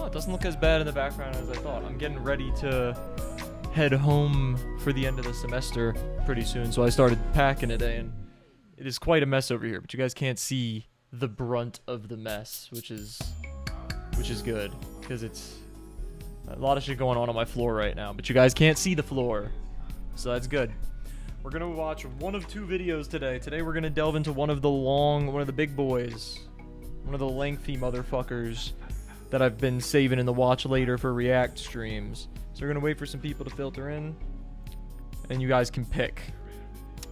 It doesn't look as bad in the background as I thought. I'm getting ready to head home for the end of the semester pretty soon, so I started packing today, and it is quite a mess over here, but you guys can't see the brunt of the mess, which is good, because it's a lot of shit going on my floor right now, but you guys can't see the floor, so that's good. We're gonna watch one of two videos today. Today we're gonna delve into one of the big boys, one of the lengthy motherfuckers that I've been saving in the watch later for React streams. So we're gonna wait for some people to filter in, and you guys can pick.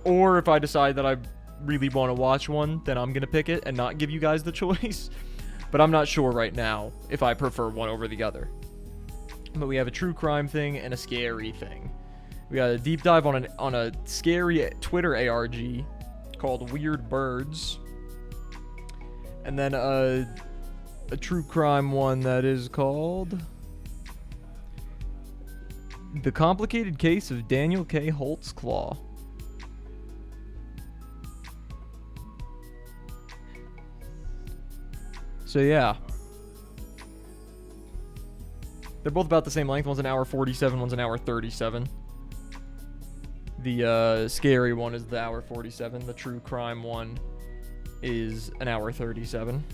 Or if I decide that I really want to watch one, then I'm gonna pick it and not give you guys the choice. But I'm not sure right now if I prefer one over the other. But we have a true crime thing and a scary thing. We got a deep dive on a scary Twitter ARG called Weird Birds, and then a true crime one that is called The Complicated Case of Daniel K. Holtzclaw. So yeah, they're both about the same length. One's an hour 47, one's an hour 37. The scary one is the hour 47. The true crime one is an hour 37.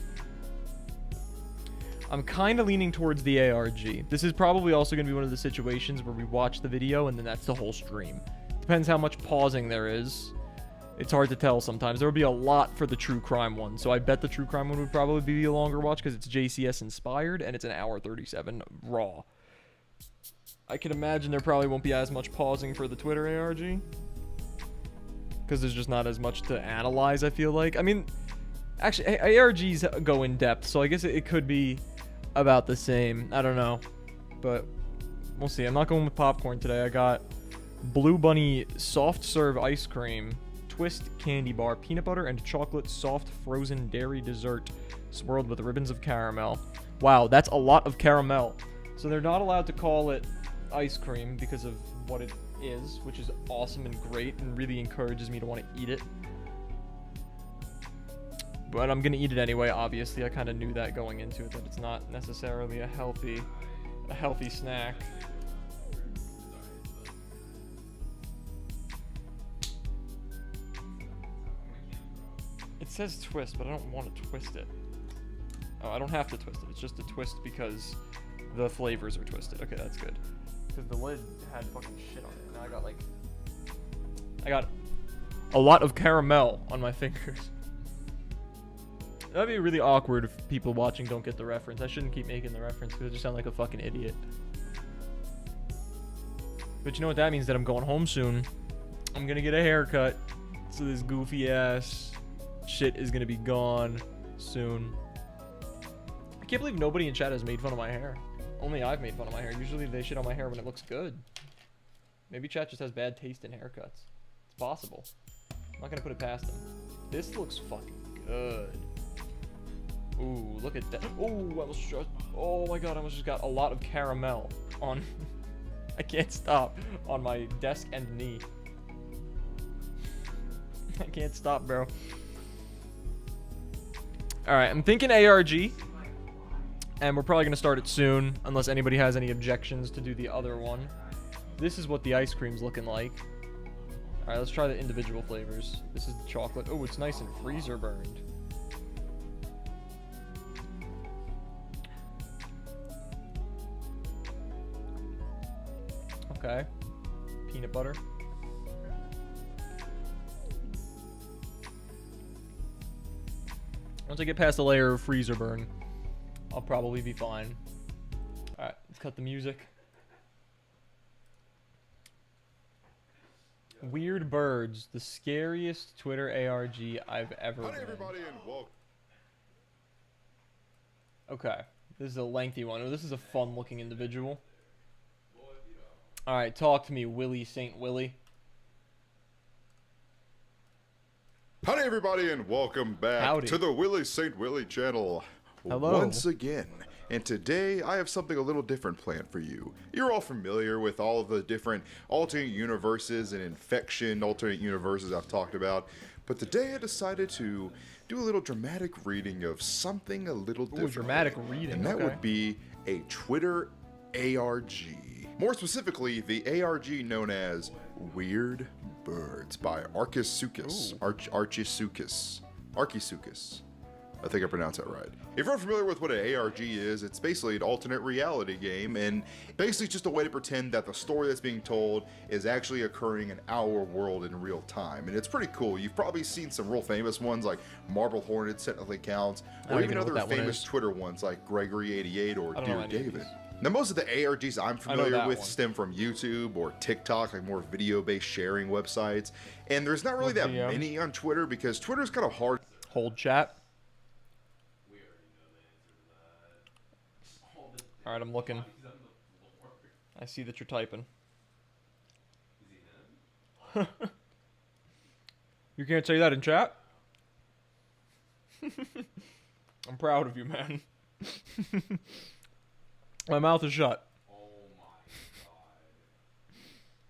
I'm kind of leaning towards the ARG. This is probably also going to be one of the situations where we watch the video and then that's the whole stream. Depends how much pausing there is. It's hard to tell sometimes. There will be a lot for the true crime one, so I bet the true crime one would probably be a longer watch because it's JCS inspired and it's an hour 37 raw. I can imagine there probably won't be as much pausing for the Twitter ARG because there's just not as much to analyze, I feel like. I mean, actually, ARGs go in depth, so I guess it could be about the same. I don't know, but We'll see. I'm not going with popcorn today. I got Blue Bunny soft serve ice cream, twist candy bar, peanut butter, and chocolate soft frozen dairy dessert swirled with ribbons of caramel. Wow, that's a lot of caramel. So they're not allowed to call it ice cream because of what it is, which is awesome and great and really encourages me to want to eat it. But I'm gonna eat it anyway, obviously. I kind of knew that going into it, that it's not necessarily a healthy snack. It says twist, but I don't want to twist it. Oh, I don't have to twist it. It's just a twist because the flavors are twisted. Okay, that's good. Because the lid had fucking shit on it. Now I got a lot of caramel on my fingers. That'd be really awkward if people watching don't get the reference. I shouldn't keep making the reference because I just sound like a fucking idiot. But you know what that means? That I'm going home soon. I'm gonna get a haircut. So this goofy ass shit is gonna be gone soon. I can't believe nobody in chat has made fun of my hair. Only I've made fun of my hair. Usually they shit on my hair when it looks good. Maybe chat just has bad taste in haircuts. It's possible. I'm not gonna put it past them. This looks fucking good. Ooh, look at that. Ooh, I almost just... Oh my god, I almost just got a lot of caramel on... I can't stop. On my desk and knee. I can't stop, bro. Alright, I'm thinking ARG. And we're probably going to start it soon, unless anybody has any objections to do the other one. This is what the ice cream's looking like. Alright, let's try the individual flavors. This is the chocolate. Oh, it's nice and freezer burned. Okay. Peanut butter. Once I get past the layer of freezer burn, I'll probably be fine. Alright, let's cut the music. Weird Birds, the scariest Twitter ARG I've ever read. Okay, this is a lengthy one. Oh, this is a fun looking individual. Alright, talk to me, Willie St. Willie. Howdy everybody and welcome back to the Willie St. Willie channel. Hello. Once again. And today I have something a little different planned for you. You're all familiar with all of the different alternate universes and infection alternate universes I've talked about. But today I decided to do a little dramatic reading of something a little different. Ooh, dramatic reading, and that would be a Twitter ARG. More specifically, the ARG known as Weird Birds by Archisuchus. Archisuchus. I think I pronounced that right. If you're familiar with what an ARG is, it's basically an alternate reality game, and basically just a way to pretend that the story that's being told is actually occurring in our world in real time. And it's pretty cool. You've probably seen some real famous ones like Marble Hornets technically counts, or even other famous Twitter ones like Gregory88 or Dear David. Now, most of the ARGs I'm familiar with stem from YouTube or TikTok, like more video-based sharing websites. And there's not really that many on Twitter because Twitter's kind of hard. Hold chat. Alright, I'm looking. I see that you're typing. You can't say that in chat? I'm proud of you, man. My mouth is shut.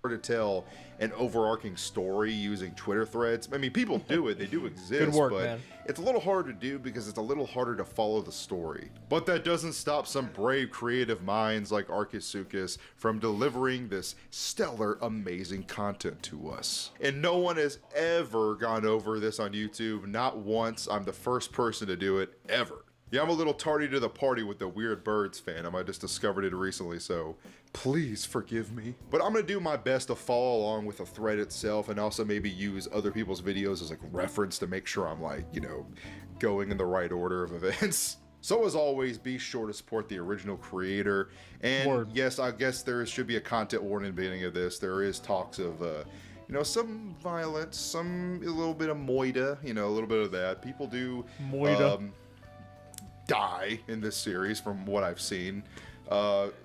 To tell an overarching story using Twitter threads. I mean, people do it, they do exist, Good work, but man. It's a little hard to do because it's a little harder to follow the story. But that doesn't stop some brave creative minds like Archisuchus from delivering this stellar, amazing content to us. And no one has ever gone over this on YouTube, not once. I'm the first person to do it, ever. Yeah, I'm a little tardy to the party with the Weird Birds fandom. I just discovered it recently, so please forgive me. But I'm gonna do my best to follow along with the thread itself and also maybe use other people's videos as like reference to make sure I'm like, you know, going in the right order of events. So as always, be sure to support the original creator. And yes, I guess there should be a content warning at the beginning of this. There is talks of, you know, some violence, a little bit of moida, you know, a little bit of that. People do die in this series from what I've seen.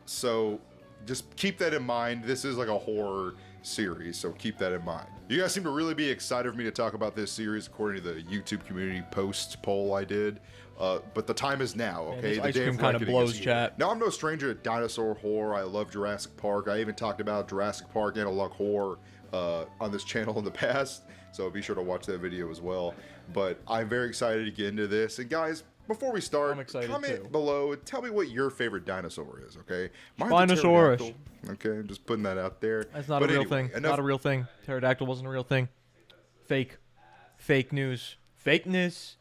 So just keep that in mind. This is like a horror series, so keep that in mind. You guys seem to really be excited for me to talk about this series according to the YouTube community post poll I did. But the time is now, okay? This The ice day cream of kind of reckoning is blows, here. chat. Now, I'm no stranger to dinosaur horror. I love Jurassic Park. I even talked about Jurassic Park analog horror on this channel in the past, so be sure to watch that video as well. But I'm very excited to get into this. And guys, before we start, I'm excited comment too. below. Tell me what your favorite dinosaur is, okay? Mine's a Spinosaurus. pterodactyl. Okay, I'm just putting that out there. That's not But a real anyway, thing. enough- Not a real thing. Pterodactyl wasn't a real thing. Fake. Fake news. Fakeness.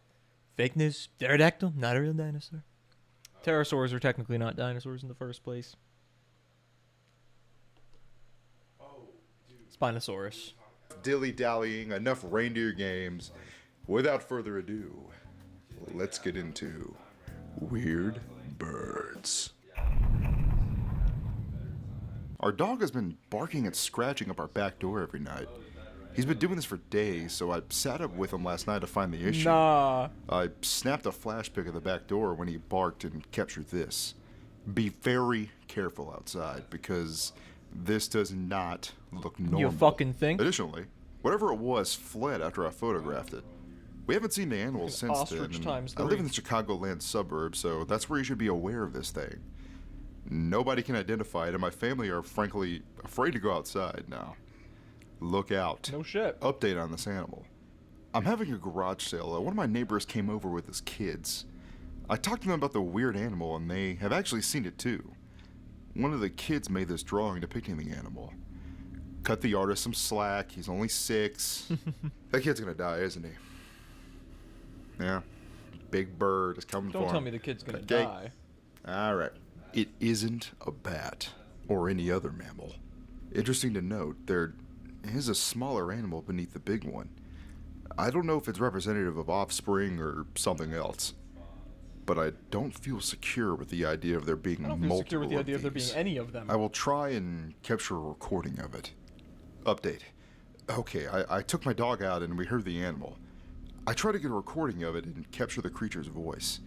Fakeness. Pterodactyl, not a real dinosaur. Pterosaurs are technically not dinosaurs in the first place. Spinosaurus. dilly-dallying, enough reindeer games. Without further ado, let's get into Weird Birds. Our dog has been barking and scratching up our back door every night. He's been doing this for days, so I sat up with him last night to find the issue. Nah. I snapped a flash pic of the back door when he barked and captured this. Be very careful outside, because this does not look normal. You fucking think? Additionally, whatever it was fled after I photographed it. We haven't seen the animal since then. ostrich and times I live in three. the Chicagoland suburb, so that's where you should be aware of this thing. Nobody can identify it, and my family are frankly afraid to go outside now. Look out. No shit. Update on this animal. I'm having a garage sale. One of my neighbors came over with his kids. I talked to them about the weird animal, and they have actually seen it too. One of the kids made this drawing depicting the animal. Cut the artist some slack. He's only 6. That kid's gonna die, isn't he? Yeah. Big bird is coming for him. Don't tell me the kid's gonna Okay. die. Alright. It isn't a bat or any other mammal. Interesting to note, there is a smaller animal beneath the big one. I don't know if it's representative of offspring or something else, but I don't feel secure with the idea of there being I don't multiple feel secure with the idea of there these. being any of them. I will try and capture a recording of it. Update. Okay, I took my dog out and we heard the animal. I tried to get a recording of it and capture the creature's voice.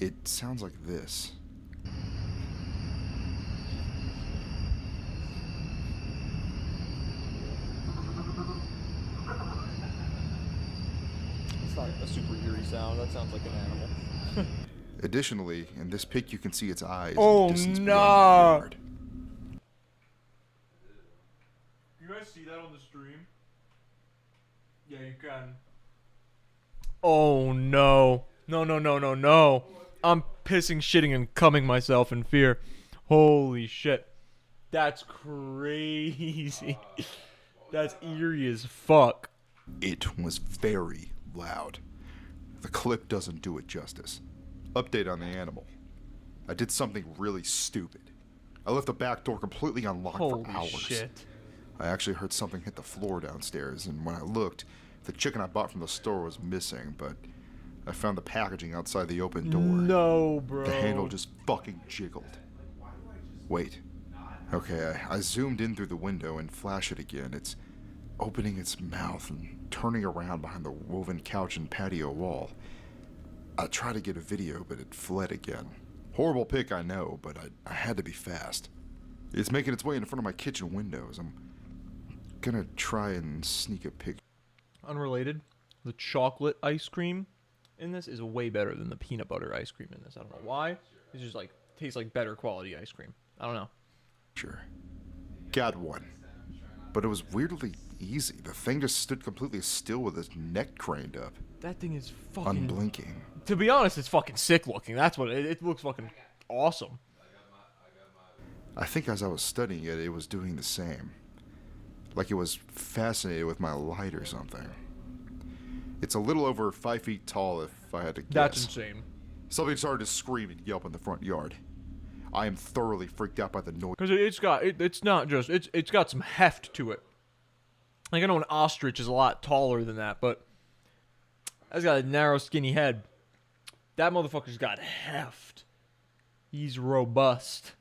It sounds like this. It's not a super eerie sound. That sounds like an animal. Additionally, in this pic you can see its eyes Oh, in the distance nah. beyond the yard. You guys see that on the stream? Yeah, you can. Oh no. No, no, no, no, no. I'm pissing, shitting, and cumming myself in fear. Holy shit. That's crazy. That's eerie as fuck. It was very loud. The clip doesn't do it justice. Update on the animal. I did something really stupid. I left the back door completely unlocked Holy for hours. shit. I actually heard something hit the floor downstairs, and when I looked, the chicken I bought from the store was missing, but I found the packaging outside the open door. No, bro. The handle just fucking jiggled. Wait. Okay, I zoomed in through the window and flashed it again. It's opening its mouth and turning around behind the woven couch and patio wall. I tried to get a video, but it fled again. Horrible pic, I know, but I had to be fast. It's making its way in front of my kitchen windows. I'm gonna try and sneak a pic. Unrelated, the chocolate ice cream in this is way better than the peanut butter ice cream in this. I don't know why. It's just like tastes like better quality ice cream. I don't know. Sure. Got one. But it was weirdly easy. The thing just stood completely still with its neck craned up, That thing is fucking. unblinking. To be honest, it's fucking sick looking. That's what it looks fucking awesome. I think as I was studying it, it was doing the same. Like it was fascinated with my light or something. It's a little over 5 feet tall, if I had to guess. That's insane. Something started to scream and yelp in the front yard. I am thoroughly freaked out by the noise. Because it's not just it's got some heft to it. Like I know an ostrich is a lot taller than that, but that's got a narrow, skinny head. That motherfucker's got heft. He's robust.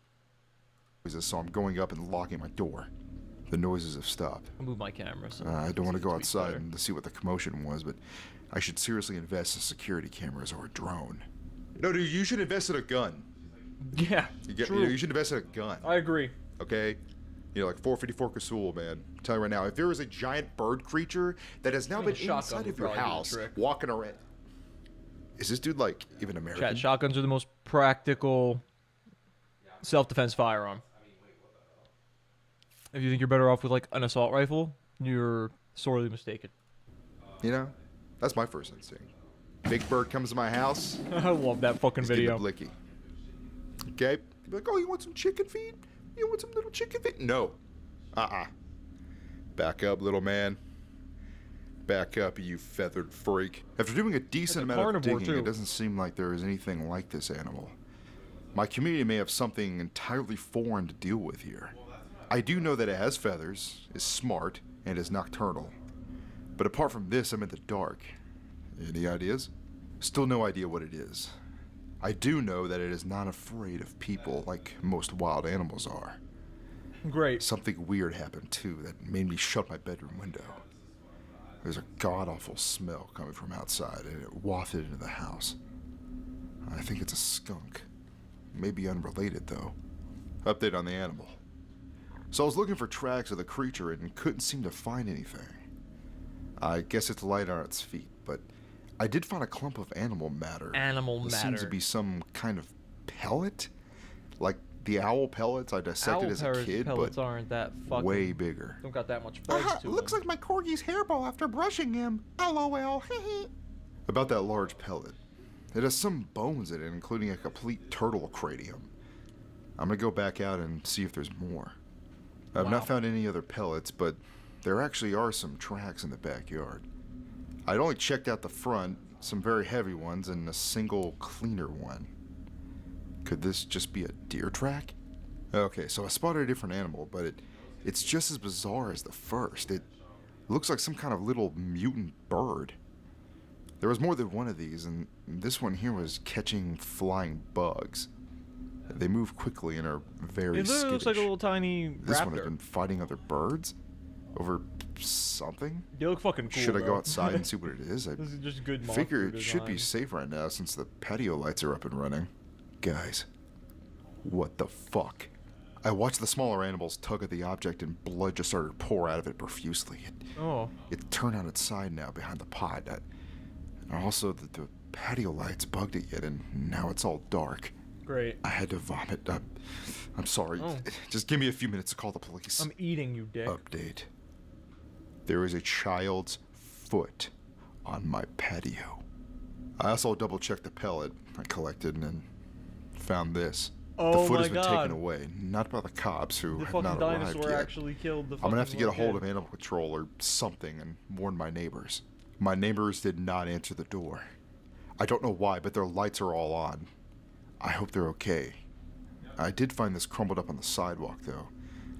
So I'm going up and locking my door. The noises have stopped. I'll move my camera. So I don't want to go be outside better. and see what the commotion was, but I should seriously invest in security cameras or a drone. No, dude, you should invest in a gun. Yeah, true. You should invest in a gun. I agree. Okay? You know, like 454 Kasul, man. I'm telling you right now, if there is a giant bird creature that has now I mean, been a shotgun inside would of your probably do the house, trick. walking around. Is this dude like even American? Chat, shotguns are the most practical self-defense firearm. If you think you're better off with like an assault rifle, you're sorely mistaken. You know, that's my first instinct. Big bird comes to my house. I love that fucking He's getting video. a blicky. Okay? Be like, oh, you want some chicken feed? You want some little chicken feed? No. Back up, little man. Back up, you feathered freak. After doing a decent That's a amount of carnivore, digging, too. it doesn't seem like there is anything like this animal. My community may have something entirely foreign to deal with here. I do know that it has feathers, is smart, and is nocturnal. But apart from this, I'm in the dark. Any ideas? Still no idea what it is. I do know that it is not afraid of people like most wild animals are. Great. Something weird happened too that made me shut my bedroom window. There's a god-awful smell coming from outside, and it wafted into the house. I think it's a skunk. Maybe unrelated, though. Update on the animal. So I was looking for tracks of the creature and couldn't seem to find anything. I guess it's light on its feet, but I did find a clump of animal matter. Animal It matter. seems to be some kind of pellet? Like the owl pellets I dissected as a kid, pellets but aren't that fucking. way bigger. Don't got that much bugs to Looks them. like my corgi's hairball after brushing him. LOL. About that large pellet. It has some bones in it, including a complete turtle cranium. I'm gonna go back out and see if there's more. I've Wow. not found any other pellets, but there actually are some tracks in the backyard. I'd only checked out the front, some very heavy ones, and a single cleaner one. Could this just be a deer track? Okay, so I spotted a different animal, but it's just as bizarre as the first. It looks like some kind of little mutant bird. There was more than one of these, and this one here was catching flying bugs. They move quickly and are very It literally looks like a skittish. little tiny This one has raptor. been fighting other birds over something. They look fucking cool. Should I go though. outside and see what it is? I This is just good monster figure it should be design. safe right now since the patio lights are up and running. Guys, what the fuck? I watched the smaller animals tug at the object and blood just started to pour out of it profusely. Oh, It turned on its side now behind the pot. And also, the patio lights bugged it yet, and now it's all dark. great. I had to vomit. I'm sorry. Oh. Just give me a few minutes to call the police. I'm eating you, dick. Update. There is a child's foot on my patio. I also double checked the pellet I collected and found this. Oh the foot my has been God. taken away, not by the cops who The have fucking not arrived dinosaur yet. actually killed the. I'm gonna have to fucking get a little hold of kid. animal control or something and warn my neighbors. My neighbors did not answer the door. I don't know why, but their lights are all on. I hope they're okay. I did find this crumbled up on the sidewalk, though.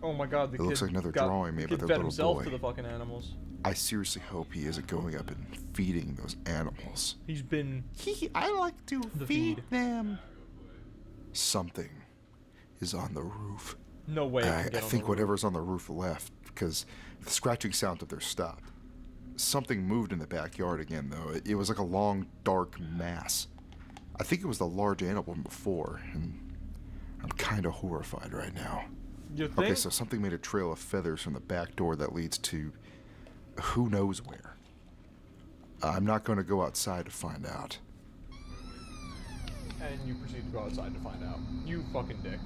Oh my God! The It kid looks like another got- drawing made by kid their fed little himself boy. to the fucking animals. I seriously hope he isn't going up and feeding those animals. He's been I like to The feed feed. them. Something is on the roof. no way. it I can get on think the roof. whatever's on the roof left, because the scratching sound of their stopped. Something moved in the backyard again, though. It was like a long, dark mass. I think it was the large animal from before, and I'm kind of horrified right now. You think? Okay, so something made a trail of feathers from the back door that leads to who knows where. I'm not going to go outside to find out. And you proceed to go outside to find out. You fucking dick.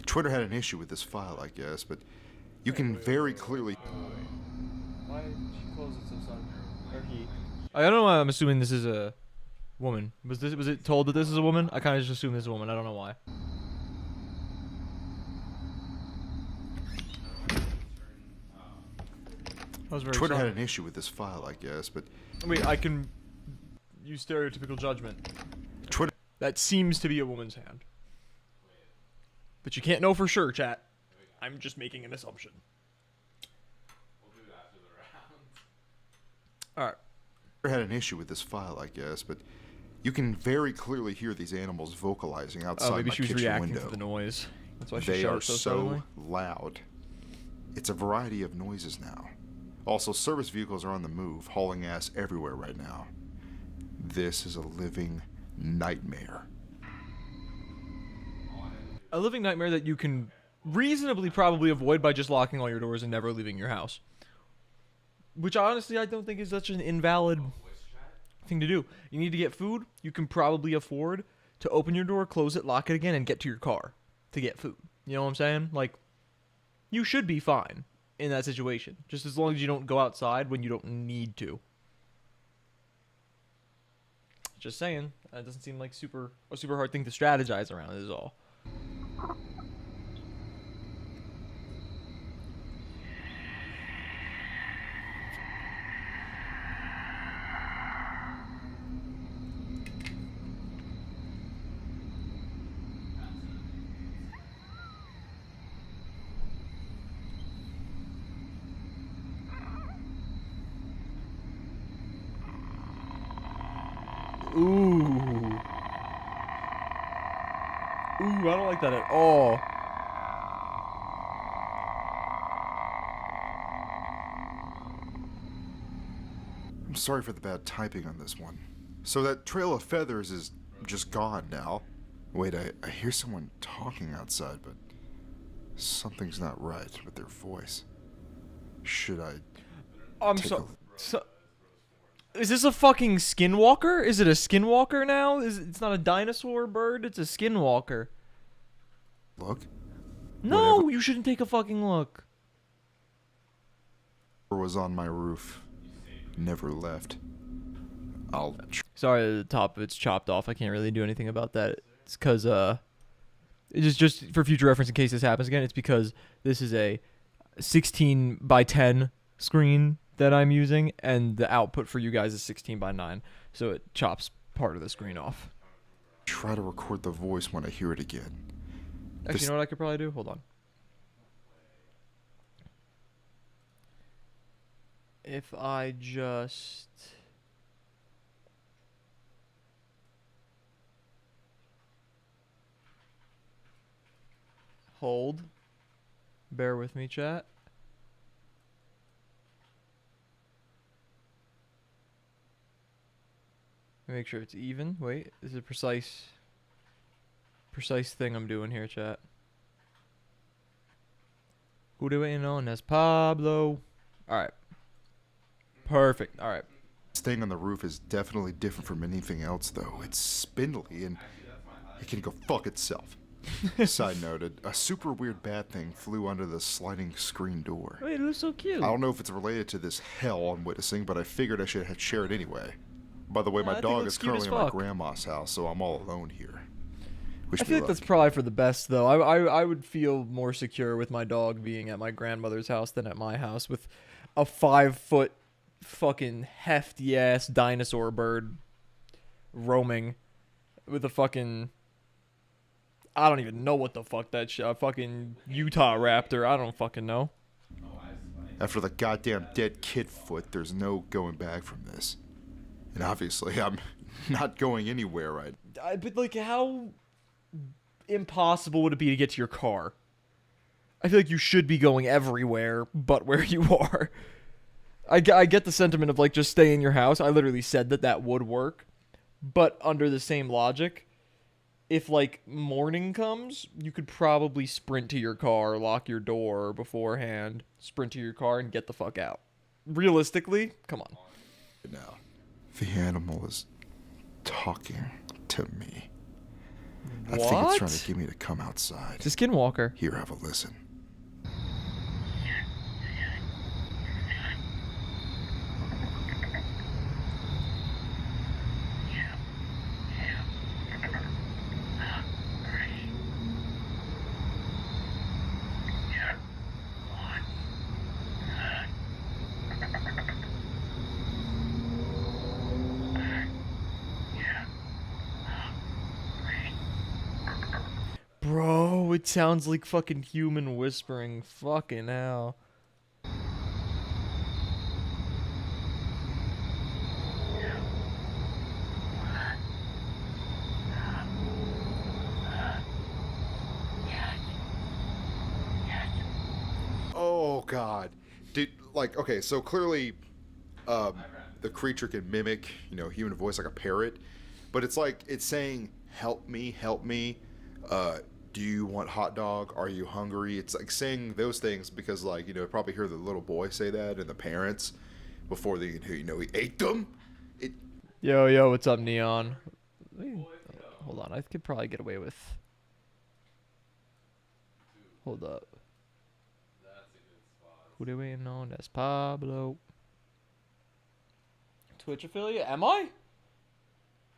Twitter had an issue with this file, I guess, but you can very clearly. Why did she close it so suddenly? Or he? I don't know why I'm assuming this is a woman. Was it told that this is a woman? I kind of just assume this is a woman. I don't know why. That was very Twitter had subtle. an issue with this file, I guess, but Wait, I can use stereotypical judgment. Twitter. That seems to be a woman's hand. But you can't know for sure, chat. I'm just making an assumption. Alright. had an issue with this file, I guess, but you can very clearly hear these animals vocalizing outside Oh, maybe my she was kitchen reacting window. to the noise. That's why she They are shouted so so suddenly. loud. It's a variety of noises now. Also, service vehicles are on the move, hauling ass everywhere right now. This is a living nightmare. A living nightmare that you can reasonably probably avoid by just locking all your doors and never leaving your house. Which honestly I don't think is such an invalid thing to do. You need to get food, you can probably afford to open your door, close it, lock it again, and get to your car to get food. You know what I'm saying? Like, you should be fine in that situation. Just as long as you don't go outside when you don't need to. Just saying. That doesn't seem like a super hard thing to strategize around is all. Ooh. Ooh, I don't like that at all. I'm sorry for the bad typing on this one. So that trail of feathers is just gone now. Wait, I hear someone talking outside, but something's not right with their voice. Should I I'm take so. Is this a fucking skinwalker? Is it a skinwalker now? It's not a dinosaur bird, it's a skinwalker. look? No, Whatever you shouldn't take a fucking look. was on my roof never left. I'll Sorry, the top of it's chopped off. I can't really do anything about that. It's because it's just for future reference in case this happens again. It's because this is a 16 by 10 screen that I'm using, and the output for you guys is 16 by 9, so it chops part of the screen off. try to record the voice when I hear it again. Actually, you know what I could probably do? Hold on. If I just hold, bear with me, chat. Make sure it's even. Wait, this is a precise thing I'm doing here, chat. Who do we know as Pablo? All right. Perfect. All right. This thing on the roof is definitely different from anything else, though. It's spindly and it can go fuck itself. Side noted, a super weird bat thing flew under the sliding screen door. Wait, it looks so cute. I don't know if it's related to this hell I'm witnessing, but I figured I should share it anyway. By the way, Yeah, my I think it dog looks is cute as currently in my fuck. grandma's house, so I'm all alone here. Wish I me feel like luck. that's probably for the best, though. I would feel more secure with my dog being at my grandmother's house than at my house with a 5-foot fucking hefty ass dinosaur bird roaming with a fucking, I don't even know what the fuck that shit, a fucking Utah raptor. I don't fucking know. After the goddamn dead kid foot, there's no going back from this. And obviously, I'm not going anywhere right. But like, how impossible would it be to get to your car? I feel like you should be going everywhere but where you are. I get the sentiment of like just stay in your house. I literally said that would work. But under the same logic, if like morning comes, you could probably sprint to your car, lock your door beforehand, sprint to your car and get the fuck out. Realistically, come on. Now, the animal is talking to me. I think it's trying to get me to come outside. It's a skinwalker. Here, have a listen. Bro, it sounds like fucking human whispering. Fucking hell. Oh God, dude! Like, okay, so clearly, the creature can mimic, human voice like a parrot, but it's like it's saying, "Help me, help me." Do you want hot dog? Are you hungry? It's like saying those things because, like, probably hear the little boy say that and the parents before they, he ate them. Yo, what's up, Neon? Hold on, I could probably get away with. Hold up. Who they waiting on? That's Pablo. Twitch affiliate? Am I?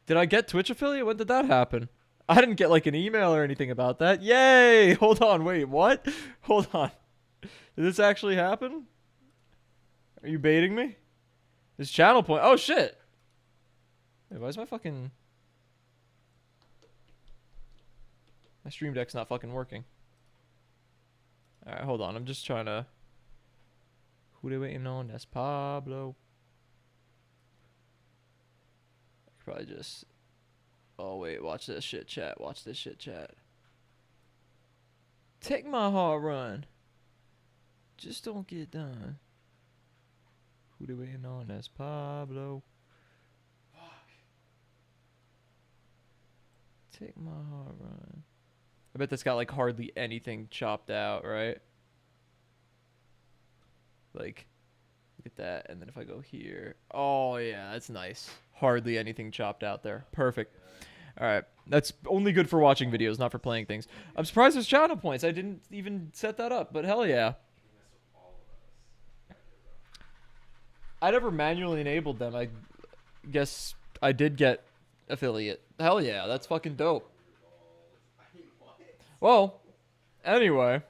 Did I get Twitch affiliate? When did that happen? I didn't get like an email or anything about that. Yay! Hold on, wait, what? Hold on. Did this actually happen? Are you baiting me? This channel point. Oh shit! Wait, why is my stream deck's not fucking working? Alright, hold on. I'm just trying to. Who they waiting on? That's Pablo. I could probably just. Oh wait, watch this shit, chat. Watch this shit, chat. Take my hard run. Just don't get done. Who they waiting on? That's Pablo. Fuck. Take my hard run. I bet that's got like hardly anything chopped out, right? Like, look at that. And then if I go here. Oh yeah, that's nice. Hardly anything chopped out there. Perfect. Alright. That's only good for watching videos, not for playing things. I'm surprised there's channel points. I didn't even set that up, but hell yeah. I never manually enabled them. I guess I did get affiliate. Hell yeah, that's fucking dope. Well, anyway.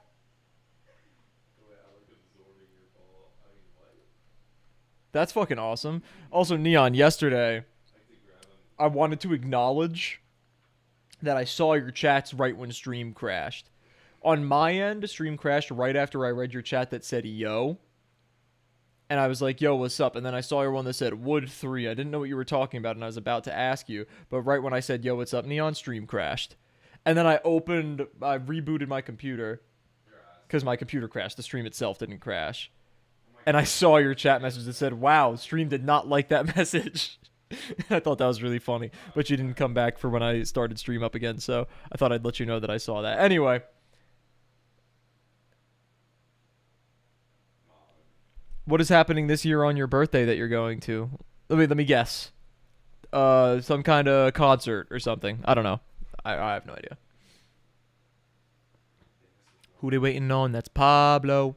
That's fucking awesome. Also, Neon, yesterday, I wanted to acknowledge that I saw your chats right when stream crashed. On my end, stream crashed right after I read your chat that said yo. And I was like, yo, what's up? And then I saw your one that said Wood 3. I didn't know what you were talking about, and I was about to ask you. But right when I said, yo, what's up, Neon, stream crashed. And then I rebooted my computer. Because my computer crashed. The stream itself didn't crash. And I saw your chat message that said, wow, stream did not like that message. I thought that was really funny. But you didn't come back for when I started stream up again. So I thought I'd let you know that I saw that. Anyway. What is happening this year on your birthday that you're going to? Let me guess. Some kind of concert or something. I don't know. I have no idea. Who they waiting on? That's Pablo.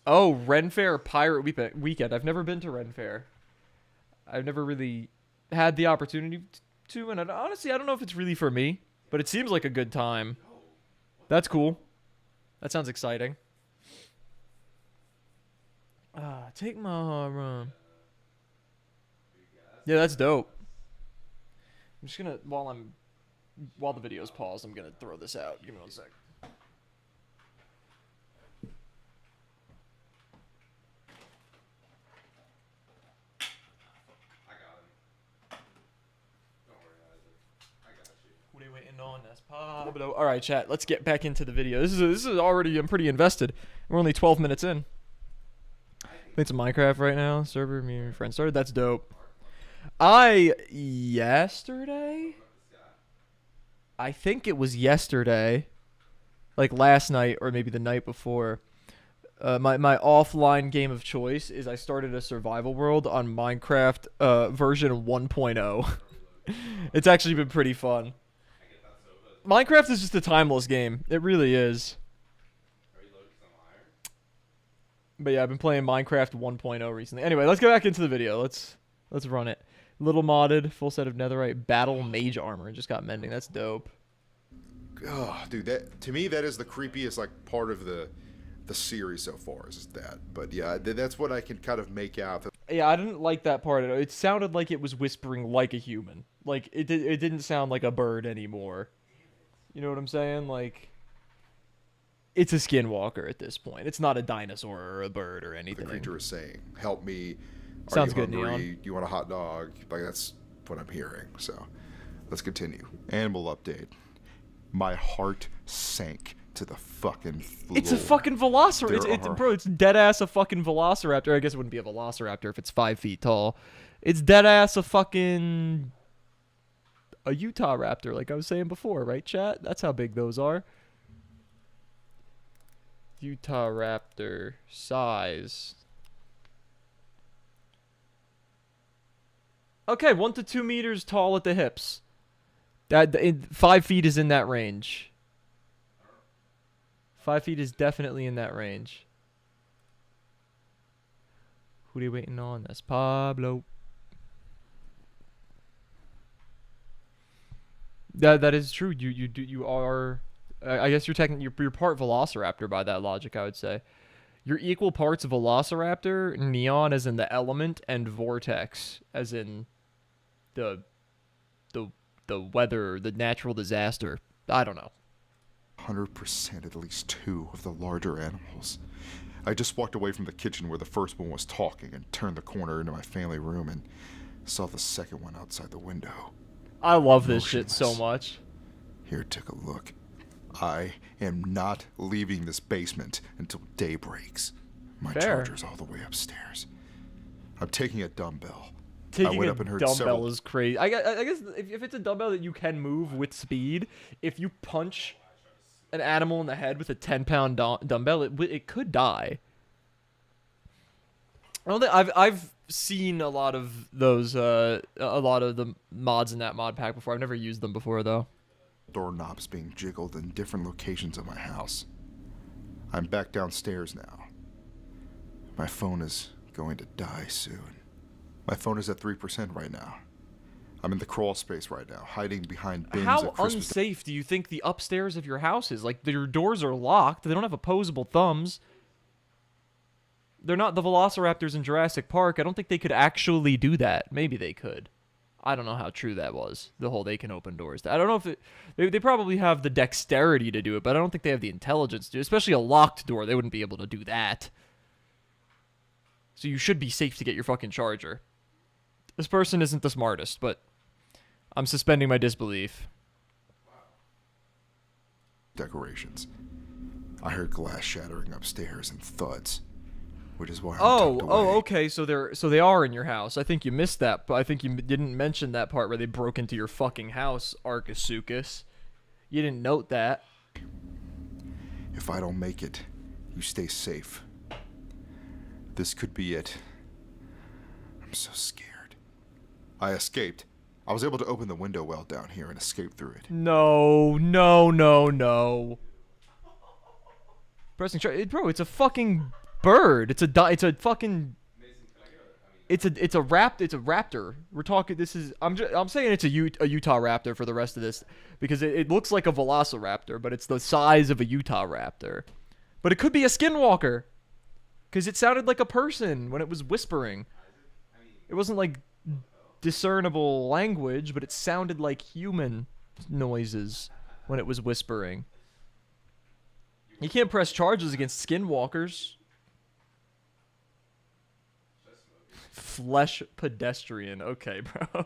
Oh, Ren Fair Pirate Weekend. I've never been to Ren Fair. I've never really had the opportunity to, and honestly, I don't know if it's really for me, but it seems like a good time. That's cool. That sounds exciting. Take my hard run. Yeah, that's dope. I'm just gonna, while the video's paused, I'm gonna throw this out. Give me 1 sec. What are you waiting on? That's Pablo. All right, chat. Let's get back into the video. This is already. I'm pretty invested. We're only 12 minutes in. Playing some Minecraft right now. Server, me and my friend started. That's dope. Yesterday? I think it was yesterday. Like last night or maybe the night before. My offline game of choice is I started a survival world on Minecraft version 1.0. It's actually been pretty fun. Minecraft is just a timeless game. It really is. But yeah, I've been playing Minecraft 1.0 recently. Anyway, let's get back into the video. Let's run it. Little modded, full set of netherite, battle mage armor. Just got mending. That's dope. Oh, dude, that to me that is the creepiest like part of the series so far. Is that? But yeah, that's what I can kind of make out. Yeah, I didn't like that part. It sounded like it was whispering like a human. Like it didn't sound like a bird anymore. You know what I'm saying? Like. It's a skinwalker at this point. It's not a dinosaur or a bird or anything. The creature is saying, "Help me." Sounds good, hungry? Neon. You want a hot dog? Like that's what I'm hearing. So, let's continue. Animal update. My heart sank to the fucking floor. It's a fucking velociraptor. Bro, it's dead ass a fucking velociraptor. I guess it wouldn't be a velociraptor if it's 5 feet tall. It's dead ass a fucking a Utah raptor, like I was saying before, right, chat? That's how big those are. Utah raptor size. Okay, 1 to 2 meters tall at the hips. 5 feet is in that range. 5 feet is definitely in that range. Who are they waiting on? That's Pablo. That is true. You are. I guess you're part Velociraptor by that logic. I would say you're equal parts Velociraptor, Neon as in the element, and Vortex as in the weather, the natural disaster. I don't know. 100% at least 2 of the larger animals. I just walked away from the kitchen where the first one was talking and turned the corner into my family room and saw the second one outside the window. I love this shit so much. Here, take a look. I am not leaving this basement until day breaks. My charger's all the way upstairs. I'm taking a dumbbell. Taking a dumbbell is crazy. I guess if it's a dumbbell that you can move with speed, if you punch an animal in the head with a 10-pound dumbbell, it could die. I don't think I've seen a lot of those a lot of the mods in that mod pack before. I've never used them before though. Doorknobs being jiggled in different locations of my house. I'm back downstairs now. My phone is going to die soon. My phone is at 3% right now. I'm in the crawl space right now, hiding behind bins. How unsafe do you think the upstairs of your house is? Like, your doors are locked. They don't have opposable thumbs. They're not the Velociraptors in Jurassic Park. I don't think they could actually do that. Maybe they could. I don't know how true that was. The whole they can open doors. I don't know if they probably have the dexterity to do it, but I don't think they have the intelligence to do it. Especially a locked door. They wouldn't be able to do that. So you should be safe to get your fucking charger. This person isn't the smartest, but I'm suspending my disbelief. Decorations. I heard glass shattering upstairs and thuds, which is why I'm tucked away. Okay. So they are in your house. I think you missed that, but I think you didn't mention that part where they broke into your fucking house, Arcasuchus. You didn't note that. If I don't make it, you stay safe. This could be it. I'm so scared. I escaped. I was able to open the window well down here and escape through it. No. Pressing charge, bro. It's a fucking bird. It's a fucking. It's a raptor. We're talking. This is. I'm saying it's a Utah raptor for the rest of this because it looks like a Velociraptor, but it's the size of a Utah raptor. But it could be a skinwalker, because it sounded like a person when it was whispering. It wasn't like discernible language, but it sounded like human noises when it was whispering. You can't press charges against skinwalkers. Flesh pedestrian. Okay, bro.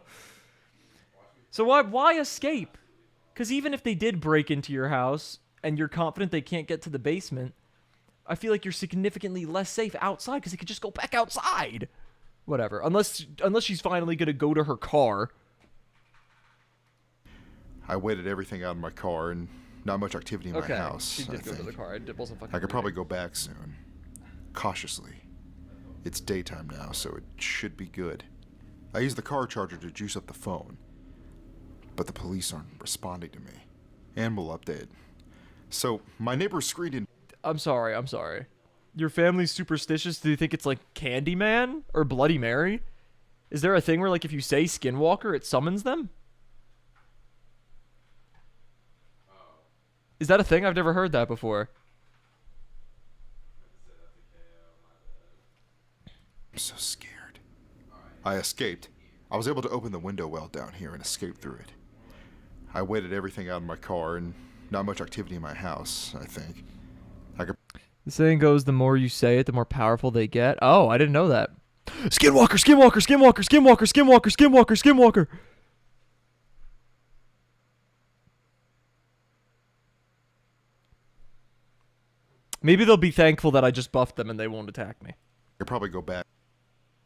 So why escape? Because even if they did break into your house and you're confident they can't get to the basement, I feel like you're significantly less safe outside because they could just go back outside. Whatever. Unless she's finally going to go to her car. I waited everything out in my car and not much activity in my house. She did go to the car. It wasn't fucking I could probably go back soon. Cautiously. It's daytime now, so it should be good. I used the car charger to juice up the phone. But the police aren't responding to me. And we'll update. So, my neighbor screened in... I'm sorry. Your family's superstitious? Do you think it's like Candyman or Bloody Mary? Is there a thing where, like, if you say Skinwalker, it summons them? Is that a thing? I've never heard that before. I'm so scared. I escaped. I was able to open the window well down here and escape through it. I waited everything out in my car and not much activity in my house, I think. The saying goes, the more you say it, the more powerful they get. Oh, I didn't know that. Skinwalker, Skinwalker, Skinwalker, Skinwalker, Skinwalker, Skinwalker, Skinwalker. Maybe they'll be thankful that I just buffed them and they won't attack me. You'll probably go back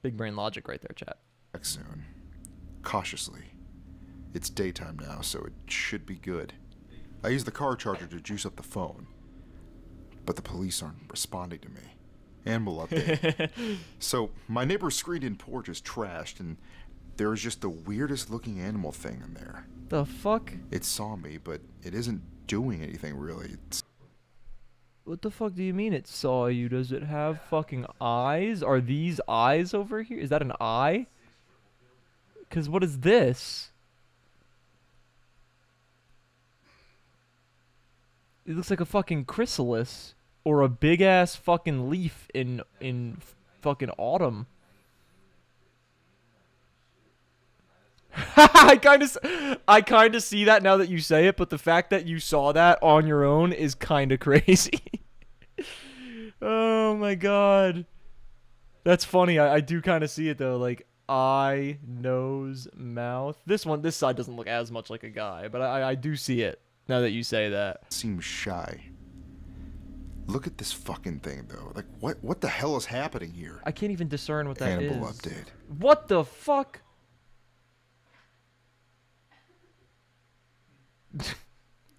Big brain logic right there, chat. soon. Cautiously. It's daytime now, so it should be good. I use the car charger to juice up the phone. But the police aren't responding to me. Animal update. So, my neighbor's screened-in porch is trashed, and there is just the weirdest looking animal thing in there. The fuck? It saw me, but it isn't doing anything really. What the fuck do you mean it saw you? Does it have fucking eyes? Are these eyes over here? Is that an eye? Cause what is this? It looks like a fucking chrysalis or a big ass fucking leaf in fucking autumn. I kind of see that now that you say it, but the fact that you saw that on your own is kind of crazy. Oh my god. That's funny. I do kind of see it though, like eye, nose, mouth. This side doesn't look as much like a guy, but I do see it now that you say that. Seems shy. Look at this fucking thing though. Like what the hell is happening here? I can't even discern what that is. Animal update. What the fuck?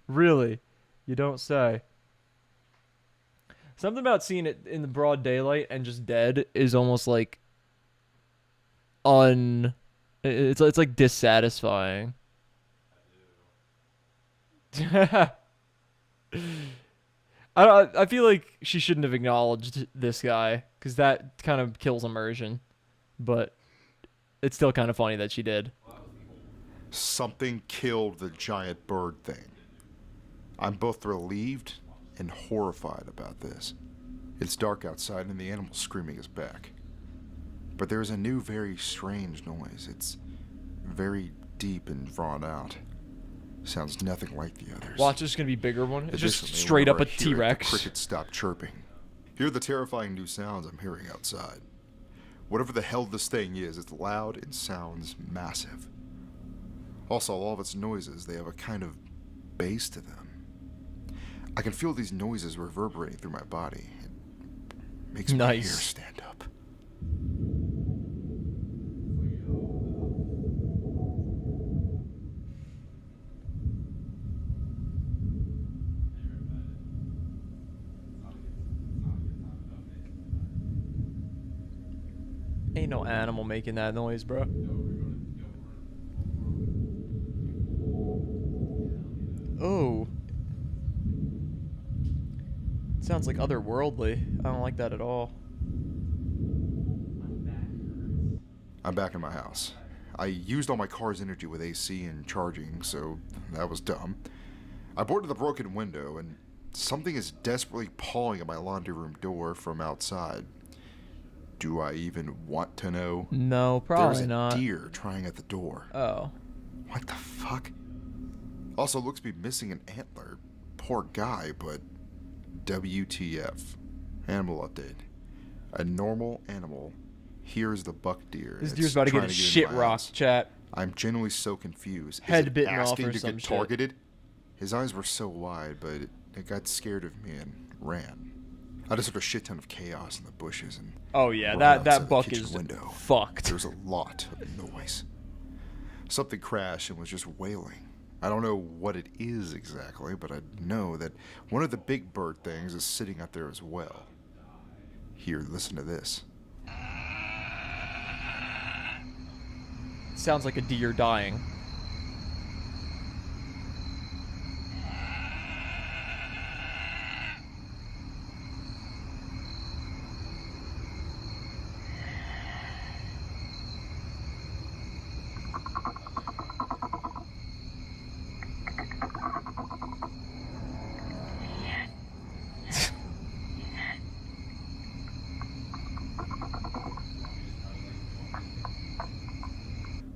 Really? You don't say. Something about seeing it in the broad daylight and just dead is almost like it's like dissatisfying. I feel like she shouldn't have acknowledged this guy because that kind of kills immersion, but it's still kind of funny that she did. Something killed the giant bird thing. I'm both relieved and horrified about this. It's dark outside and the animal screaming is back. But there is a new, very strange noise. It's very deep and drawn out. Sounds nothing like the others. Watch, there's gonna be a bigger one. It's just Additionally, straight up a whenever I hear it, T-Rex. The crickets stop chirping. Hear the terrifying new sounds I'm hearing outside. Whatever the hell this thing is, it's loud and sounds massive. Also, all of its noises, they have a kind of bass to them. I can feel these noises reverberating through my body. It makes my hair Nice. stand up. Ain't no animal making that noise, bro. Oh. Sounds like otherworldly. I don't like that at all. I'm back in my house. I used all my car's energy with AC and charging, so that was dumb. I boarded the broken window, and something is desperately pawing at my laundry room door from outside. Do I even want to know? No, probably There's a not. deer trying at the door. Oh. What the fuck? Also looks to be missing an antler. Poor guy, but WTF. Animal update. A normal animal hears the buck deer. This and deer's it's about to get trying his into shit my rocked, house. chat. I'm genuinely so confused. Is Head it bitten off asking or to some get shit. targeted? His eyes were so wide, but it got scared of me and ran. I just heard a shit ton of chaos in the bushes and Oh yeah, right that outside the buck kitchen is window. fucked. There was a lot of noise. Something crashed and was just wailing. I don't know what it is exactly, but I know that one of the big bird things is sitting out there as well. Here, listen to this. Sounds like a deer dying.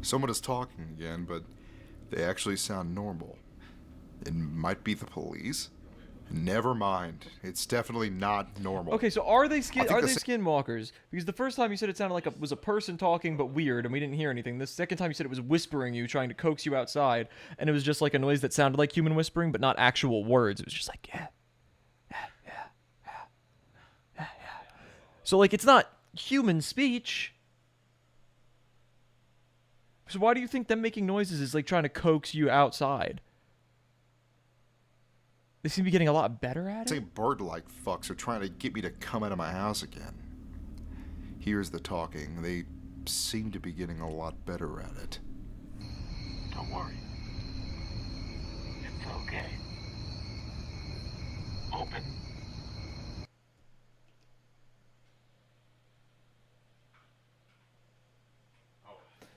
Someone is talking again, but they actually sound normal. It might be the police. Never mind. It's definitely not normal. Okay, so are they think are the they sa- skinwalkers? Because the first time you said it sounded like it was a person talking but weird, and we didn't hear anything. The second time you said it was whispering you, trying to coax you outside, and it was just like a noise that sounded like human whispering, but not actual words. It was just like yeah, yeah, yeah, yeah. So, like, it's not human speech. So why do you think them making noises is, like, trying to coax you outside? They seem to be getting a lot better at Say it. bird-like fucks are trying to get me to come out of my house again. Here's the talking. They seem to be getting a lot better at it. Don't worry. It's okay. Open.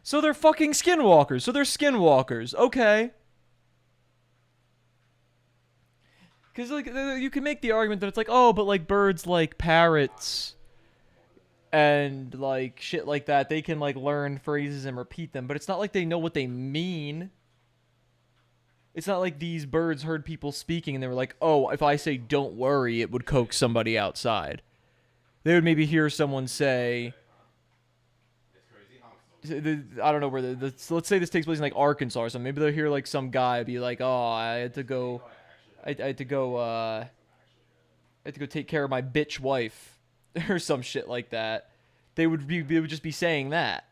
So they're fucking skinwalkers. So they're skinwalkers. Okay. Because, like, you can make the argument that it's like, oh, but, like, birds like parrots and, like, shit like that, they can, like, learn phrases and repeat them, but it's not like they know what they mean. It's not like these birds heard people speaking and they were like, oh, if I say don't worry, it would coax somebody outside. They would maybe hear someone say, I don't know where so let's say this takes place in, like, Arkansas or something. Maybe they'll hear, like, some guy be like, oh, I had to go take care of my bitch wife or some shit like that. They would just be saying that.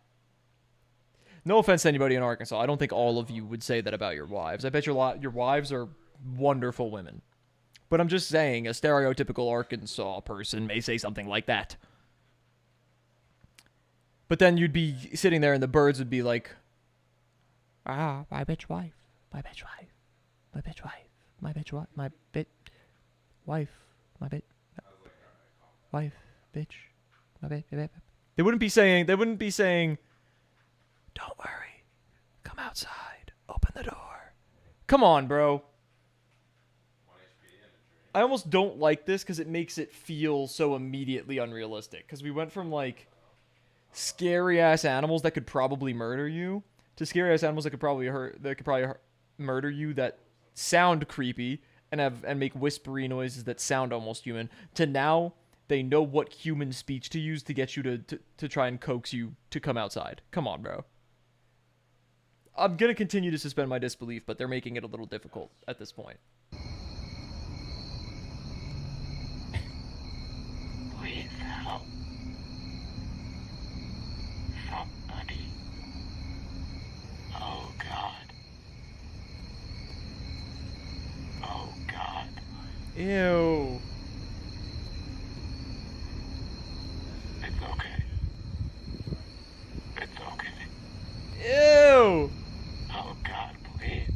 No offense to anybody in Arkansas. I don't think all of you would say that about your wives. I bet your wives are wonderful women. But I'm just saying, a stereotypical Arkansas person may say something like that. But then you'd be sitting there and the birds would be like, ah, my bitch wife, my bitch wife, my bitch wife, my bitch wife, my bitch wife, my bitch wife, bitch, my bitch. They wouldn't be saying, don't worry, come outside, open the door. Come on, bro. I almost don't like this because it makes it feel so immediately unrealistic. Because we went from, like, scary ass animals that could probably murder you to scary ass animals that could probably murder you that sound creepy and make whispery noises that sound almost human, to now they know what human speech to use to get you to try and coax you to come outside. Come on, bro. I'm gonna continue to suspend my disbelief, but they're making it a little difficult at this point. Please help. Somebody. Oh God. Oh God. Ew. It's okay. It's okay. Ew. Oh God, please.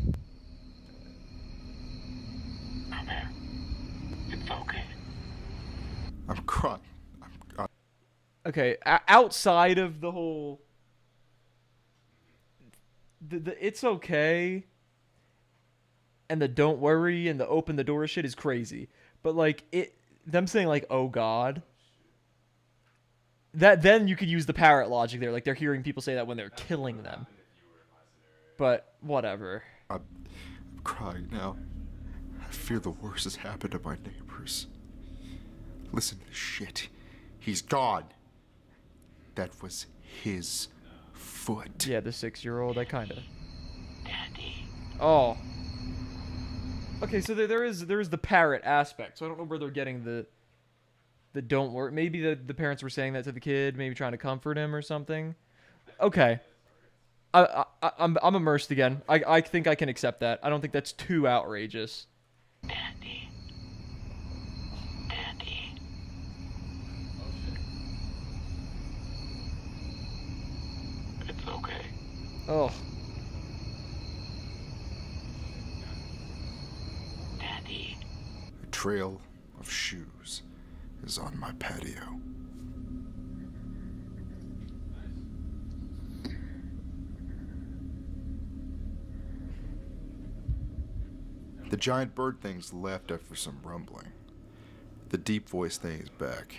Come here. It's okay. I'm crying. Okay, outside of the whole the it's okay and the don't worry and the open the door shit is crazy. But, like, them saying, like, oh God, that then you could use the parrot logic there, like they're hearing people say that when they're killing them. But whatever. I'm crying now. I fear the worst has happened to my neighbors. Listen to this shit. He's gone. That was his foot. Yeah, the 6-year-old, I kind of. Daddy. Oh. Okay, so there is the parrot aspect. So I don't know where they're getting the don't worry. Maybe the parents were saying that to the kid, maybe trying to comfort him or something. Okay. I'm immersed again. I think I can accept that. I don't think that's too outrageous. Daddy. Daddy. It's okay. Oh. Daddy. A trail of shoes is on my patio. The giant bird thing's left after some rumbling. The deep voice thing is back.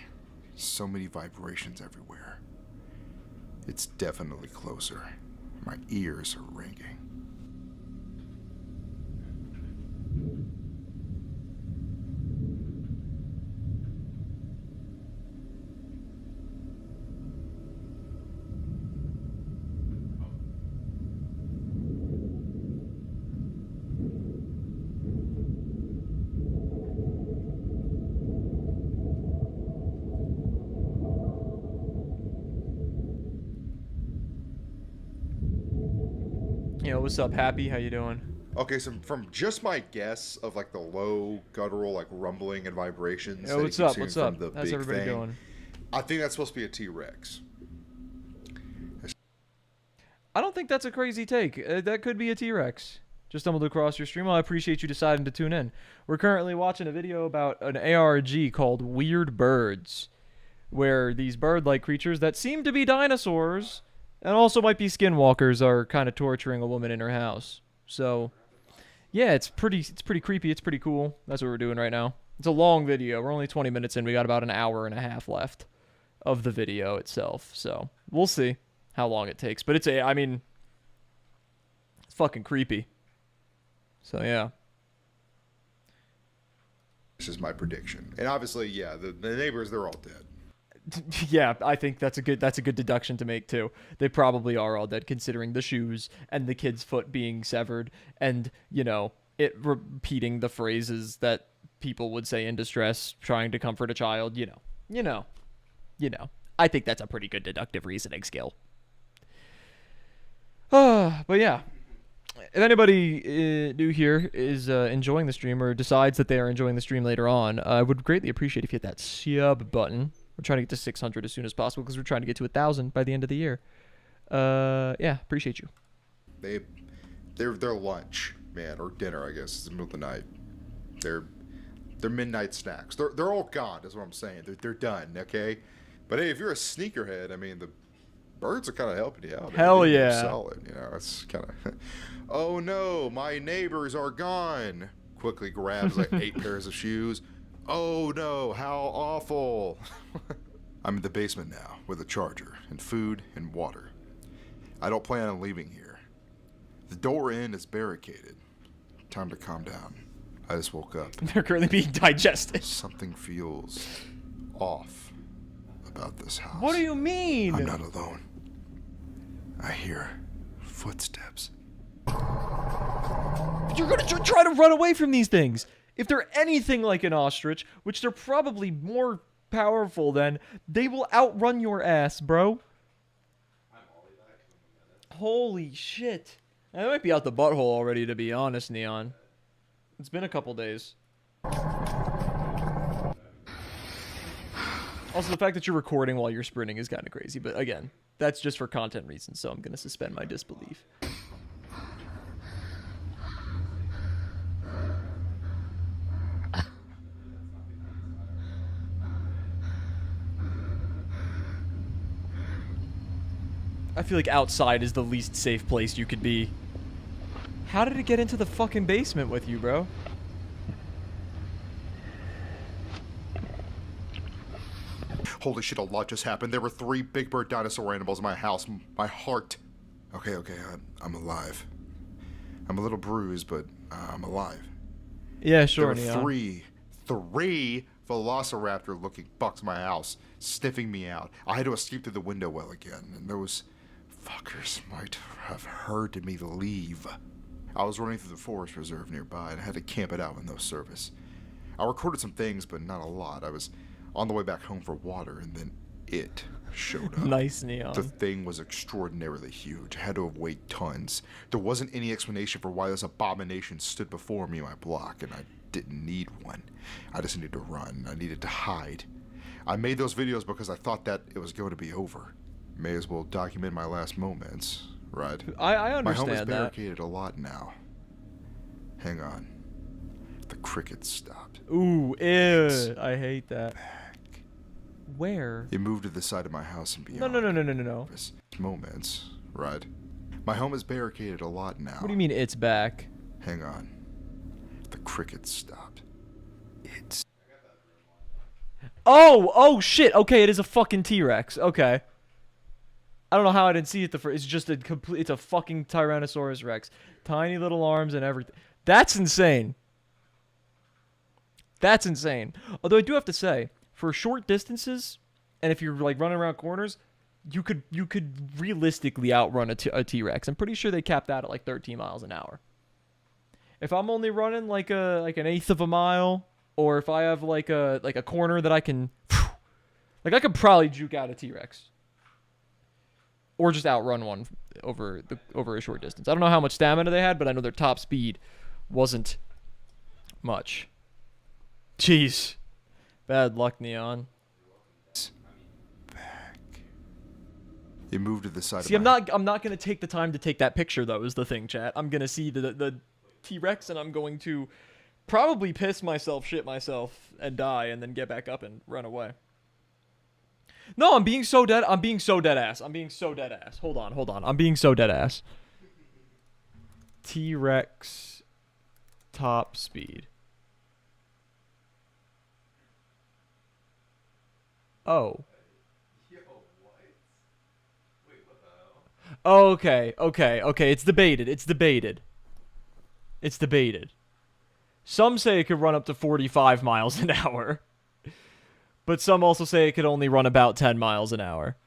So many vibrations everywhere. It's definitely closer. My ears are ringing. Yo, what's up, Happy? How you doing? Okay, so from just my guess of like the low guttural like rumbling and vibrations. Yo, that what's you keep up? seeing What's from up? the How's big everybody thing, doing? I think that's supposed to be a T-Rex. I don't think that's a crazy take. That could be a T-Rex. Just stumbled across your stream. Well, I appreciate you deciding to tune in. We're currently watching a video about an ARG called Weird Birds, where these bird-like creatures that seem to be dinosaurs and also might be skinwalkers are kind of torturing a woman in her house. So, yeah, it's pretty creepy. It's pretty cool. That's what we're doing right now. It's a long video. We're only 20 minutes in. We got about an hour and a half left of the video itself. So, we'll see how long it takes. But it's it's fucking creepy. So, yeah. This is my prediction, and obviously, yeah, the neighbors, they're all dead. Yeah, I think that's a good deduction to make too. They probably are all dead, considering the shoes and the kid's foot being severed, and it repeating the phrases that people would say in distress, trying to comfort a child. You know. I think that's a pretty good deductive reasoning skill. But yeah. If anybody new here is enjoying the stream or decides that they are enjoying the stream later on, I would greatly appreciate if you hit that sub button. We're trying to get to 600 as soon as possible because we're trying to get to 1,000 by the end of the year. Yeah, appreciate you. Their lunch, man, or dinner, I guess, is the middle of the night. They're midnight snacks. They're all gone, is what I'm saying. They're done, okay? But hey, if you're a sneakerhead, I mean, the birds are kind of helping you out. Hell They're yeah. solid, it's kind of. Oh no, my neighbors are gone. Quickly grabs like 8 pairs of shoes. Oh no, how awful. I'm in the basement now with a charger and food and water. I don't plan on leaving here. The door in is barricaded. Time to calm down. I just woke up. They're currently being digested. Something feels off about this house. What do you mean? I'm not alone. I hear footsteps. You're gonna try to run away from these things. If they're anything like an ostrich, which they're probably more powerful than, they will outrun your ass, bro. Holy shit. I might be out the butthole already, to be honest, Neon. It's been a couple days. Also, the fact that you're recording while you're sprinting is kind of crazy, but again, that's just for content reasons, so I'm gonna suspend my disbelief. I feel like outside is the least safe place you could be. How did it get into the fucking basement with you, bro? Holy shit, a lot just happened. There were 3 big bird dinosaur animals in my house. My heart. Okay, I'm alive. I'm a little bruised, but I'm alive. Yeah, sure, There Neon. were three velociraptor-looking bucks in my house, sniffing me out. I had to escape through the window well again, and those fuckers might have heard me leave. I was running through the forest reserve nearby, and I had to camp it out with no service. I recorded some things, but not a lot. I was on the way back home for water, and then it showed up. Nice, Neon. The thing was extraordinarily huge. I had to have weighed tons. There wasn't any explanation for why this abomination stood before me in my block, and I didn't need one. I just needed to run. I needed to hide. I made those videos because I thought that it was going to be over. May as well document my last moments, right? I understand My home is that. barricaded a lot now. Hang on. The crickets stopped. Ooh, ew. I hate that. Back. Where? It moved to the side of my house and beyond. No. Moments, right? My home is barricaded a lot now. What do you mean it's back? Hang on. The crickets stopped. It's... Oh shit. Okay, it is a fucking T-Rex. Okay. I don't know how I didn't see it the first. It's just it's a fucking Tyrannosaurus Rex. Tiny little arms and everything. That's insane. That's insane. Although I do have to say, for short distances, and if you're like running around corners, you could realistically outrun a T-Rex. I'm pretty sure they capped that at like 13 miles an hour. If I'm only running like an eighth of a mile, or if I have like a corner that I can, like I could probably juke out a T-Rex. or just outrun one over a short distance. I don't know how much stamina they had, but I know their top speed wasn't much. Jeez, bad luck, Neon. You moved to the side. See, of I'm not gonna take the time to take that picture though. Is the thing, chat? I'm gonna see the T-Rex and I'm going to probably piss myself, shit myself, and die, and then get back up and run away. No, I'm being so dead. I'm being so dead ass. I'm being so dead ass. Hold on. I'm being so dead ass. T-Rex top speed. Oh. Okay. It's debated. Some say it could run up to 45 miles an hour. But some also say it could only run about 10 miles an hour.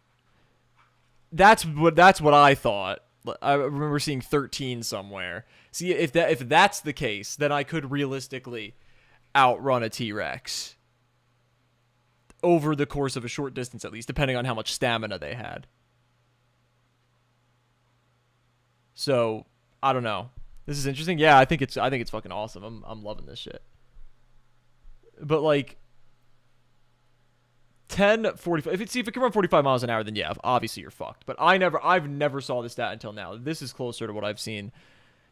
That's what I thought. I remember seeing 13 somewhere. See, if that's the case, then I could realistically outrun a T-Rex. Over the course of a short distance at least, depending on how much stamina they had. So, I don't know. This is interesting. Yeah, I think it's fucking awesome. I'm loving this shit. But like 10, 45. If it can run 45 miles an hour, then yeah, obviously you're fucked. But I've never saw this stat until now. This is closer to what I've seen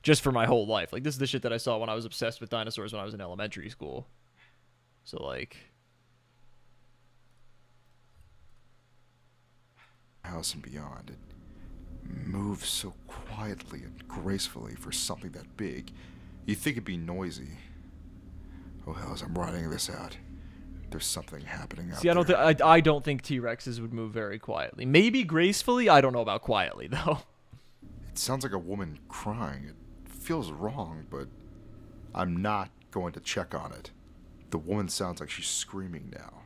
just for my whole life. Like, this is the shit that I saw when I was obsessed with dinosaurs when I was in elementary school. So like, house and beyond. It moves so quietly and gracefully for something that big. You'd think it'd be noisy. Oh hell, as I'm writing this out, there's something happening out see, I don't think T-Rexes would move very quietly. Maybe gracefully. I don't know about quietly though. It sounds like a woman crying. It feels wrong, but I'm not going to check on it. The woman sounds like she's screaming now.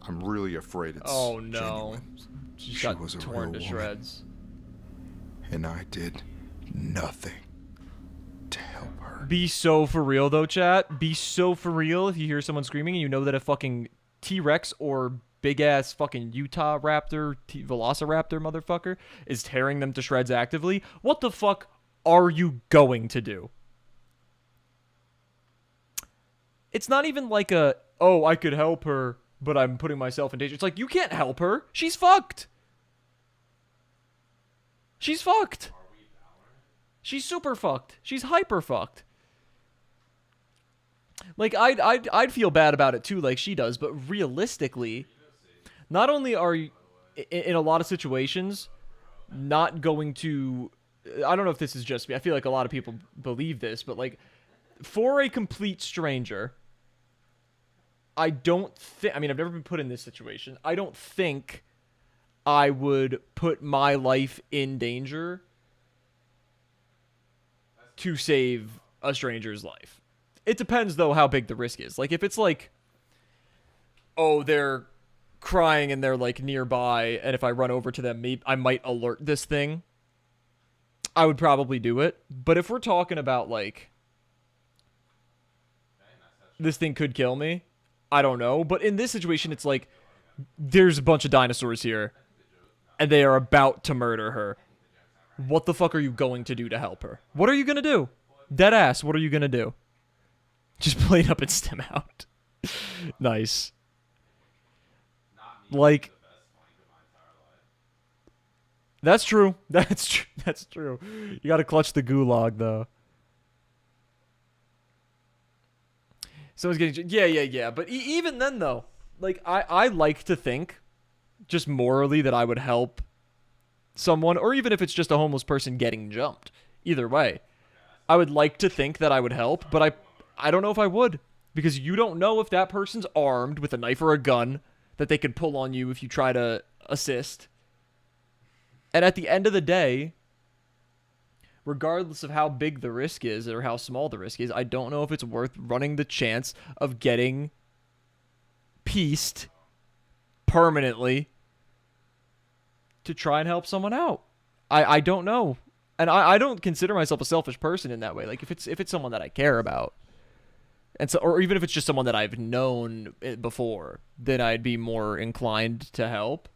I'm really afraid it's Oh no. genuine. She She got was a torn real to woman. shreds. And I did nothing to help her. Be so for real though, chat. Be so for real if you hear someone screaming and you know that a fucking T-Rex or big ass fucking Utah Raptor, Velociraptor motherfucker is tearing them to shreds actively. What the fuck are you going to do? It's not even like oh, I could help her, but I'm putting myself in danger. It's like, you can't help her. She's fucked. She's fucked. She's super fucked. She's hyper fucked. Like, I'd feel bad about it too, like she does, but realistically, not only are you, in a lot of situations, not going to, I don't know if this is just me, I feel like a lot of people believe this, but like, for a complete stranger, I don't think, I mean, I've never been put in this situation, I don't think I would put my life in danger to save a stranger's life. It depends, though, how big the risk is. Like, if it's like, oh, they're crying and they're, like, nearby, and if I run over to them, maybe I might alert this thing, I would probably do it. But if we're talking about, like, this thing could kill me, I don't know. But in this situation, it's like, there's a bunch of dinosaurs here, and they are about to murder her. What the fuck are you going to do to help her? What are you going to do? Dead ass, what are you going to do? Just plate up and stem out. Nice. Like, that's true. That's true. That's true. You got to clutch the gulag, though. Someone's getting... Yeah. But even then, though, like, I like to think, just morally, that I would help someone, or even if it's just a homeless person getting jumped. Either way. I would like to think that I would help, but I don't know if I would. Because you don't know if that person's armed with a knife or a gun that they could pull on you if you try to assist. And at the end of the day, regardless of how big the risk is or how small the risk is, I don't know if it's worth running the chance of getting pieced permanently to try and help someone out. I don't know. And I don't consider myself a selfish person in that way. Like, if it's someone that I care about, and so, or even if it's just someone that I've known before, then I'd be more inclined to help.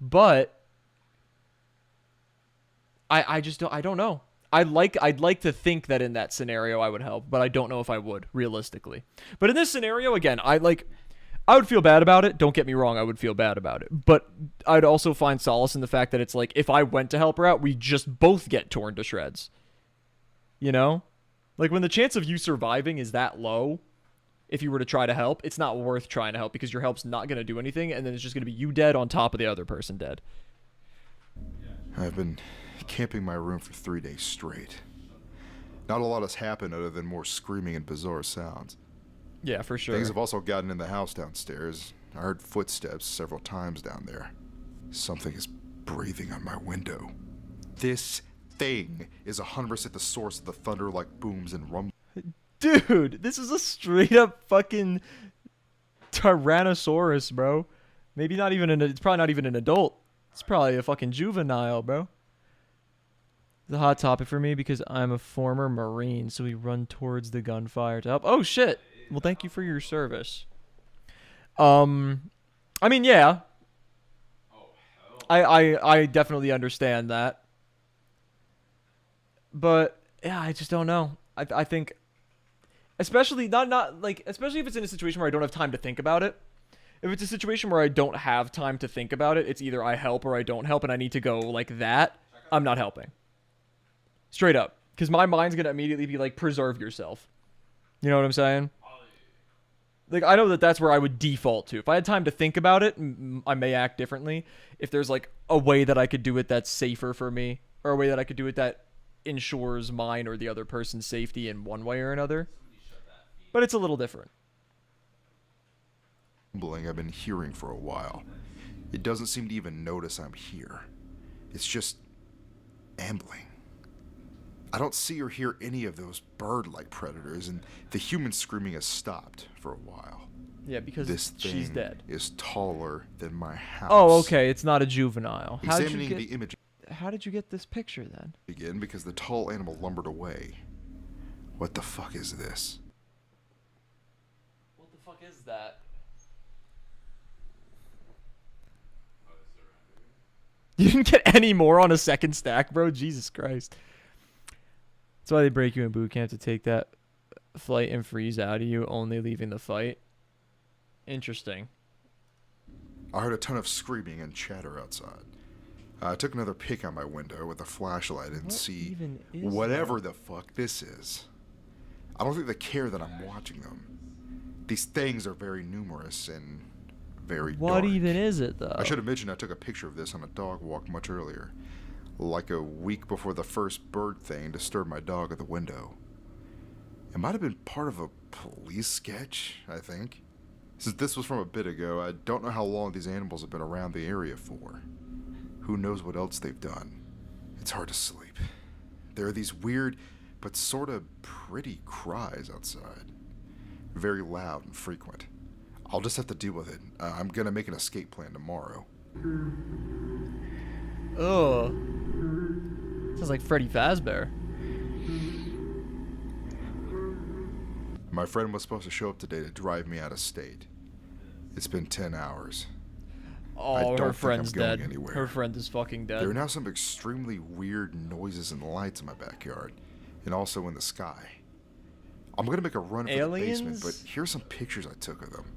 But I just don't. I don't know. I'd like to think that in that scenario I would help, but I don't know if I would realistically. But in this scenario, again, I would feel bad about it. Don't get me wrong, I would feel bad about it. But I'd also find solace in the fact that it's like if I went to help her out, we just both get torn to shreds. You know? Like when the chance of you surviving is that low, if you were to try to help, it's not worth trying to help because your help's not going to do anything, and then it's just going to be you dead on top of the other person dead. I've been camping my room for 3 days straight. Not a lot has happened other than more screaming and bizarre sounds. Yeah, for sure. Things have also gotten in the house downstairs. I heard footsteps several times down there. Something is breathing on my window. This thing is 100% the source of the thunder like booms and rumbles. Dude, this is a straight up fucking Tyrannosaurus, bro. Maybe not even it's probably not even an adult. It's probably a fucking juvenile, bro. It's a hot topic for me because I'm a former Marine, so we run towards the gunfire to help. Oh shit. Well, thank you for your service. I mean, yeah. I definitely understand that. But yeah, I just don't know. I think especially especially if it's in a situation where I don't have time to think about it. If it's a situation where I don't have time to think about it, it's either I help or I don't help, and I need to go like that, I'm not helping. Straight up. Because my mind's going to immediately be like, preserve yourself. You know what I'm saying? Like, I know that that's where I would default to. If I had time to think about it, I may act differently. If there's like a way that I could do it that's safer for me, or a way that I could do it that ensures mine or the other person's safety in one way or another. But it's a little different. I've been hearing for a while. It doesn't seem to even notice I'm here. It's just ambling. I don't see or hear any of those bird-like predators, and the human screaming has stopped for a while. Yeah, because this thing she's dead. Is taller than my house. Oh, okay. It's not a juvenile. Examining the image. How did you get this picture then? Again, because the tall animal lumbered away. What the fuck is this? What the fuck is that? You didn't get any more on a second stack, bro? Jesus Christ. That's why they break you in boot camp, to take that flight and freeze out of you, only leaving the fight. Interesting. I heard a ton of screaming and chatter outside. I took another peek out my window with a flashlight and see whatever the fuck this is. I don't think they care that I'm watching them. These things are very numerous and very dark. What even is it, though? I should have mentioned I took a picture of this on a dog walk much earlier. Like a week before the first bird thing disturbed my dog at the window. It might have been part of a police sketch, I think. Since this was from a bit ago, I don't know how long these animals have been around the area for. Who knows what else they've done. It's hard to sleep. There are these weird, but sort of pretty cries outside. Very loud and frequent. I'll just have to deal with it. I'm gonna make an escape plan tomorrow. Ugh. Sounds like Freddy Fazbear. My friend was supposed to show up today to drive me out of state. It's been 10 hours. Oh, her friend's dead. Anywhere. Her friend is fucking dead. There are now some extremely weird noises and lights in my backyard, and also in the sky. I'm gonna make a run for the basement, but here's some pictures I took of them.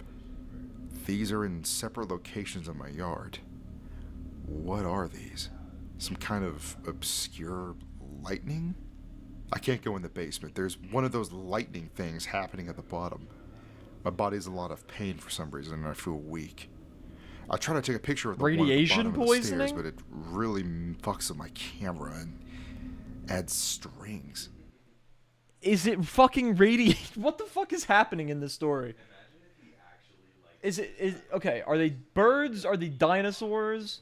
These are in separate locations in my yard. What are these? Some kind of obscure lightning? I can't go in the basement. There's one of those lightning things happening at the bottom. My body's in a lot of pain for some reason, and I feel weak. I try to take a picture of the radiation one at the bottom of the poisoning, stairs, but it really fucks with my camera and adds strings. Is it fucking radiation? What the fuck is happening in this story? Okay, are they birds? Are they dinosaurs?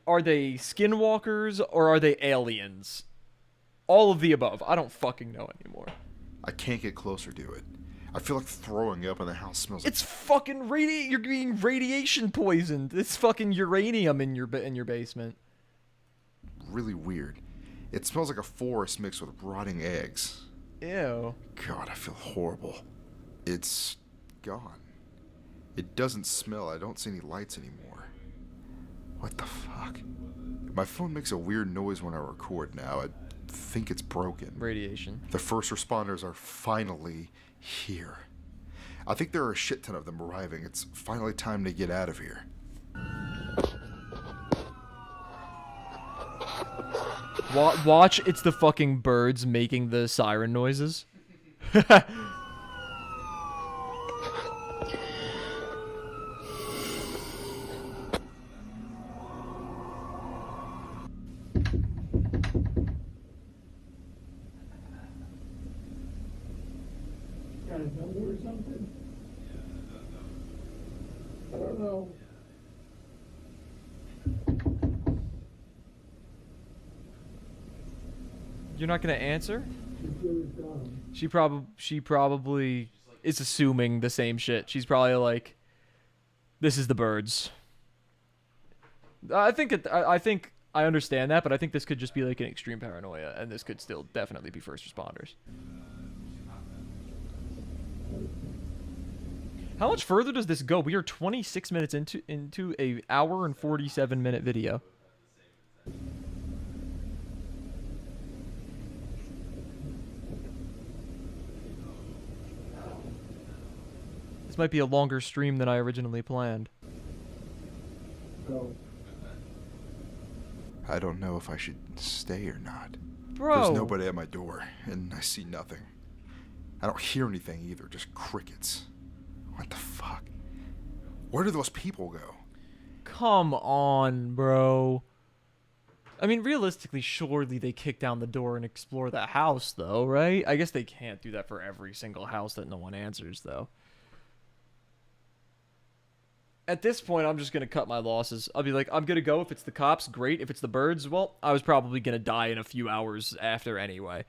Are they skinwalkers? Or are they aliens? All of the above. I don't fucking know anymore. I can't get closer to it. I feel like throwing up and the house smells like... It's fucking you're being radiation poisoned. It's fucking uranium in your basement. Really weird. It smells like a forest mixed with rotting eggs. Ew. God, I feel horrible. It's gone. It doesn't smell. I don't see any lights anymore. What the fuck? My phone makes a weird noise when I record now. I think it's broken. Radiation. The first responders are finally here. I think there are a shit ton of them arriving. It's finally time to get out of here. Watch, it's the fucking birds making the siren noises. Got a number or something? I don't know. You're not gonna answer? She She probably is assuming the same shit. She's probably like, "This is the birds." I think I understand that, but I think this could just be like an extreme paranoia, and this could still definitely be first responders. How much further does this go? We are 26 minutes into a hour and 47-minute video. This might be a longer stream than I originally planned. Go. I don't know if I should stay or not. Bro. There's nobody at my door, and I see nothing. I don't hear anything either, just crickets. What the fuck? Where do those people go? Come on, bro. I mean, realistically, surely they kick down the door and explore the house, though, right? I guess they can't do that for every single house that no one answers, though. At this point, I'm just going to cut my losses. I'll be like, I'm going to go. If it's the cops, great. If it's the birds, well, I was probably going to die in a few hours after anyway.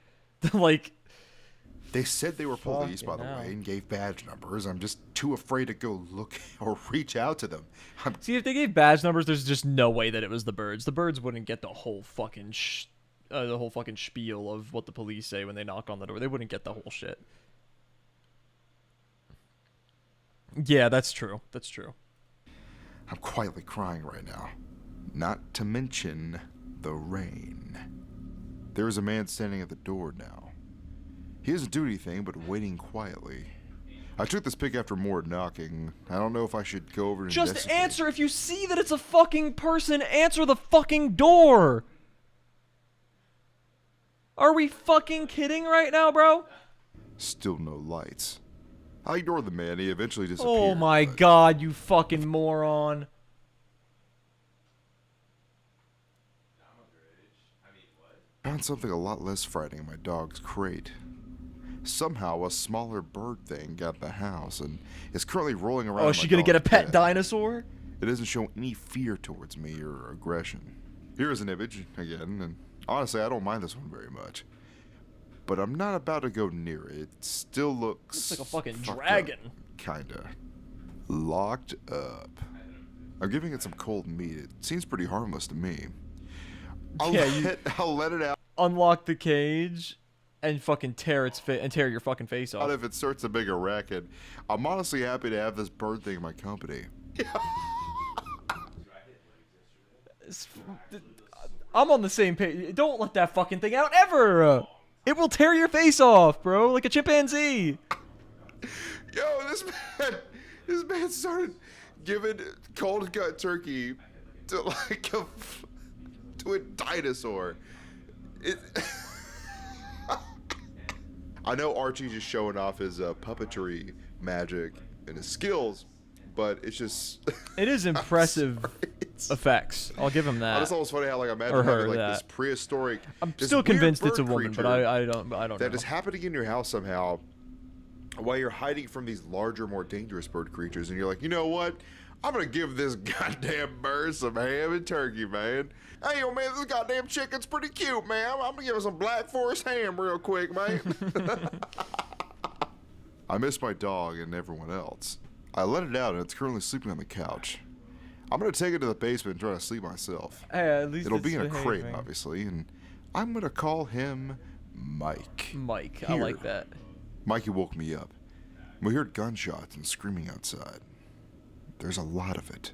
Like... They said they were police, by the Fucking hell. way, and gave badge numbers. I'm just too afraid to go look or reach out to them. See, if they gave badge numbers, there's just no way that it was the birds. The birds wouldn't get the whole fucking spiel of what the police say when they knock on the door. They wouldn't get the whole shit. Yeah, that's true. That's true. I'm quietly crying right now. Not to mention the rain. There is a man standing at the door now. He doesn't do anything but waiting quietly. I took this pic after more knocking. I don't know if I should go over and Just investigate. answer. If you see that it's a fucking person, answer the fucking door. Are we fucking kidding right now, bro? Still no lights. I ignored the man. He eventually disappeared. Oh my but god, you fucking moron. Found something a lot less frightening in my dog's crate. Somehow, a smaller bird thing got the house and is currently rolling around. Oh, in is she my gonna get a dog's pet bed. dinosaur? It doesn't show any fear towards me or aggression. Here is an image, again, and honestly, I don't mind this one very much. But I'm not about to go near it. It still looks... Looks like a fucking fucked dragon. Up, kinda. Locked up. I'm giving it some cold meat. It seems pretty harmless to me. I'll let it out Unlock the cage and fucking tear its and tear your fucking face off. if it starts to make a racket. I'm honestly happy to have this bird thing in my company. I'm on the same page. Don't let that fucking thing out ever. It will tear your face off, bro, like a chimpanzee. Yo, this man started giving cold cut turkey to like to a dinosaur. I know Archie's just showing off his puppetry magic and his skills, but it's just It is impressive effects. I'll give him I that. just thought it was funny how like I imagine Or her, having like that. this prehistoric. I'm this still weird convinced it's a bird woman, but creature I don't that know. is happening in your house somehow while you're hiding from these larger, more dangerous bird creatures, and you're like, you know what? I'm gonna give this goddamn bird some ham and turkey, man. Hey, yo, man, this goddamn chicken's pretty cute, man. I'm gonna give him some Black Forest ham real quick, man. I miss my dog and everyone else. I let it out, and it's currently sleeping on the couch. I'm gonna take it to the basement and try to sleep myself. Hey, at least It'll it's be in a crate, behaving. obviously, and I'm gonna call him Mike. Mike, I Here. like that. Mikey woke me up. We heard gunshots and screaming outside. There's a lot of it.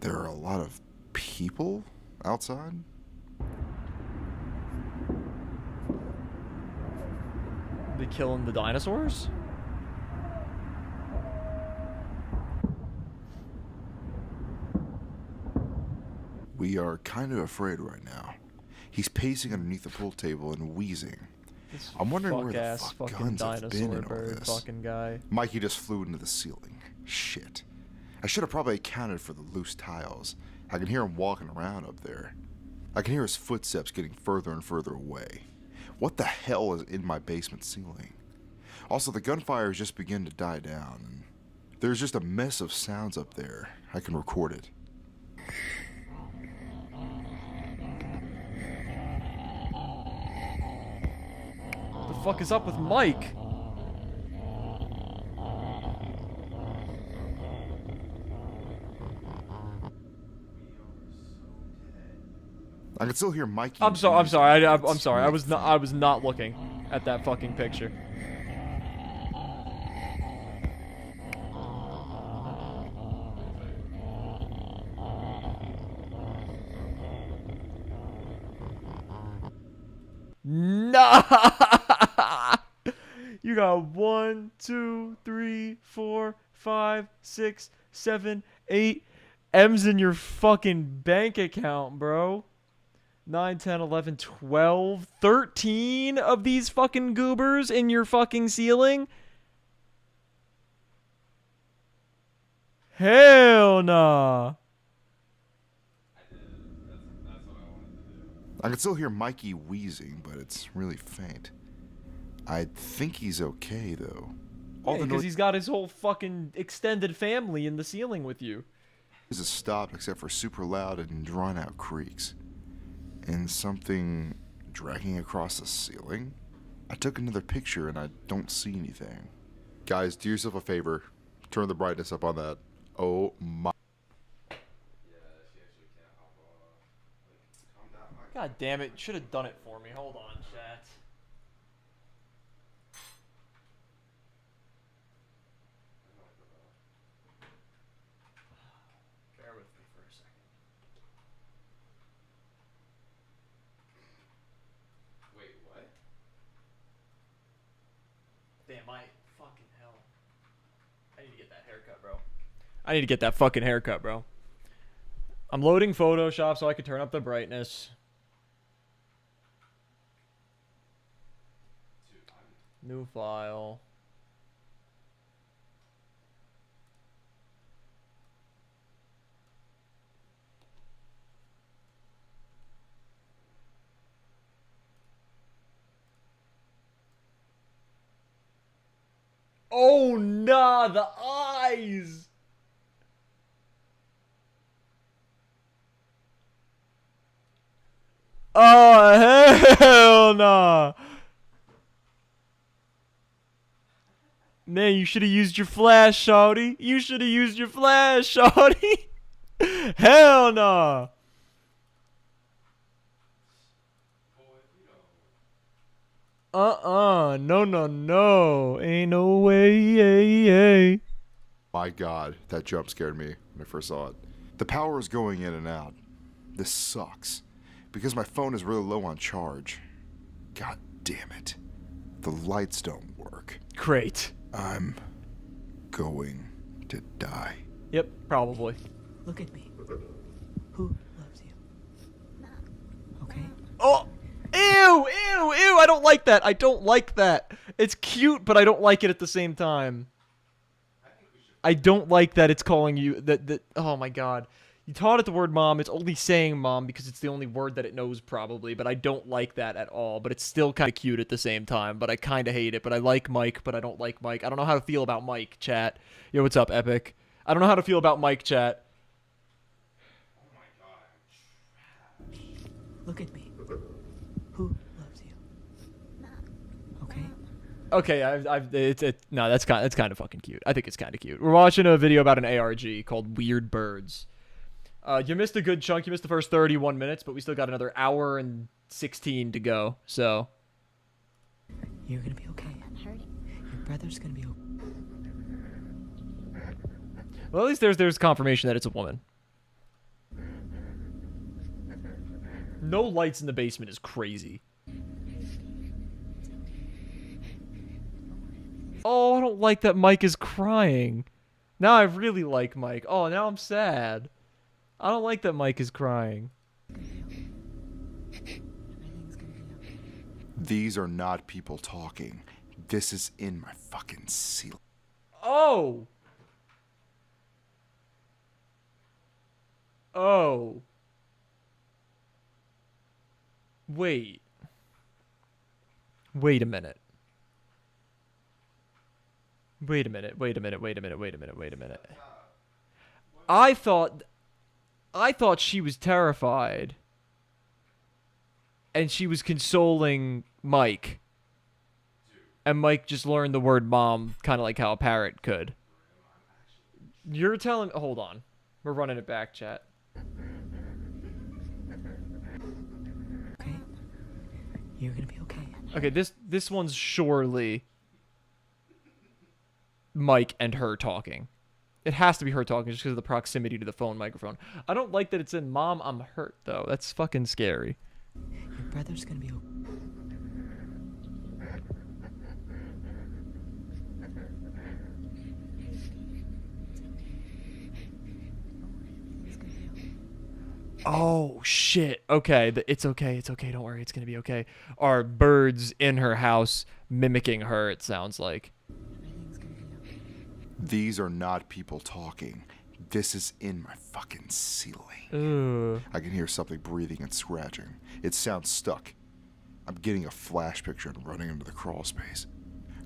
There are a lot of people outside? They killing the dinosaurs? We are kind of afraid right now. He's pacing underneath the pool table and wheezing. This I'm wondering where the fuck-ass fuck fucking guns have been dinosaur in all bird this. fucking guy. Mikey just flew into the ceiling. Shit. I should have probably accounted for the loose tiles. I can hear him walking around up there. I can hear his footsteps getting further and further away. What the hell is in my basement ceiling? Also, the gunfire has just begun to die down. And there's just a mess of sounds up there. I can record it. The fuck is up with Mike? I can still hear Mikey. I'm sorry. I'm wheezing sorry. and I'm sorry. smooth I was not looking at that fucking picture. Nah. You got 1, 2, 3, 4, 5, 6, 7, 8 M's in your fucking bank account, bro. 9, 10, 11, 12, 13 of these fucking goobers in your fucking ceiling? Hell nah. I can still hear Mikey wheezing, but it's really faint. I think he's okay, though. All the Because he's got his whole fucking extended family in the ceiling with you. noises stopped except for super loud and drawn-out creaks. And something dragging across the ceiling? I took another picture and I don't see anything. Guys, do yourself a favor. Turn the brightness up on that. Oh my. God damn it. Should have done it for me. Hold on, chat. Bear with me for a second. Wait, what? Damn, fucking hell. I need to get that haircut, bro. I need to get that fucking haircut, bro. I'm loading Photoshop so I can turn up the brightness. New file. Oh, nah, the eyes. Oh, hell nah. Man, you should have used your flash, shawty. You should have used your flash, shawty. Hell nah. No, no, no. Ain't no way. My god, that jump scared me when I first saw it. The power is going in and out. This sucks. Because my phone is really low on charge. God damn it. The lights don't work. Great. I'm going to die. Yep, probably. Look at me. Who loves you? Okay? Oh! Ew! I don't like that. I don't like that. It's cute, but I don't like it at the same time. I don't like that it's calling you that. Oh my god. You taught it the word mom. It's only saying mom because it's the only word that it knows probably, but I don't like that at all. But it's still kind of cute at the same time, but I kind of hate it. But I like Mike, but I don't like Mike. I don't know how to feel about Mike, chat. Yo, what's up, Epic? I don't know how to feel about Mike, chat. Look at me. Who loves you? Okay? Okay, no, that's kind of fucking cute. I think it's kind of cute. We're watching a video about an ARG called Weird Birds. You missed a good chunk. You missed the first 31 minutes, but we still got another hour and 16 to go. So You're gonna be okay. I'm hurting. Your brother's gonna be okay. well, at least there's confirmation that it's a woman. No lights in the basement is crazy. Oh, I don't like that Mike is crying. Now I really like Mike. Oh, now I'm sad. I don't like that Mike is crying. These are not people talking. This is in my fucking ceiling. Oh! Oh. Wait. Wait a minute. Wait a minute. Wait a minute. Wait a minute. Wait a minute. Wait a minute. I thought she was terrified. And she was consoling Mike. And Mike just learned the word mom, kind of like how a parrot could. You're telling... Hold on. We're running it back, chat. Okay? You're gonna be okay. Okay, this one's surely Mike and her talking. It has to be her talking just because of the proximity to the phone microphone. I don't like that it's in Mom, I'm hurt, though. That's fucking scary. Your brother's gonna be okay. Oh, shit. Okay, it's okay. It's okay. Don't worry. It's going to be okay. Are birds in her house mimicking her, it sounds like. These are not people talking. This is in my fucking ceiling. Ugh. I can hear something breathing and scratching. It sounds stuck. I'm getting a flash picture and running into the crawl space.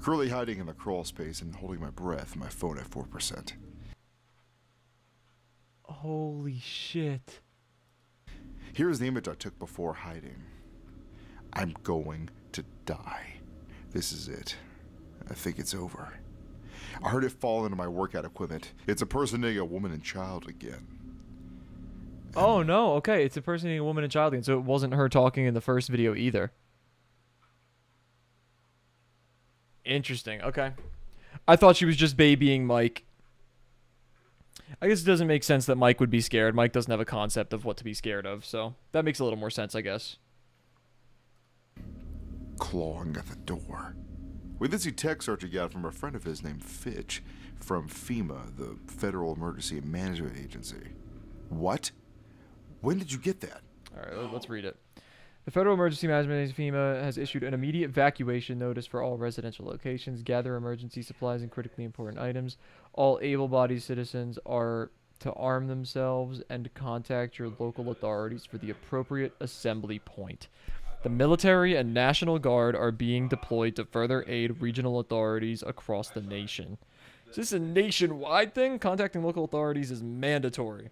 Currently hiding in the crawl space and holding my breath, my phone at 4%. Holy shit. Here's the image I took before hiding. I'm going to die. This is it. I think it's over. I heard it fall into my workout equipment. It's impersonating a woman and child again. Oh, no. Okay, it's impersonating a woman and child again, so it wasn't her talking in the first video either. Interesting. Okay. I thought she was just babying Mike. I guess it doesn't make sense that Mike would be scared. Mike doesn't have a concept of what to be scared of, so that makes a little more sense, I guess. Clawing at the door. We then see text searching out from a friend of his named Fitch from FEMA, the Federal Emergency Management Agency. What? When did you get that? Alright, let's read it. The Federal Emergency Management Agency, FEMA, has issued an immediate evacuation notice for all residential locations. Gather emergency supplies and critically important items. All able-bodied citizens are to arm themselves and contact your local authorities for the appropriate assembly point. The military and National Guard are being deployed to further aid regional authorities across the nation. Is this a nationwide thing? Contacting local authorities is mandatory.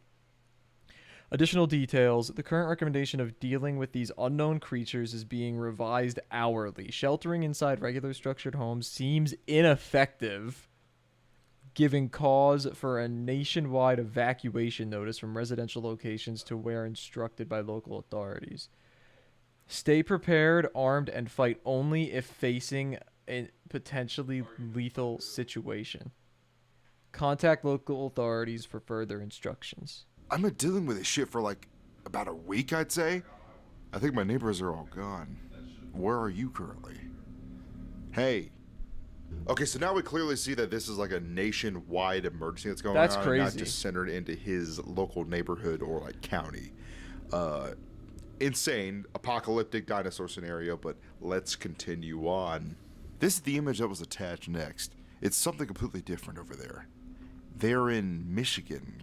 Additional details. The current recommendation of dealing with these unknown creatures is being revised hourly. Sheltering inside regular structured homes seems ineffective, giving cause for a nationwide evacuation notice from residential locations to where instructed by local authorities. Stay prepared, armed, and fight only if facing a potentially lethal situation. Contact local authorities for further instructions. I've been dealing with this shit for like about a week, I'd say. I think my neighbors are all gone. Where are you currently? Hey. Okay, so now we clearly see that this is like a nationwide emergency that's going That's on. crazy. Not just centered into his local neighborhood or like county. Insane, apocalyptic dinosaur scenario, but let's continue on. This is the image that was attached next. It's something completely different over there. They're in Michigan.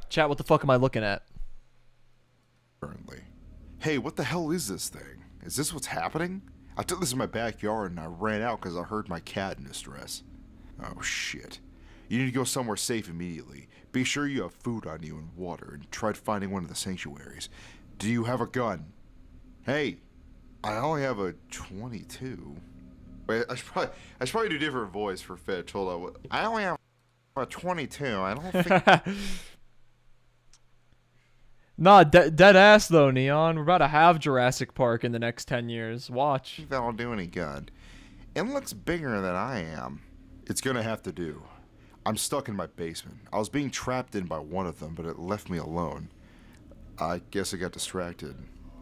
Chat, what the fuck am I looking at? Currently. Hey, what the hell is this thing? Is this what's happening? I took this in my backyard and I ran out because I heard my cat in distress. Oh shit. You need to go somewhere safe immediately. Be sure you have food on you and water, and try finding one of the sanctuaries. Do you have a gun? Hey, I only have a 22. Wait, I should probably do a different voice for Fitch. Hold on. I only have a 22. I don't think... Nah, dead ass though, Neon. We're about to have Jurassic Park in the next 10 years. Watch. That'll do any good. It looks bigger than I am. It's gonna have to do. I'm stuck in my basement. I was being trapped in by one of them, but it left me alone. I guess I got distracted.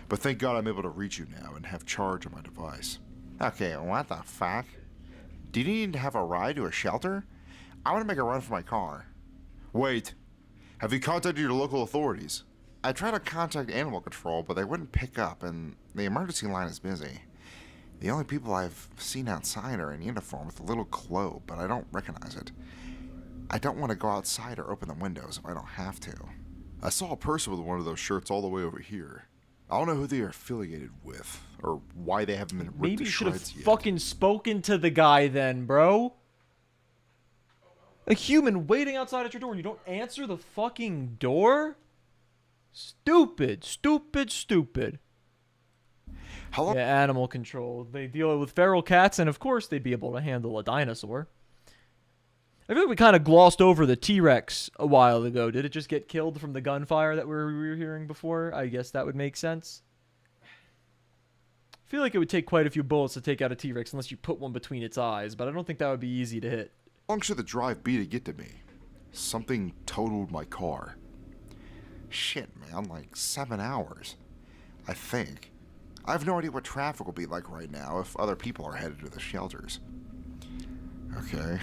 But thank God I'm able to reach you now and have charge on my device. Okay, what the fuck? Do you need to have a ride to a shelter? I want to make a run for my car. Wait. Have you contacted your local authorities? I tried to contact animal control, but they wouldn't pick up, and the emergency line is busy. The only people I've seen outside are in uniform with a little globe, but I don't recognize it. I don't want to go outside or open the windows if I don't have to. I saw a person with one of those shirts all the way over here. I don't know who they are affiliated with, or why they haven't been ripped Maybe to you should have shreds yet. fucking spoken to the guy then, bro. A human waiting outside at your door and you don't answer the fucking door? Stupid, stupid, stupid. How long? Yeah, animal control. They deal with feral cats, and of course they'd be able to handle a dinosaur. I feel like we kind of glossed over the T-Rex a while ago. Did it just get killed from the gunfire that we were hearing before? I guess that would make sense. I feel like it would take quite a few bullets to take out a T-Rex unless you put one between its eyes, but I don't think that would be easy to hit. How long should the drive be to get to me? Something totaled my car. Shit, man, like 7 hours. I think. I have no idea what traffic will be like right now if other people are headed to the shelters. Okay,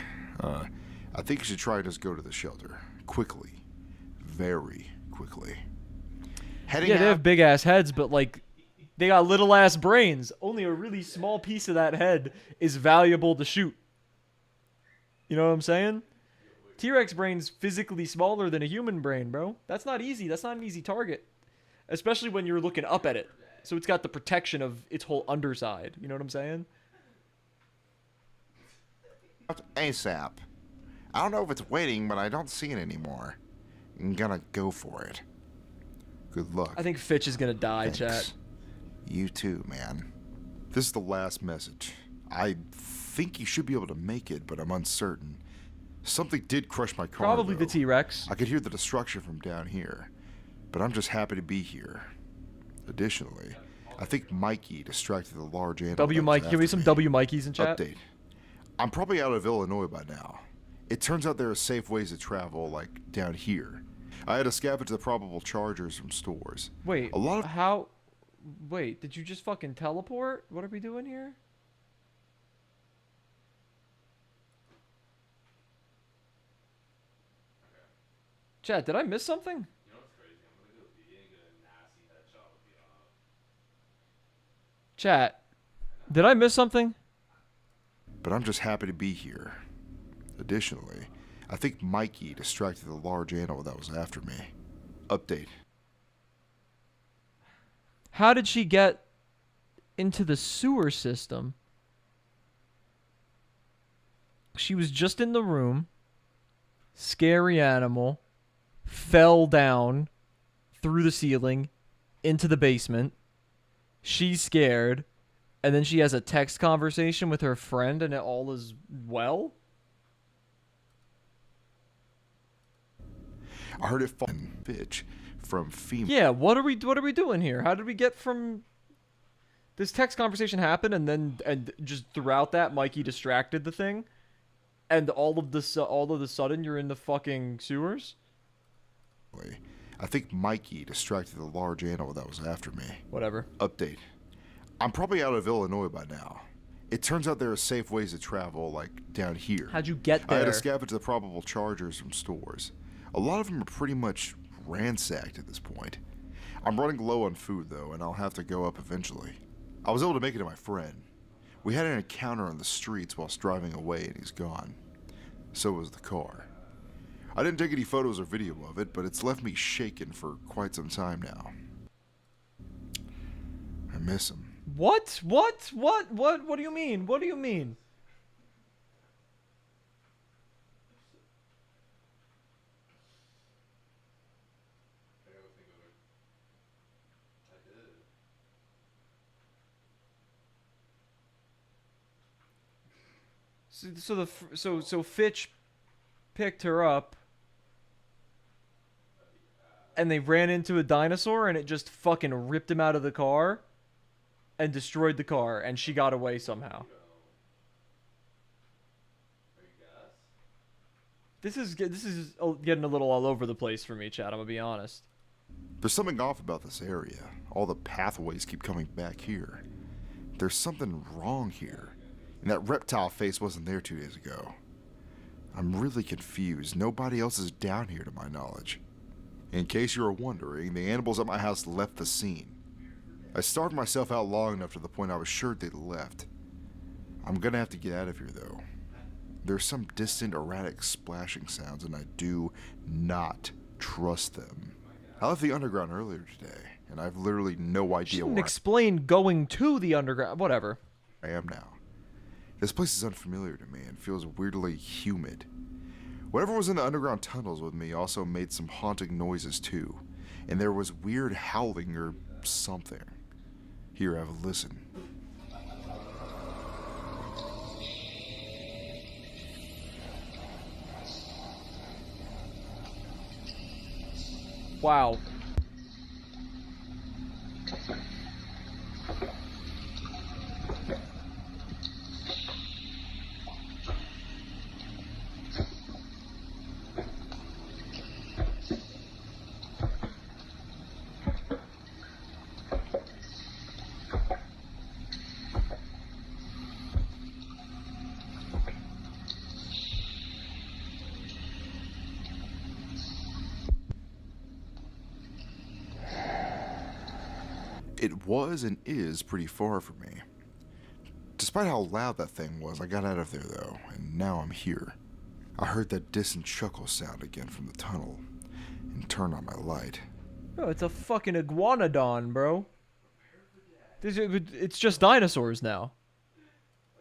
I think you should try to just go to the shelter. Quickly. Very quickly. Heading Yeah, they out. have big ass heads, but like they got little ass brains. Only a really small piece of that head is valuable to shoot. You know what I'm saying? T-Rex brain's physically smaller than a human brain, bro. That's not easy. That's not an easy target. Especially when you're looking up at it. So it's got the protection of its whole underside. You know what I'm saying? ASAP. I don't know if it's waiting, but I don't see it anymore. I'm gonna go for it. Good luck. I think Fitch is gonna die, Thanks. chat. You too, man. This is the last message. I think you should be able to make it, but I'm uncertain. Something did crush my car. Probably the though. T-Rex. I could hear the destruction from down here, but I'm just happy to be here. Additionally, I think Mikey distracted the large animal. W that was Mike, give me after some W Mikeys in chat. Update. I'm probably out of Illinois by now. It turns out there are safe ways to travel, like down here. I had to scavenge the probable chargers from stores. Wait, A lot of how? Wait, did you just fucking teleport? What are we doing here? Chat, did I miss something? Chat, did I miss something? but I'm just happy to be here. Additionally, I think Mikey distracted the large animal that was after me. Update. How did she get into the sewer system? She was just in the room. Scary animal. Fell down through the ceiling into the basement. She's scared. And then she has a text conversation with her friend and it all is well? I heard it from Fitch from FEMA. Yeah, what are we doing here? How did we get from this text conversation happened and just throughout that Mikey distracted the thing and all of the sudden you're in the fucking sewers? I think Mikey distracted the large animal that was after me. Whatever. Update. I'm probably out of Illinois by now. It turns out there are safe ways to travel, like down here. How'd you get I had there? to scavenge the probable chargers from stores. A lot of them are pretty much ransacked at this point. I'm running low on food, though, and I'll have to go up eventually. I was able to make it to my friend. We had an encounter on the streets whilst driving away, and he's gone. So was the car. I didn't take any photos or video of it, but it's left me shaken for quite some time now. I miss him. What do you mean? What do you mean? So Fitch picked her up and they ran into a dinosaur and it just fucking ripped him out of the car and destroyed the car and she got away somehow. This is getting a little all over the place for me, Chad. I'm gonna be honest. There's something off about this area. All the pathways keep coming back here. There's something wrong here. And that reptile face wasn't there 2 days ago. I'm really confused. Nobody else is down here to my knowledge. In case you were wondering, the animals at my house left the scene. I starved myself out long enough to the point I was sure they'd left. I'm gonna have to get out of here though. There's some distant erratic splashing sounds and I do not trust them. I left the underground earlier today, and I've literally no idea Shouldn't where explain going to the underground. Whatever. I am now. This place is unfamiliar to me and feels weirdly humid. Whatever was in the underground tunnels with me also made some haunting noises too, and there was weird howling or something. Here, have a listen. Wow. It was and is pretty far from me. Despite how loud that thing was, I got out of there though, and now I'm here. I heard that distant chuckle sound again from the tunnel, and turned on my light. Bro, it's a fucking iguanodon, bro. It's just dinosaurs now.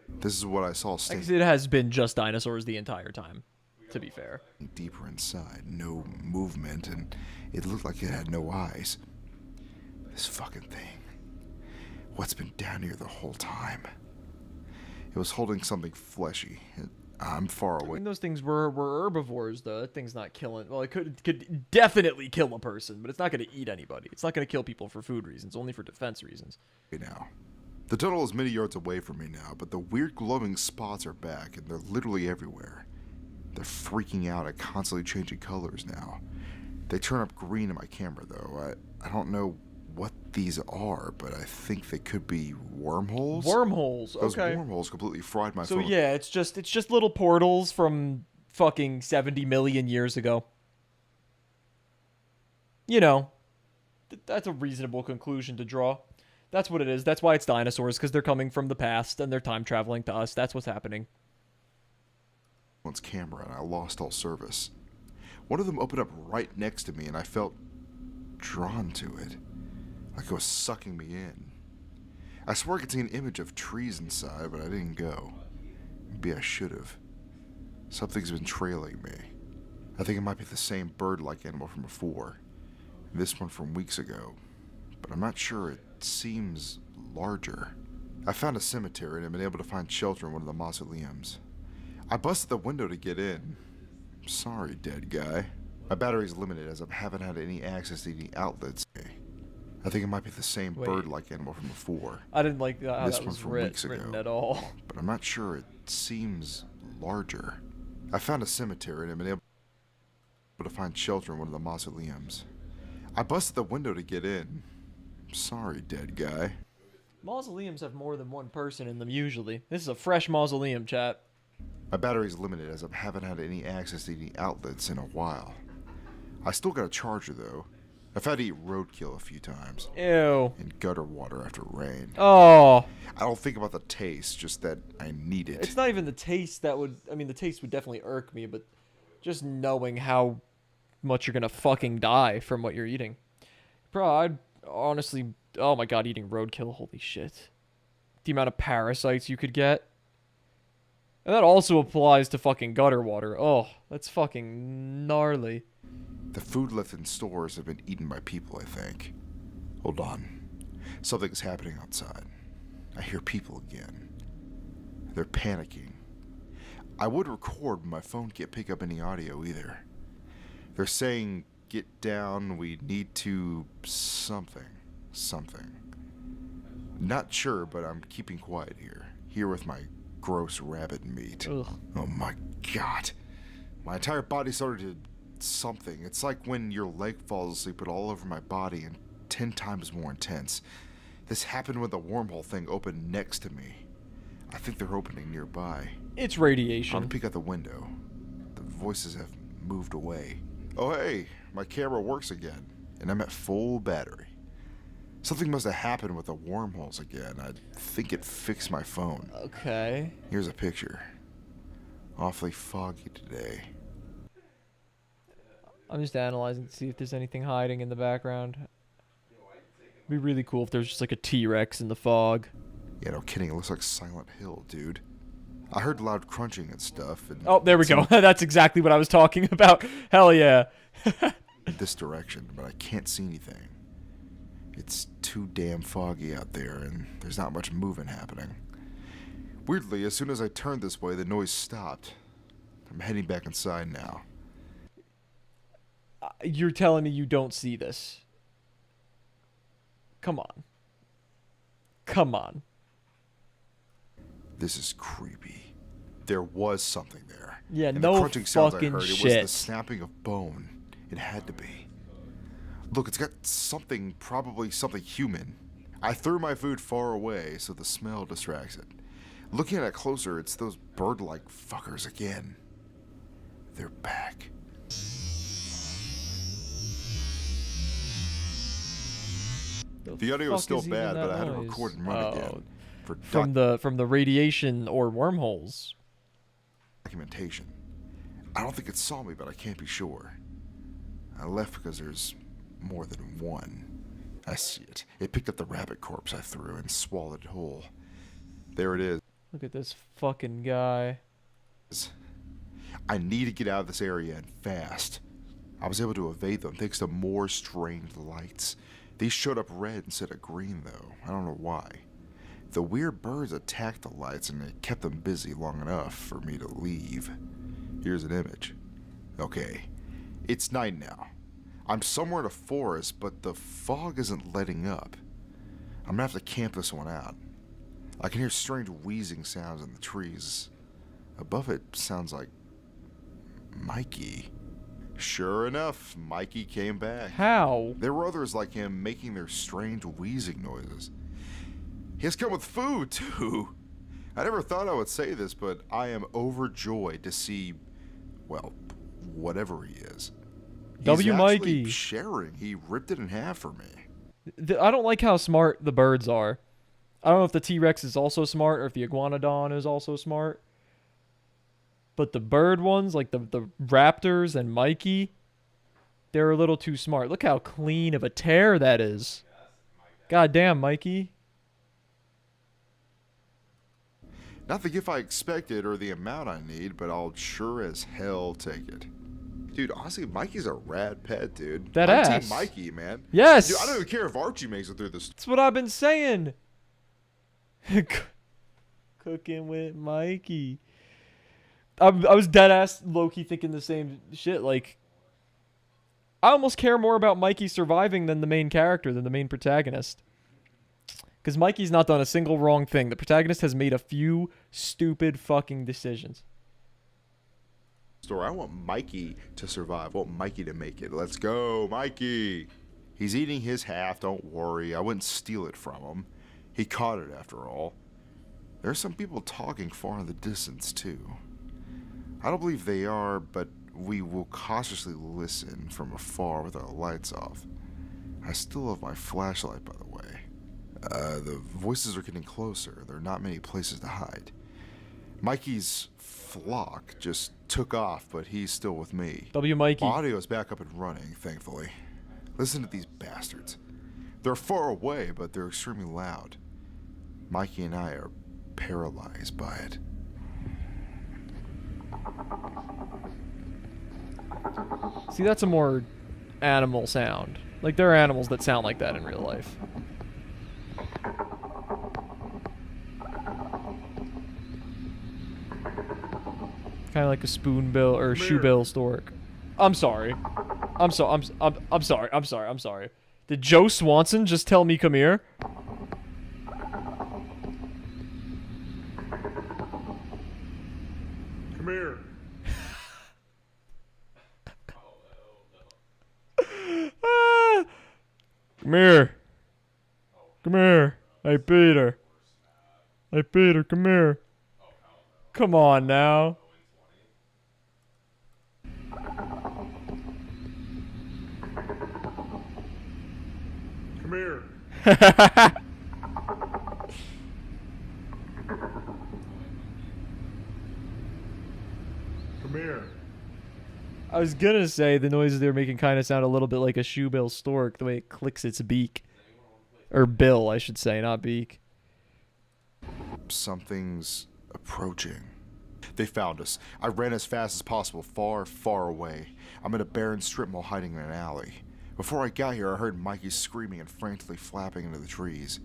This is what I saw Because standing it has been just dinosaurs the entire time, to be fair. deeper inside. No movement, and it looked like it had no eyes. This fucking thing. What's been down here the whole time? It was holding something fleshy. I'm far I away. mean, those things were herbivores, though. That thing's not killing. Well, it could definitely kill a person, but it's not going to eat anybody. It's not going to kill people for food reasons, only for defense reasons. Now. The tunnel is many yards away from me now, but the weird glowing spots are back, and they're literally everywhere. They're freaking out at constantly changing colors now. They turn up green in my camera, though. I don't know what these are, but I think they could be wormholes. Wormholes, Those okay. wormholes completely fried my So phone. yeah, it's just little portals from fucking 70 million years ago. You know, that's a reasonable conclusion to draw. That's what it is. That's why it's dinosaurs, because they're coming from the past and they're time traveling to us. That's what's happening. One's camera, and I lost all service. One of them opened up right next to me, and I felt drawn to it, like it was sucking me in. I swore I could see an image of trees inside, but I didn't go. Maybe I should have. Something's been trailing me. I think it might be the same bird-like animal from before. This one from weeks ago. But I'm not sure. It seems larger. I found a cemetery and have been able to find shelter in one of the mausoleums. I busted the window to get in. Sorry, dead guy. My battery's limited as I haven't had any access to any outlets. I think it might be the same Wait. bird-like animal from before. I didn't like how This that one was from weeks written ago. at all. But I'm not sure. It seems larger. I found a cemetery and have been able to find shelter in one of the mausoleums. I busted the window to get in. Sorry, dead guy. Mausoleums have more than one person in them usually. This is a fresh mausoleum, chat. My battery's limited as I haven't had any access to any outlets in a while. I still got a charger though. I've had to eat roadkill a few times. Ew. And gutter water after rain. Oh. I don't think about the taste, just that I need it. It's not even the taste that would... I mean, the taste would definitely irk me, but just knowing how much you're gonna fucking die from what you're eating. Bro, I'd honestly... Oh my god, eating roadkill, holy shit. The amount of parasites you could get. And that also applies to fucking gutter water. Oh, that's fucking gnarly. The food left in stores have been eaten by people, I think. Hold on. Something's happening outside. I hear people again. They're panicking. I would record, but my phone can't pick up any audio either. They're saying, get down, we need to... something. Not sure, but I'm keeping quiet here. Here with my gross rabbit meat. Ugh. Oh my god. My entire body started to something. It's like when your leg falls asleep, but all over my body and 10 times more intense. This happened when the wormhole thing opened next to me. I think they're opening nearby. It's I'll radiation. peek out the window. The voices have moved away. Oh hey, my camera works again, and I'm at full battery. Something must have happened with the wormholes again. I think it fixed my phone. Okay. Here's a picture. Awfully foggy today. I'm just analyzing to see if there's anything hiding in the background. It'd be really cool if there's just like a T-Rex in the fog. Yeah, no kidding, it looks like Silent Hill, dude. I heard loud crunching and stuff. And Oh, there we go. That's exactly what I was talking about. Hell yeah. this direction, but I can't see anything. It's too damn foggy out there, and there's not much moving happening. Weirdly, as soon as I turned this way, the noise stopped. I'm heading back inside now. You're telling me you don't see this? Come on. Come on. This is creepy. There was something there. Yeah, and no the crunching sounds I fucking heard, it was shit. the snapping of bone. It had to be. Look, it's got something, probably something human. I threw my food far away so the smell distracts it. Looking at it closer, it's those bird-like fuckers again. They're back. The audio is fuck still is even bad, but that I had to noise? record and run again for From the radiation or wormholes. documentation. I don't think it saw me, but I can't be sure. I left because there's more than one. I see it. It picked up the rabbit corpse I threw and swallowed it whole. There it is. Look at this fucking guy. I need to get out of this area and fast. I was able to evade them thanks to more strange lights. These showed up red instead of green, though. I don't know why. The weird birds attacked the lights and it kept them busy long enough for me to leave. Here's an image. Okay, it's night now. I'm somewhere in a forest, but the fog isn't letting up. I'm gonna have to camp this one out. I can hear strange wheezing sounds in the trees. Above it sounds like Mikey. Sure enough, Mikey came back. How? There were others like him making their strange wheezing noises. He has come with food, too. I never thought I would say this, but I am overjoyed to see, well, whatever he is. W. He's Mikey. actually sharing. He ripped it in half for me. I don't like how smart the birds are. I don't know if the T-Rex is also smart or if the Iguanodon is also smart. But the bird ones, like the raptors and Mikey, they're a little too smart. Look how clean of a tear that is. God damn, Mikey. Not the gift I expected or the amount I need, but I'll sure as hell take it. Dude, honestly, Mikey's a rad pet, dude. That I'm ass. Team Mikey, man. Yes! Dude, I don't even care if Archie makes it through this. That's what I've been saying. Cooking with Mikey. I was dead ass low-key thinking the same shit. Like, I almost care more about Mikey surviving than the main character, than the main protagonist. Because Mikey's not done a single wrong thing. The protagonist has made a few stupid fucking decisions. Story. I want Mikey to survive. I want Mikey to make it. Let's go, Mikey. He's eating his half. Don't worry. I wouldn't steal it from him. He caught it after all. There are some people talking far in the distance, too. I don't believe they are, but we will cautiously listen from afar with our lights off. I still have my flashlight, by the way. The voices are getting closer. There are not many places to hide. Mikey's flock just took off, but he's still with me. W. Mikey. My audio is back up and running, thankfully. Listen to these bastards. They're far away, but they're extremely loud. Mikey and I are paralyzed by it. See, that's a more animal sound. Like, there are animals that sound like that in real life. Kind of like a spoonbill or shoebill stork. I'm sorry. I'm sorry. I'm sorry. I'm sorry. I'm sorry. Did Joe Swanson just tell me come here? Come here. Come here. Come here. Hey, Peter. Hey, Peter, come here. Come on now. Come here. Come here. I was gonna say the noises they were making kind of sound a little bit like a shoebill stork, the way it clicks its beak. Or bill, I should say, not beak. Something's approaching. They found us. I ran as fast as possible, far, far away. I'm in a barren strip mall hiding in an alley. Before I got here, I heard Mikey screaming and frantically flapping into the trees.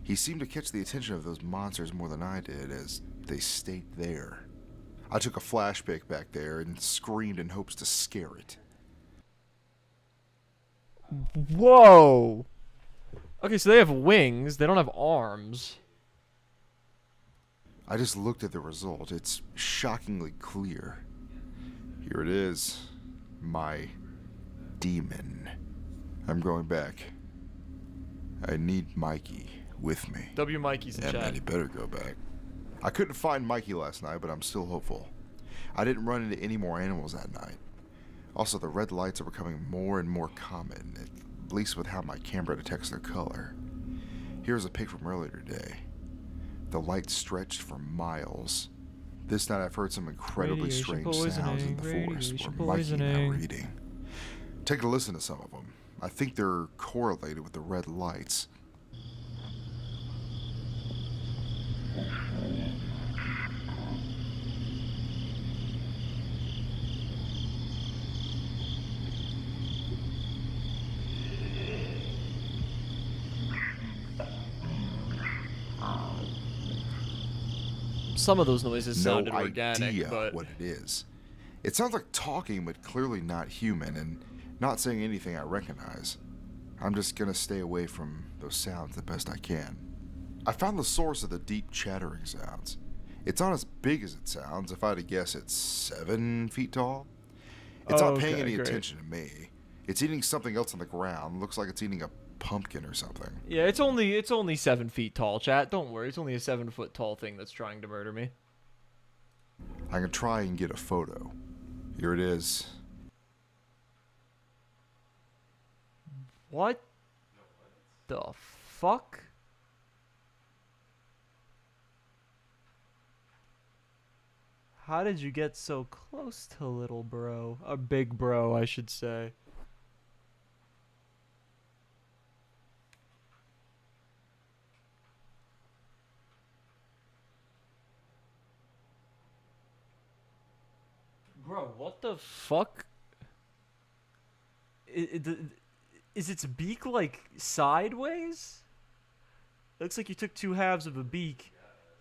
He seemed to catch the attention of those monsters more than I did, as they stayed there. I took a flashback back there and screamed in hopes to scare it. Whoa! Okay, so they have wings. They don't have arms. I just looked at the result. It's shockingly clear. Here it is. My demon. I'm going back. I need Mikey with me. W. Mikey's in Yeah, chat. man, he better go back. I couldn't find Mikey last night, but I'm still hopeful. I didn't run into any more animals that night. Also, the red lights are becoming more and more common, at least with how my camera detects their color. Here's a pic from earlier today. The light stretched for miles. This night I've heard some incredibly Radiation strange sounds in the forest radiation where Mikey and I were poisoning. eating. Take a listen to some of them. I think they're correlated with the red lights. Some of those noises No sounded organic, idea but what it is. It sounds like talking, but clearly not human, and not saying anything I recognize. I'm just gonna stay away from those sounds the best I can. I found the source of the deep chattering sounds. It's not as big as it sounds. If I had to guess, it's 7 feet tall. It's not paying Okay, any great. attention to me. It's eating something else on the ground. Looks like it's eating a pumpkin or something. yeah, it's only 7 feet tall, chat. Don't worry, it's only a 7-foot tall thing that's trying to murder me. I can try and get a photo. Here it is. What the fuck? How did you get so close to little bro? A big bro, I should say. Bro, what the fuck? Is its beak like sideways? Looks like you took two halves of a beak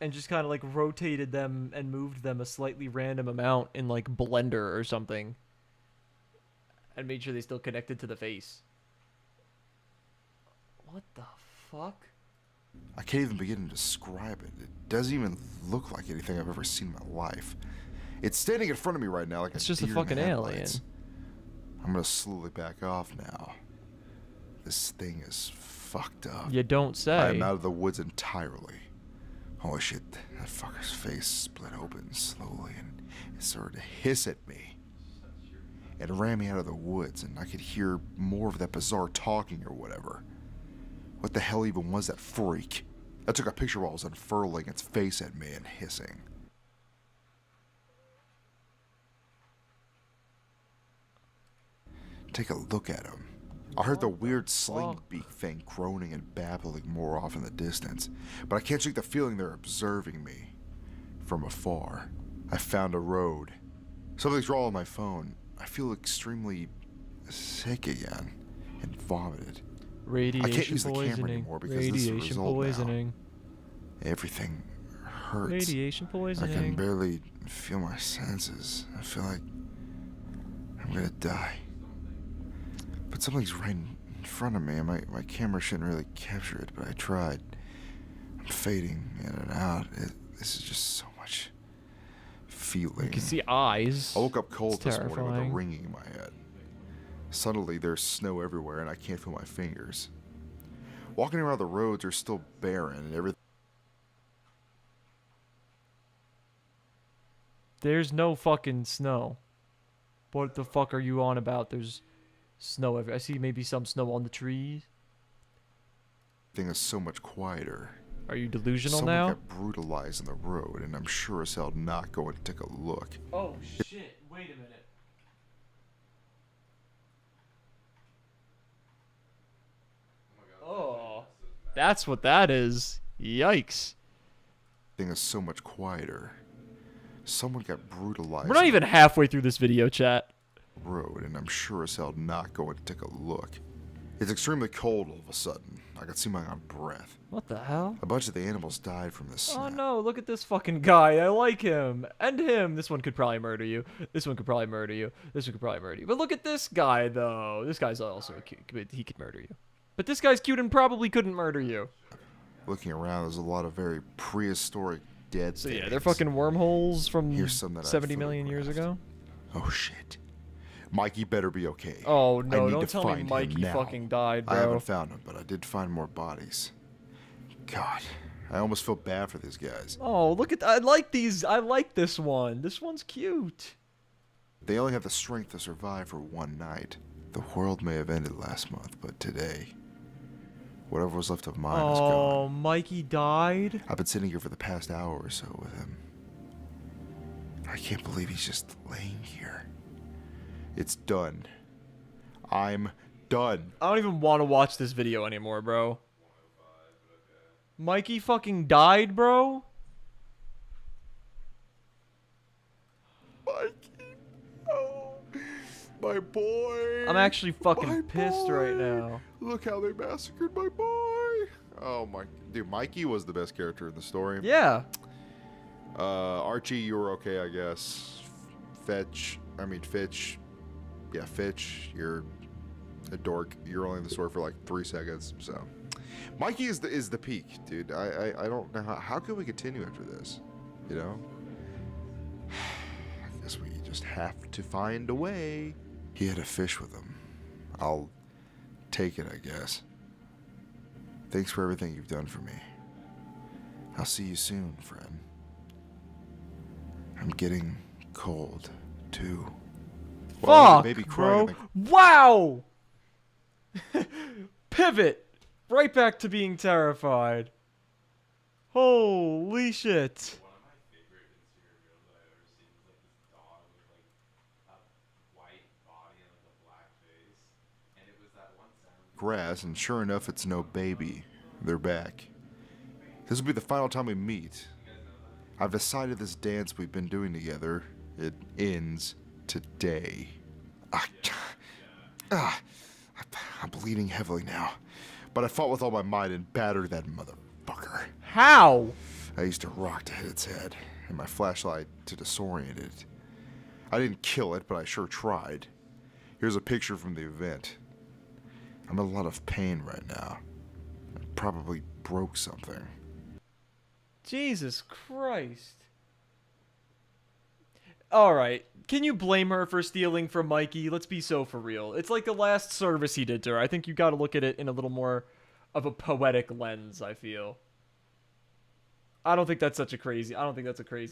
and just kind of like rotated them and moved them a slightly random amount in like Blender or something. And made sure they still connected to the face. What the fuck? I can't even begin to describe it. It doesn't even look like anything I've ever seen in my life. It's standing in front of me right now like It's a just a deer in fucking headlights. alien. I'm gonna slowly back off now. This thing is fucked up. You don't say. I am out of the woods entirely. Holy shit, that fucker's face split open slowly and it started to hiss at me. It ran me out of the woods and I could hear more of that bizarre talking or whatever. What the hell even was that freak? I took a picture while I was unfurling its face at me and hissing. Take a look at him. I heard the weird sling beak thing groaning and babbling more off in the distance, but I can't shake the feeling they're observing me from afar. I found a road. Something's wrong with my phone. I feel extremely sick again and vomited. Radiation I can't use the camera poisoning. anymore because this is the Radiation result poisoning. now. Everything hurts. Radiation I can poisoning. barely feel my senses. I feel like I'm gonna die. But something's right in front of me, and my camera shouldn't really capture it, but I tried. I'm fading in and out. This is just so much feeling. You can see eyes. I woke up cold It's this morning with a terrifying. ringing in my head. Suddenly, there's snow everywhere, and I can't feel my fingers. Walking around the roads are still barren and everything. There's no fucking snow. What the fuck are you on about? There's snow everywhere. I see maybe some snow on the trees. Everything is so much quieter. Are you delusional Someone now? got brutalized on the road, and I'm sure as hell not going to take a look. Oh shit, wait a minute. Oh, that's what that is. Yikes. Everything is so much quieter. Someone got brutalized We're not on even halfway through this video, chat. the road, and I'm sure as hell not going to take a look. It's extremely cold all of a sudden. I can see my own breath. What the hell? A bunch of the animals died from this Oh snap. no, look at this fucking guy. I like him. And him. This one could probably murder you. This one could probably murder you. This one could probably murder you. But look at this guy, though. This guy's also cute. He could murder you. But this guy's cute and probably couldn't murder you. Looking around, there's a lot of very prehistoric dead So things. yeah, they're fucking wormholes from Here's some that I 70 million years photographed. ago. Oh shit. Mikey better be okay. Oh I no, need don't to tell me find him Mikey now. fucking died, I bro. haven't found him, but I did find more bodies. God, I almost feel bad for these guys. Oh, look at I like these. I like this one. This one's cute. They only have the strength to survive for one night. The world may have ended last month, but today, whatever was left of mine is Oh, gone. Mikey died? I've been sitting here for the past hour or so with him. I can't believe he's just laying here. It's done. I'm done. I don't even want to watch this video anymore, bro. Mikey fucking died, bro? Mikey. Oh, my boy. I'm actually fucking My pissed right boy. now. Look how they massacred my boy. Oh my, dude, Mikey was the best character in the story. Yeah. Archie, you were okay, I guess. Fitch, yeah, Fitch, you're a dork. You're only in the story for like 3 seconds, so. Mikey is the peak, dude. I don't know how can we continue after this, you know? I guess we just have to find a way. He had a fish with him. I'll take it, I guess. Thanks for everything you've done for me. I'll see you soon, friend. I'm getting cold, too. Well, Fuck, baby crying bro. in the- Wow! Pivot! Right back to being terrified. Holy shit. One of my favorite Instagram reels that I've ever seen is like this dog with like a white body and like a black face, and it was that one sound. grass, and sure enough, it's no baby. They're back. This will be the final time we meet. I've decided this dance we've been doing together, it ends today. I'm bleeding heavily now, but I fought with all my might and battered that motherfucker. How? I used to rock to hit its head, and my flashlight to disorient it. I didn't kill it, but I sure tried. Here's a picture from the event. I'm in a lot of pain right now. I probably broke something. Jesus Christ. Alright, can you blame her for stealing from Mikey? Let's be so for real. It's like the last service he did to her. I think you gotta look at it in a little more of a poetic lens, I feel. I don't think that's a crazy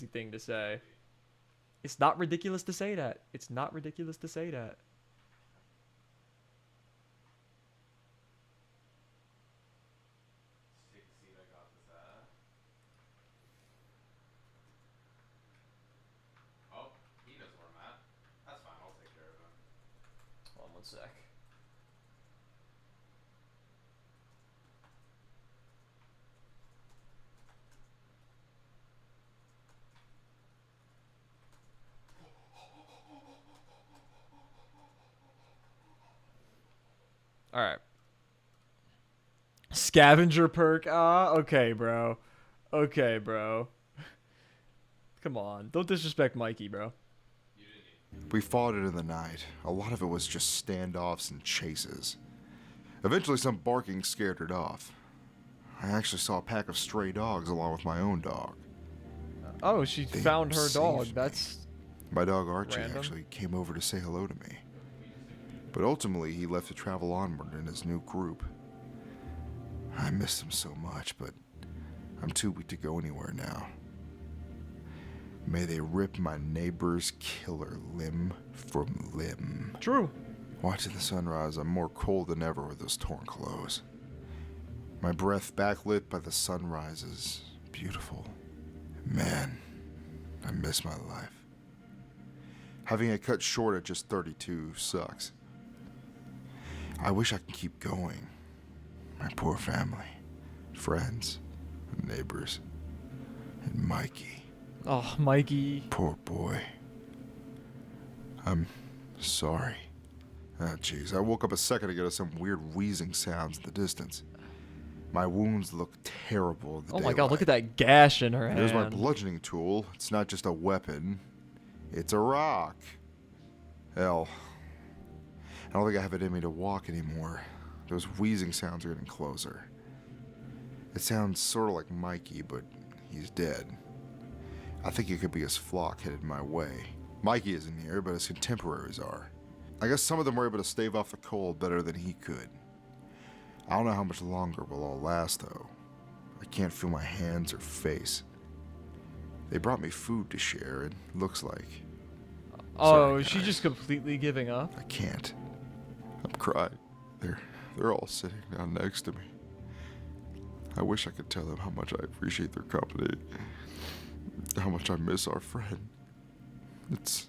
thing to say. It's not ridiculous to say that. It's not ridiculous to say that. Take a seat, I got this Oh, he knows where I'm at. That's fine, I'll take care of him. Hold on one sec. Alright. Scavenger perk. Okay, bro. Okay, bro. Come on. Don't disrespect Mikey, bro. We fought it in the night. A lot of it was just standoffs and chases. Eventually, some barking scared it off. I actually saw a pack of stray dogs along with my own dog. Oh, she They found her dog. saved me. That's... My dog Archie Random. actually came over to say hello to me. But ultimately, he left to travel onward in his new group. I miss them so much, but I'm too weak to go anywhere now. May they rip my neighbor's killer limb from limb. True. Watching the sunrise, I'm more cold than ever with those torn clothes. My breath backlit by the sunrise is beautiful. Man, I miss my life. Having it cut short at just 32 sucks. I wish I could keep going. My poor family, friends, neighbors, and Mikey. Oh, Mikey. Poor boy. I'm sorry. Ah, jeez. I woke up a second ago to some weird wheezing sounds in the distance. My wounds look terrible in the Oh my god, look at daylight. that gash in her hand. There's my bludgeoning tool. It's not just a weapon. It's a rock. Hell, I don't think I have it in me to walk anymore. Those wheezing sounds are getting closer. It sounds sort of like Mikey, but he's dead. I think it could be his flock headed my way. Mikey isn't here, but his contemporaries are. I guess some of them were able to stave off the cold better than he could. I don't know how much longer we'll all last, though. I can't feel my hands or face. They brought me food to share, it looks like. Oh, Sorry, is she guys. just completely giving up? I can't. I'm crying. They're all sitting down next to me. I wish I could tell them how much I appreciate their company. How much I miss our friend. It's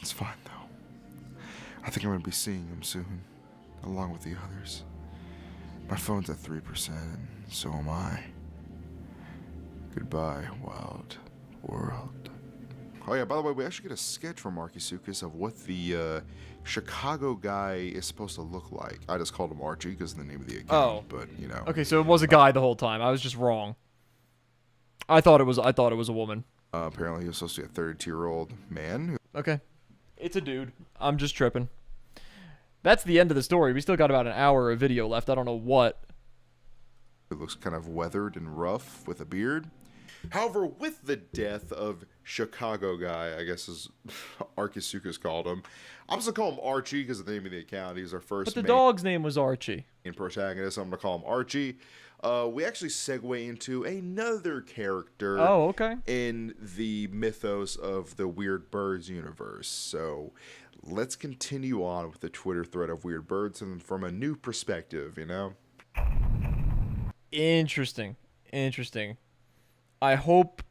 fine, though. I think I'm going to be seeing him soon, along with the others. My phone's at 3%, and so am I. Goodbye, wild world. Oh yeah, by the way, we actually get a sketch from Marky Sukas of what the Chicago guy is supposed to look like. I just called him Archie because of the name of the account, Oh. but you know. Okay, so it was a guy the whole time. I was just wrong. I thought it was a woman. Apparently he was supposed to be a 32-year-old man who Okay. It's a dude. I'm just tripping. That's the end of the story. We still got about an hour of video left. I don't know what. looks kind of weathered and rough with a beard. However, with the death of Chicago guy, I guess is Arkisukas called him. I'm just gonna call him Archie because of the name of the account. He's our first But the main dog's name was Archie. protagonist. I'm gonna call him Archie. We actually segue into another character. Oh, okay. In the mythos of the Weird Birds universe. So let's continue on with the Twitter thread of Weird Birds and from a new perspective, you know? Interesting. I hope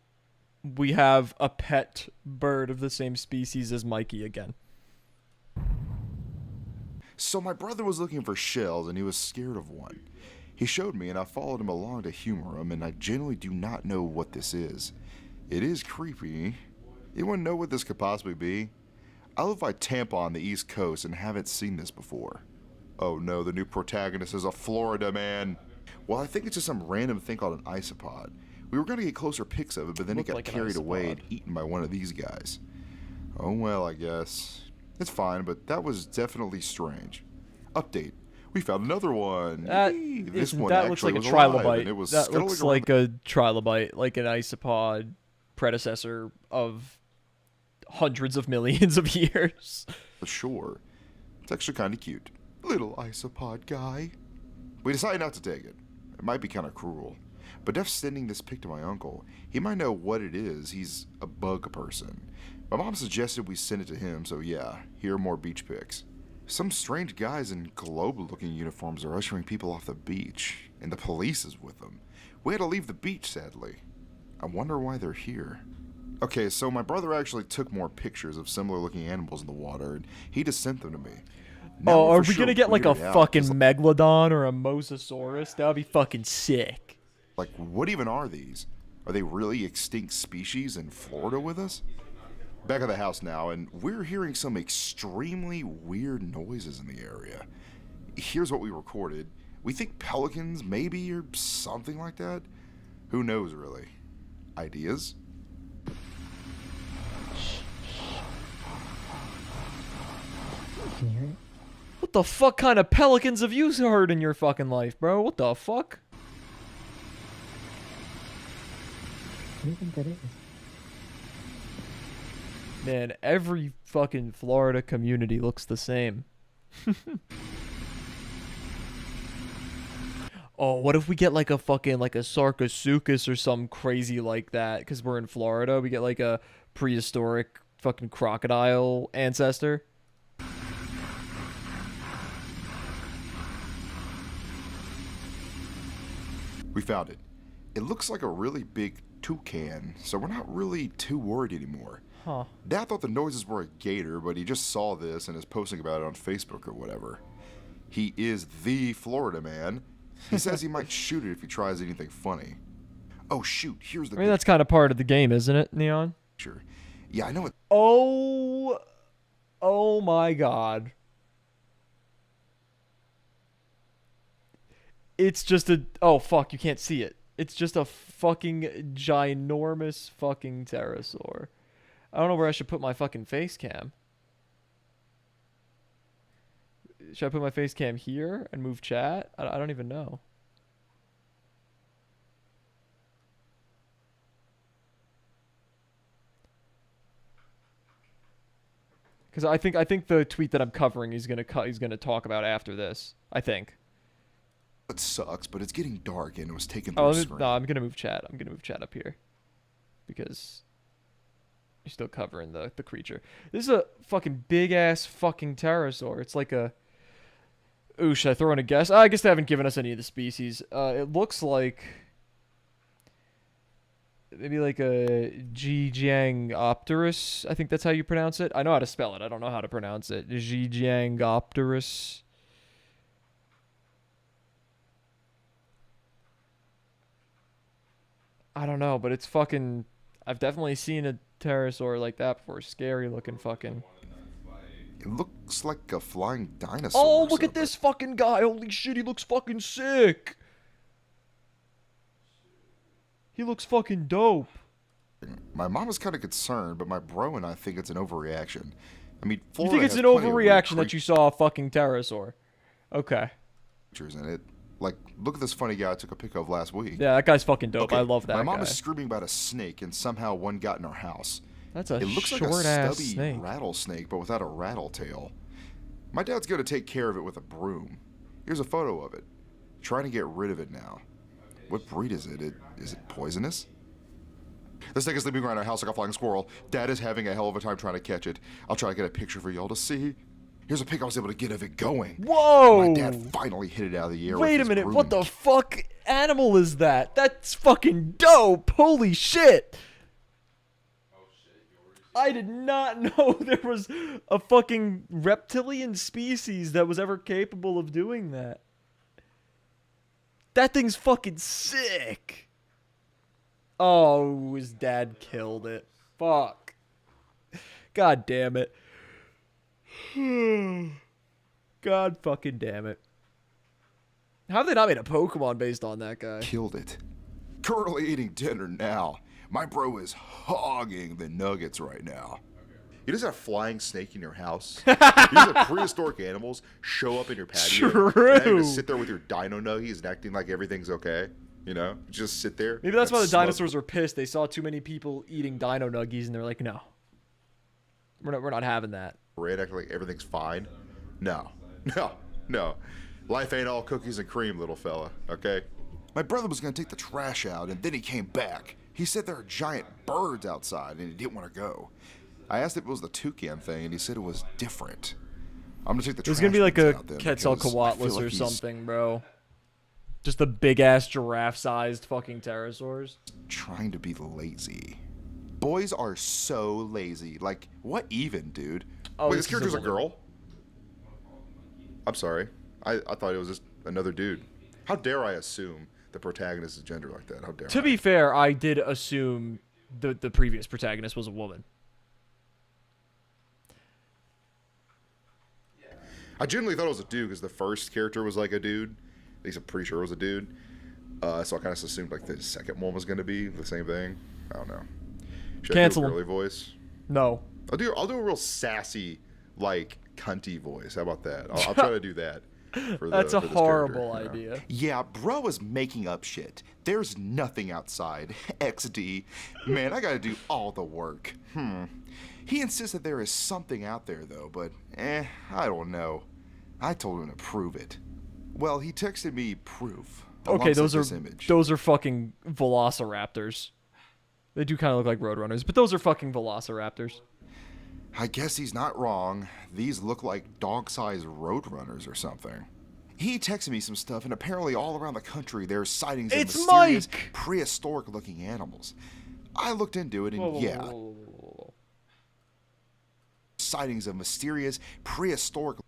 we have a pet bird of the same species as Mikey again. So my brother was looking for shells and he was scared of one. He showed me and I followed him along to humor him, and I genuinely do not know what this is. It is creepy. Anyone know what this could possibly be? I live by Tampa on the East Coast and haven't seen this before. Oh no, the new protagonist is a Florida man. Well, I think it's just some random thing called an isopod. We were going to get closer pics of it, but then it Looked got like an carried away isopod. and eaten by one of these guys. Oh well, I guess. It's fine, but that was definitely strange. Update. We found another one. That Yay! that looks like a was alive, and trilobite. it was That scuttling looks around like a trilobite, like an isopod predecessor of hundreds of millions of years. the shore. It's actually kind of cute. Little isopod guy. We decided not to take it. It might be kind of cruel. But Def's sending this pic to my uncle. He might know what it is. He's a bug person. My mom suggested we send it to him, so yeah, here are more beach pics. Some strange guys in globe-looking uniforms are ushering people off the beach, and the police is with them. We had to leave the beach, sadly. I wonder why they're here. Okay, so my brother actually took more pictures of similar-looking animals in the water, and he just sent them to me. Now Oh, I'm are for we sure gonna get like a weirded out, fucking 'cause, megalodon or a mosasaurus? That would be fucking sick. like, what even are these? Are they really extinct species in Florida with us? Back at the house now, and we're hearing some extremely weird noises in the area. Here's what we recorded. We think pelicans, maybe, or something like that. Who knows, really? Ideas? Can you hear it? What the fuck kind of pelicans have you heard in your fucking life, bro? What the fuck? What do you think that is? Man, every fucking Florida community looks the same. Oh, what if we get like a fucking like a Sarcosuchus or some crazy like that? Because we're in Florida, we get like a prehistoric fucking crocodile ancestor. We found it. It looks like a really big toucan, so we're not really too worried anymore. Huh. Dad thought the noises were a gator, but he just saw this and is posting about it on Facebook or whatever. He is the Florida man. He says he might shoot it if he tries anything funny. Oh shoot, here's the I mean, that's kind of part of the game, isn't it, Neon? picture. Yeah, I know it. Oh my God. It's just a, oh fuck, you can't see it. It's just a fucking ginormous fucking pterosaur. I don't know where I should put my fucking face cam. Should I put my face cam here and move chat? I don't even know. Because I think the tweet that I'm covering he's gonna talk about after this. I think. It sucks, but it's getting dark and it was taken Oh, through screen. no, I'm gonna move chat. I'm gonna move chat up here because you're still covering the creature. This is a fucking big ass fucking pterosaur. It's like a. Ooh, should I throw in a guess? I guess they haven't given us any of the species. It looks like maybe like a Giganopterus. I think that's how you pronounce it. I know how to spell it. I don't know how to pronounce it. Giganopterus. I don't know, but it's fucking. I've definitely seen a pterosaur like that before. Scary looking fucking. It looks like a flying dinosaur. Oh, or look at something. this fucking guy. Holy shit, he looks fucking sick. He looks fucking dope. My mom is kind of concerned, but my bro and I think it's an overreaction. I mean, You Florida think it's has an plenty of weird overreaction that you saw a fucking pterosaur? Okay. creatures in it. Like, look at this funny guy I took a pic of last week. Yeah, that guy's fucking dope. Okay, I love that My mom guy. is screaming about a snake, and somehow one got in our house. That's a It looks like a short ass stubby snake. rattlesnake, but without a rattle tail. My dad's going to take care of it with a broom. Here's a photo of it. Trying to get rid of it now. What breed is it? Is it poisonous? This thing is sleeping around our house like a flying squirrel. Dad is having a hell of a time trying to catch it. I'll try to get a picture for y'all to see. Here's a pic I was able to get of it going. Whoa! My dad finally hit it out of the air. Wait with a his minute, broom what the and fuck animal is that? That's fucking dope! Holy shit! I did not know there was a fucking reptilian species that was ever capable of doing that. That thing's fucking sick! Oh, his dad killed it. Fuck. God damn it. God fucking damn it. How have they not made a Pokemon based on that guy? killed it. Currently eating dinner now. My bro is hogging the nuggets right now. You just have a flying snake in your house. You just have prehistoric animals show up in your patio. True. And you just sit there with your dino nuggies and acting like everything's okay. You know? Just sit there. Maybe that's why the and smug- dinosaurs were pissed. They saw too many people eating dino nuggies and they're like, no. We're not having that. Red acting like everything's fine. No. No. Life ain't all cookies and cream, little fella, okay? My brother was gonna take the trash out and then he came back. He said there are giant birds outside and he didn't want to go. I asked if it was the toucan thing and he said it was different. I'm gonna take the trash There's gonna be like bins a out then Quetzalcoatlus because I feel or like he's something, bro. Just the big ass giraffe sized fucking pterosaurs. trying to be lazy. Boys are so lazy. Like, what even, dude? Oh, Wait, this this character's is a a woman. girl? I'm sorry. I thought it was just another dude. How dare I assume the protagonist is gender like that? How dare To I? be fair, I did assume the previous protagonist was a woman. I genuinely thought it was a dude because the first character was like a dude. At least I'm pretty sure it was a dude. So I kind of assumed like the second one was going to be the same thing. I don't know. Should Cancel I him. do a girly voice? No. I'll do a real sassy, like cunty voice. How about that? I'll try to do that. For That's a for this horrible character, you know? idea. Yeah, bro is making up shit. There's nothing outside. XD. Man, I gotta do all the work. He insists that there is something out there though, but I don't know. I told him to prove it. Well, he texted me proof. Okay, alongside those this are image. those are fucking velociraptors. They do kind of look like roadrunners, but those are fucking velociraptors. I guess he's not wrong. These look like dog-sized roadrunners or something. He texted me some stuff, and apparently all around the country there's sightings of It's mysterious, Mike! prehistoric-looking animals. I looked into it, and Whoa. sightings of mysterious, prehistoric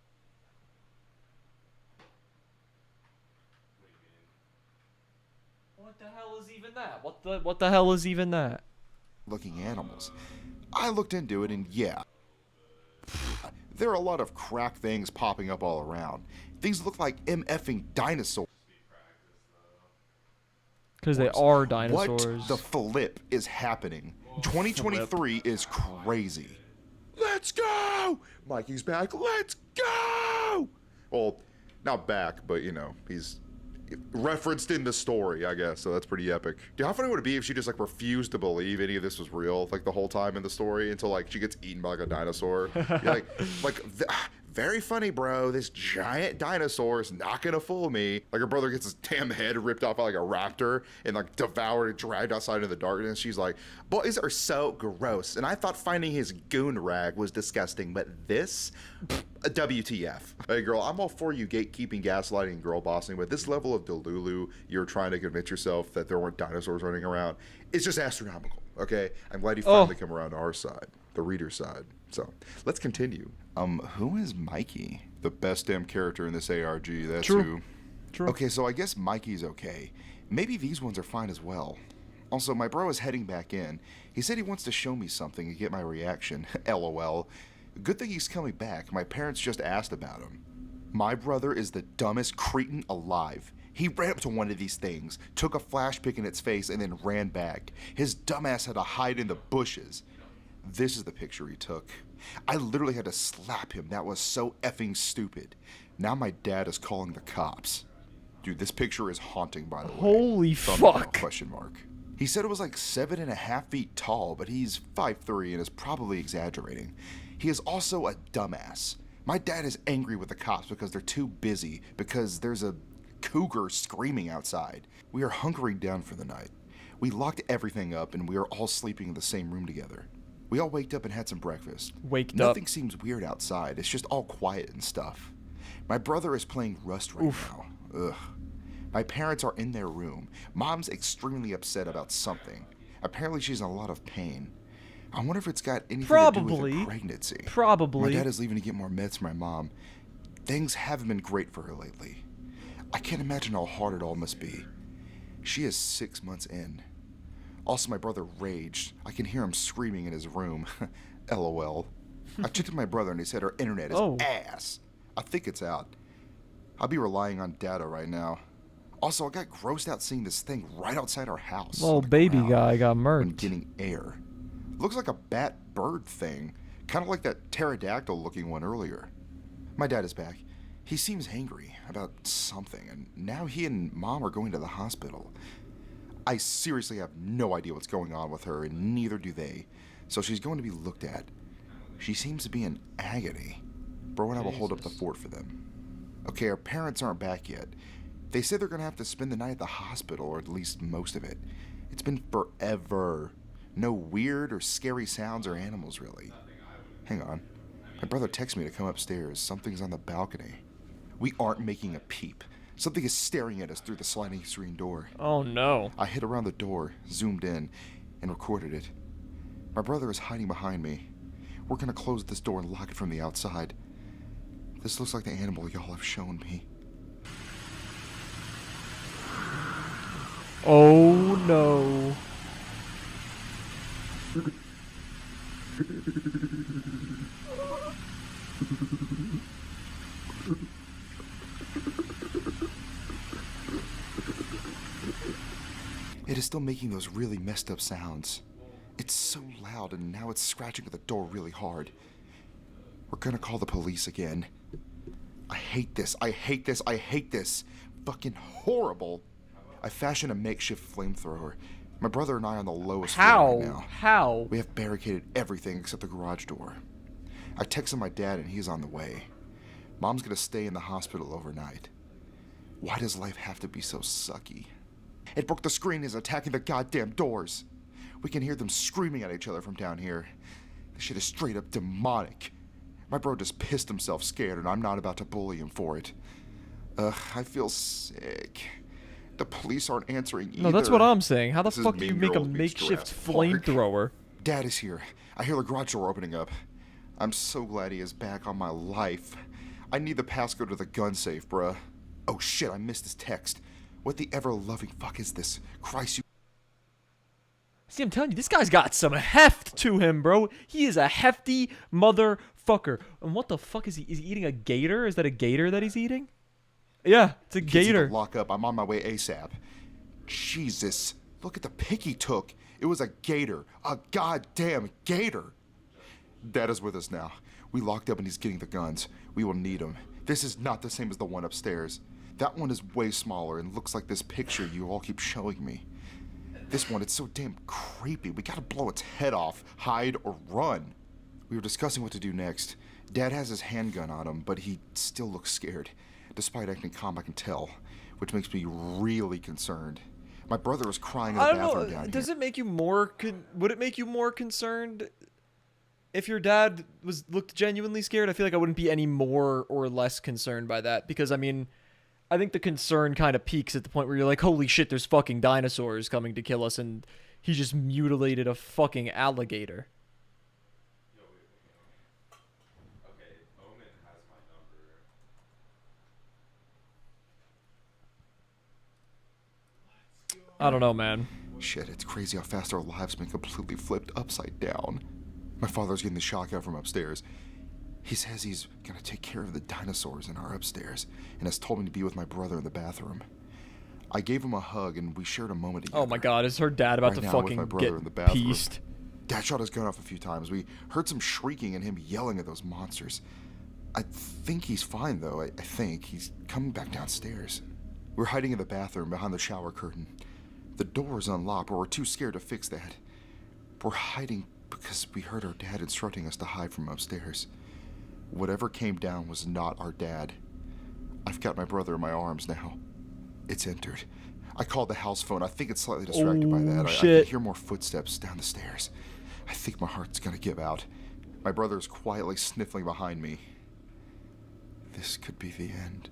What the hell is even that? What the hell is even that? looking animals. I looked into it, and there are a lot of crack things popping up all around. These look like MFing dinosaurs. Because they are dinosaurs. What the flip is happening? 2023 is crazy. Let's go! Mikey's back. Let's go! Well, not back, but you know, he's referenced in the story, I guess. So that's pretty epic. Dude, how funny would it be if she just like refused to believe any of this was real, like the whole time in the story, until like she gets eaten by like a dinosaur? You're very funny, bro. This giant dinosaur is not gonna fool me. Like her brother gets his damn head ripped off by like a raptor and like devoured and dragged outside in the darkness. She's like, boys are so gross. And I thought finding his goon rag was disgusting, but this, WTF. Hey girl, I'm all for you gatekeeping, gaslighting, and girl bossing, but this level of Delulu you're trying to convince yourself that there weren't dinosaurs running around, it's just astronomical, okay? I'm glad you finally come around to our side, the reader's side. So, let's continue. Who is Mikey? The best damn character in this ARG, that's True. who. True. Okay, so I guess Mikey's okay. Maybe these ones are fine as well. Also, my bro is heading back in. He said he wants to show me something and get my reaction. LOL. Good thing he's coming back. My parents just asked about him. My brother is the dumbest cretin alive. He ran up to one of these things, took a flash pic in its face, and then ran back. His dumbass had to hide in the bushes. This is the picture he took. I literally had to slap him. That was so effing stupid. Now my dad is calling the cops. Dude, this picture is haunting, by the way. Holy Thumbnail, fuck. question mark. He said it was like 7.5 feet tall, but he's 5'3" and is probably exaggerating. He is also a dumbass. My dad is angry with the cops because they're too busy, because there's a cougar screaming outside. We are hunkering down for the night. We locked everything up and we are all sleeping in the same room together. We all waked up and had some breakfast. Nothing seems weird outside. It's just all quiet and stuff. My brother is playing Rust right now. Ugh. My parents are in their room. Mom's extremely upset about something. Apparently she's in a lot of pain. I wonder if it's got anything to do with her pregnancy. Probably. My dad is leaving to get more meds for my mom. Things haven't been great for her lately. I can't imagine how hard it all must be. She is 6 months in. Also, my brother raged. I can hear him screaming in his room. LOL. I checked with my brother and he said our internet is ass. I think it's out. I'll be relying on data right now. Also, I got grossed out seeing this thing right outside our house. Little baby guy got and murked. getting air. Looks like a bat bird thing. Kind of like that pterodactyl looking one earlier. My dad is back. He seems angry about something, and now he and Mom are going to the hospital. I seriously have no idea what's going on with her, and neither do they. So she's going to be looked at. She seems to be in agony. Bro and I will hold up the fort for them. Okay, our parents aren't back yet. They said they're going to have to spend the night at the hospital, or at least most of it. It's been forever. No weird or scary sounds or animals, really. Hang on. My brother texted me to come upstairs. Something's on the balcony. We aren't making a peep. Something is staring at us through the sliding screen door. Oh no. I hid around the door, zoomed in, and recorded it. My brother is hiding behind me. We're gonna close this door and lock it from the outside. This looks like the animal y'all have shown me. Oh no. It is still making those really messed up sounds. It's so loud, and now it's scratching at the door really hard. We're gonna call the police again. I hate this. I hate this. I hate this. Fucking horrible. I fashioned a makeshift flamethrower. My brother and I are on the lowest floor right now. How? We have barricaded everything except the garage door. I texted my dad and he's on the way. Mom's gonna stay in the hospital overnight. Why does life have to be so sucky? It broke the screen is attacking the goddamn doors. We can hear them screaming at each other from down here. This shit is straight up demonic. My bro just pissed himself scared, and I'm not about to bully him for it. Ugh, I feel sick. The police aren't answering either. No, that's what I'm saying. How the This is fuck do you Mean make a Girls meets makeshift Jurassic Park. flamethrower? Dad is here. I hear the garage door opening up. I'm so glad he is back on my life. I need the passcode to the gun safe, bruh. Oh shit, I missed his text. What the ever-loving fuck is this? Christ, you... See, I'm telling you, this guy's got some heft to him, bro. He is a hefty motherfucker. And what the fuck is he? Is he eating a gator? Is that a gator that he's eating? Yeah, it's a Kids need to gator. Lock up. I'm on my way ASAP. Jesus. Look at the pic he took. It was a gator. A goddamn gator. Dad is with us now. We locked up and he's getting the guns. We will need them. This is not the same as the one upstairs. That one is way smaller and looks like this picture you all keep showing me. This one, it's so damn creepy. We gotta blow its head off, hide, or run. We were discussing what to do next. Dad has his handgun on him, but he still looks scared. Despite acting calm, I can tell, which makes me really concerned. My brother was crying in the I don't bathroom know. down Does here. it make you more? Would it make you more concerned if your dad looked genuinely scared? I feel like I wouldn't be any more or less concerned by that because I mean, I think the concern kind of peaks at the point where you're like, holy shit, there's fucking dinosaurs coming to kill us, and he just mutilated a fucking alligator. Okay, Omen has my number. I don't know, man. Shit, it's crazy how fast our lives been completely flipped upside down. My father's getting the shock out from upstairs. He says he's gonna take care of the dinosaurs in our upstairs and has told me to be with my brother in the bathroom. I gave him a hug and we shared a moment together. Oh my god, is her dad about Right to now, with my fucking brother get in the bathroom. pieced? Dad shot his gun off a few times. We heard some shrieking and him yelling at those monsters. I think he's fine, though. I think. He's coming back downstairs. We're hiding in the bathroom behind the shower curtain. The door is unlocked, but we're too scared to fix that. We're hiding because we heard our dad instructing us to hide from upstairs. Whatever came down was not our dad. I've got my brother in my arms now. It's entered. I called the house phone. I think it's slightly distracted by that. I shit. can hear more footsteps down the stairs. I think my heart's gonna give out. My brother is quietly sniffling behind me. This could be the end.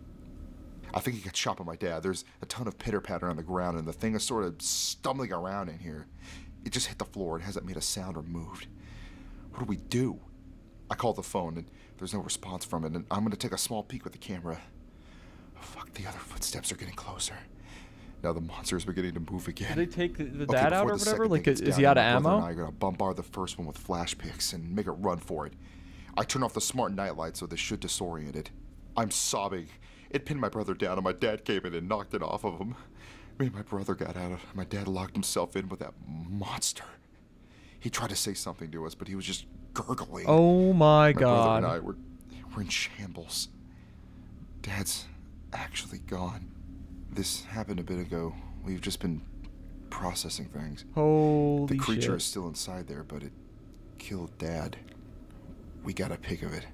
I think he got shot by my dad. There's a ton of pitter-patter on the ground, and the thing is sort of stumbling around in here. It just hit the floor. It hasn't made a sound or moved. What do we do? I called the phone, and there's no response from it, and I'm gonna take a small peek with the camera. Oh, fuck, the other footsteps are getting closer. Now the monster is beginning to move again. Did they take the Okay, dad out before or the whatever? second Like, thing gets is down, he out of my brother ammo? and I are gonna bombard the first one with flash picks and make a run for it. I turn off the smart nightlight so this should disorient it. I'm sobbing. It pinned my brother down and my dad came in and knocked it off of him. Me and my brother got out. My dad locked himself in with that monster. He tried to say something to us, but he was just gurgling. Oh my My brother and god. I we're in shambles. Dad's actually gone. This happened a bit ago. We've just been processing things. Holy The creature shit. is still inside there, but it killed Dad. We got a pic of it.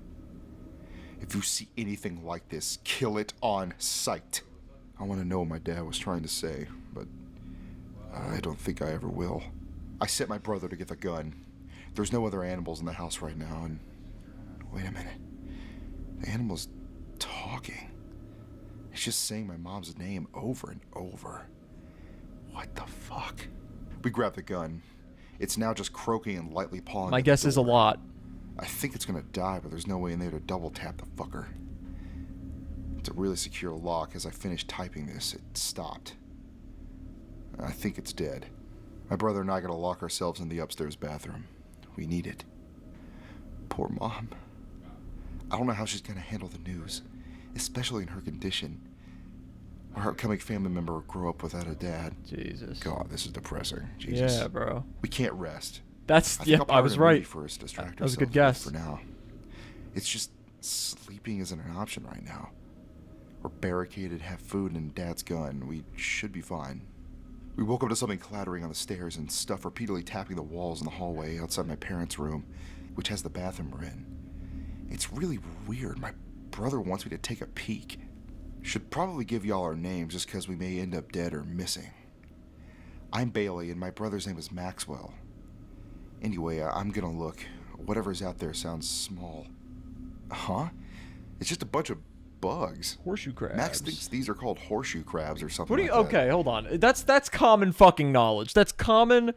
If you see anything like this, kill it on sight. I want to know what my dad was trying to say, but I don't think I ever will. I sent my brother to get the gun. There's no other animals in the house right now, and wait a minute. The animal's talking. It's just saying my mom's name over and over. What the fuck? We grab the gun. It's now just croaking and lightly pawing. My at the guess is a door. lot. I think it's gonna die, but there's no way in there to double tap the fucker. It's a really secure lock. As I finished typing this, it stopped. I think it's dead. My brother and I gotta lock ourselves in the upstairs bathroom. We need it. Poor Mom. I don't know how she's gonna handle the news, especially in her condition. Our upcoming family member will grow up without a dad. Jesus. God, this is depressing. Jesus. Yeah, bro. We can't rest. That's I think I'll I pirate was a movie right. for us to distract That was a good ourselves guess. for now. It's just sleeping isn't an option right now. We're barricaded, have food, and Dad's gun. We should be fine. We woke up to something clattering on the stairs and stuff repeatedly tapping the walls in the hallway outside my parents' room, which has the bathroom we're in. It's really weird. My brother wants me to take a peek. Should probably give y'all our names just because we may end up dead or missing. I'm Bailey, and my brother's name is Maxwell. Anyway, I'm gonna look. Whatever's out there sounds small. Huh? It's just a bunch of bugs. Horseshoe crabs. Max thinks these are called horseshoe crabs or something What do you? like that. Okay, hold on. That's common fucking knowledge. That's common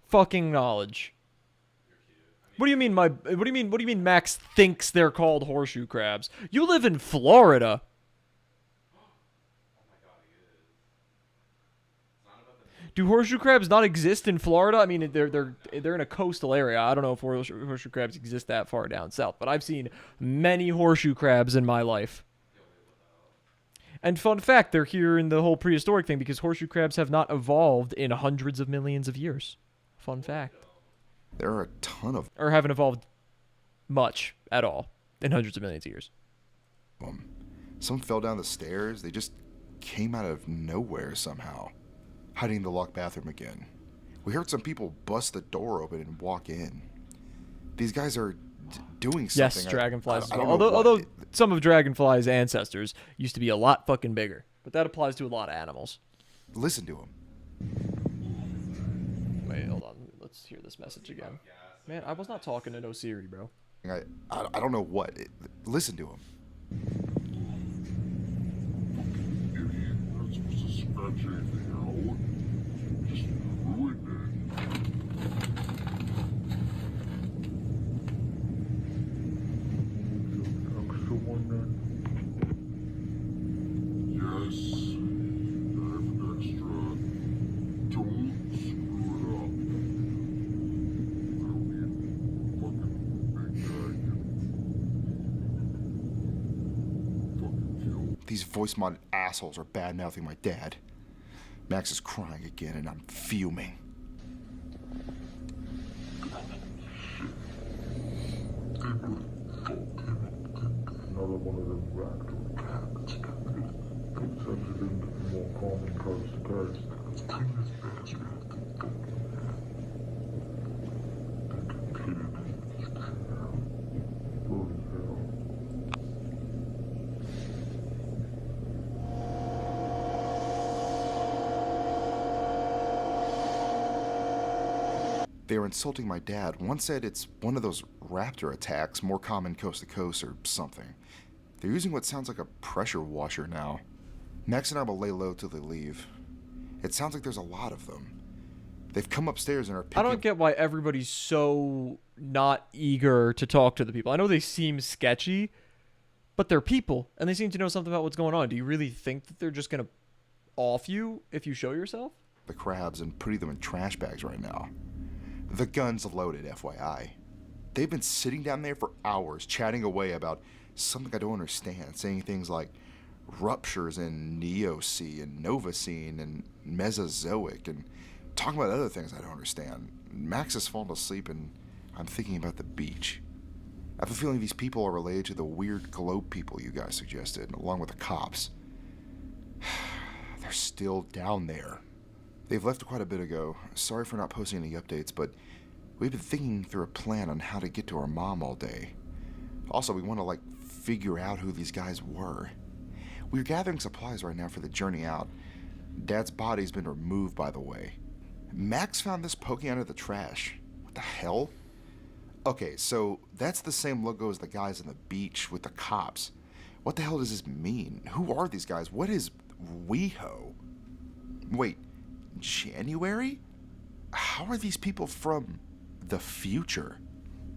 fucking knowledge. What do you mean what do you mean Max thinks they're called horseshoe crabs? You live in Florida. Do horseshoe crabs not exist in Florida? I mean, they're in a coastal area. I don't know if horseshoe crabs exist that far down south, but I've seen many horseshoe crabs in my life. And fun fact, they're here in the whole prehistoric thing because horseshoe crabs have not evolved in hundreds of millions of years. Fun fact. There are a ton of Or haven't evolved much at all in hundreds of millions of years. them. Some fell down the stairs. They just came out of nowhere somehow. Hiding in the locked bathroom again. We heard some people bust the door open and walk in. These guys are doing something. Yes, dragonflies as I well. don't know Although what. some of dragonflies' ancestors used to be a lot fucking bigger. But that applies to a lot of animals. Listen to them. Wait, hold on. Let's hear this message again. Man, I was not talking to no Siri, bro. I don't know what. Listen to them. You're not supposed to scratch anything out. Just ruined it. Extra one then? Yes. I have an extra. Don't screw it up. I don't need fucking big bag. Fucking kill. These voice modded assholes are bad mouthing my dad. Max is crying again, and I'm fuming. Another one of them raptor cats. It sends it into the more common coast to coast. Clean this bastard off the fucking head. Then completed in this chair. Bloody hell. They are insulting my dad. One said it's one of those raptor attacks, more common coast to coast or something. They're using what sounds like a pressure washer now. Max and I will lay low till they leave. It sounds like there's a lot of them. They've come upstairs and are picking... I don't get why everybody's so not eager to talk to the people. I know they seem sketchy, but they're people, and they seem to know something about what's going on. Do you really think that they're just going to off you if you show yourself? the crabs and putting them in trash bags right now. The gun's loaded, FYI. They've been sitting down there for hours chatting away about something I don't understand, saying things like ruptures in Neocene and Novacene and Mesozoic and talking about other things I don't understand. Max has fallen asleep and I'm thinking about the beach. I have a feeling these people are related to the weird globe people you guys suggested, along with the cops. They're still down there. They've left quite a bit ago. Sorry for not posting any updates, but we've been thinking through a plan on how to get to our mom all day. Also, we want to, figure out who these guys were. We're gathering supplies right now for the journey out. Dad's body's been removed, by the way. Max found this poking out of the trash. What the hell? Okay, so that's the same logo as the guys on the beach with the cops. What the hell does this mean? Who are these guys? What is WeHo? Wait, January? How are these people from the future?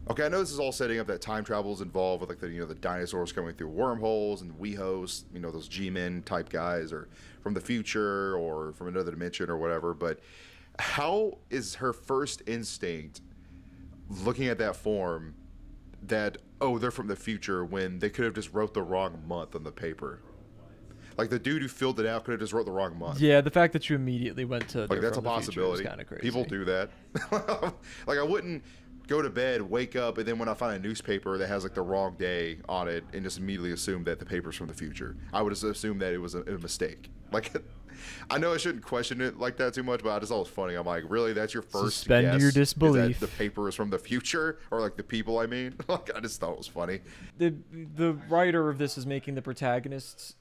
Okay, I know this is all setting up that time travel is involved with the dinosaurs coming through wormholes and WeHos, those G-Men type guys, or from the future or from another dimension or whatever, but how is her first instinct looking at that form that, oh, they're from the future when they could have just wrote the wrong month on the paper? The dude who filled it out could have just wrote the wrong month. Yeah, the fact that you immediately went to That's a possibility. Kind of crazy. People do that. I wouldn't go to bed, wake up, and then when I find a newspaper that has the wrong day on it and just immediately assume that the paper's from the future. I would just assume that it was a mistake. I know I shouldn't question it like that too much, but I just thought it was funny. I'm like, really? That's your first Suspend guess? your Is disbelief. that the paper is from the future? Or the people, I mean? I just thought it was funny. The writer of this is making the protagonists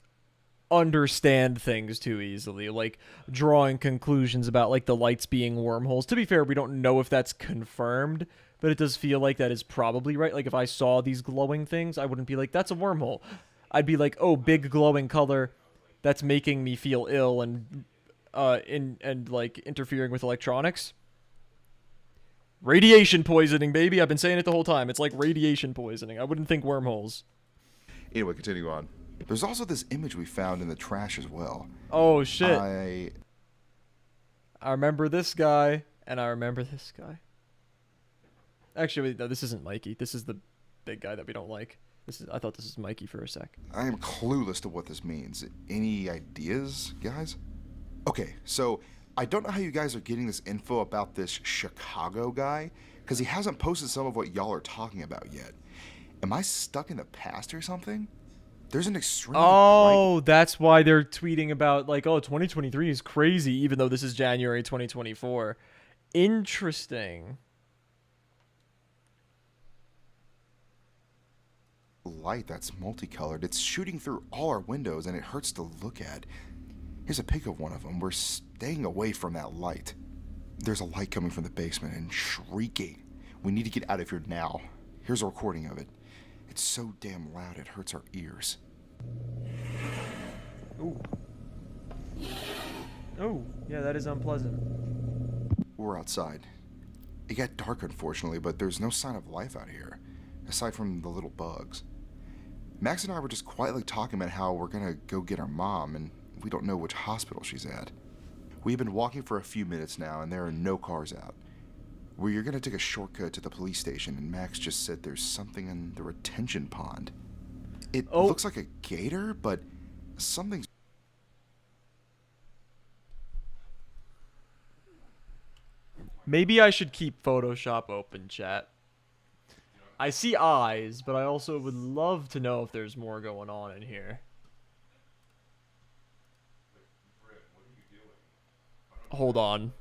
understand things too easily, like drawing conclusions about like the lights being wormholes. To be fair, we don't know if that's confirmed, but it does feel like that is probably right. Like if I saw these glowing things, I wouldn't be like, that's a wormhole. I'd be like, oh, big glowing color, that's making me feel ill and like interfering with electronics. Radiation poisoning, baby. I've been saying it the whole time. It's like radiation poisoning. I wouldn't think wormholes. Anyway, continue on. There's also this image we found in the trash as well. Oh shit. I remember this guy, and I remember this guy. Actually, no, this isn't Mikey. This is the big guy that we don't like. I thought this was Mikey for a sec. I am clueless to what this means. Any ideas, guys? Okay, so I don't know how you guys are getting this info about this Chicago guy, because he hasn't posted some of what y'all are talking about yet. Am I stuck in the past or something? There's an extremely Oh, that's why they're tweeting about like, oh, 2023 is crazy, even though this is January 2024. Interesting. light that's multicolored. It's shooting through all our windows and it hurts to look at. Here's a pic of one of them. We're staying away from that light. There's a light coming from the basement and shrieking. We need to get out of here now. Here's a recording of it. It's so damn loud it hurts our ears. Ooh. Oh, yeah, that is unpleasant. We're outside. It got dark, unfortunately, but there's no sign of life out here, aside from the little bugs. Max and I were just quietly talking about how we're gonna go get our mom, and we don't know which hospital she's at. We've been walking for a few minutes now, and there are no cars out. We're gonna take a shortcut to the police station, and Max just said there's something in the retention pond. It looks like a gator, but something's... Maybe I should keep Photoshop open, chat. I see eyes, but I also would love to know if there's more going on in here. Hold on.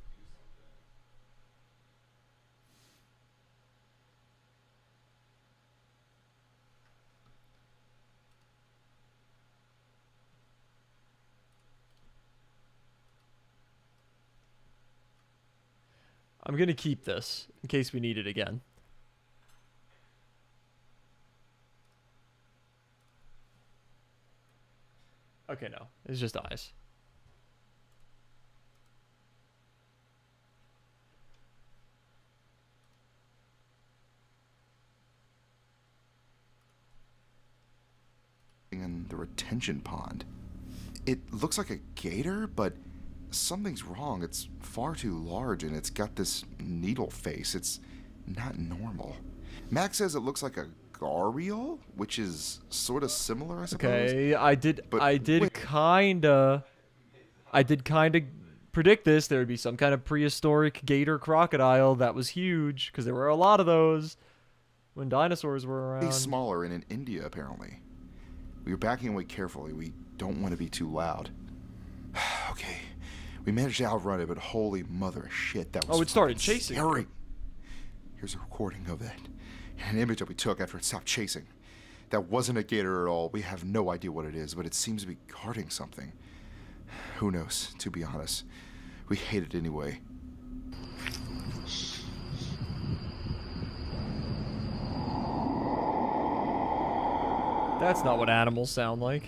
I'm gonna keep this in case we need it again. Okay, no. It's just eyes. in the retention pond. It looks like a gator, but something's wrong. It's far too large, and it's got this needle face. It's not normal. Max says it looks like a gharial, which is sort of similar, I suppose. Okay, I did kinda predict this. There would be some kind of prehistoric gator crocodile that was huge, because there were a lot of those when dinosaurs were around. He's smaller and in India, apparently. We were backing away carefully. We don't want to be too loud. Okay, we managed to outrun it, but holy mother of shit, that was it started fucking chasing. scary. Here's a recording of that, and an image that we took after it stopped chasing. That wasn't a gator at all. We have no idea what it is, but it seems to be guarding something. Who knows, to be honest. We hate it anyway. That's not what animals sound like.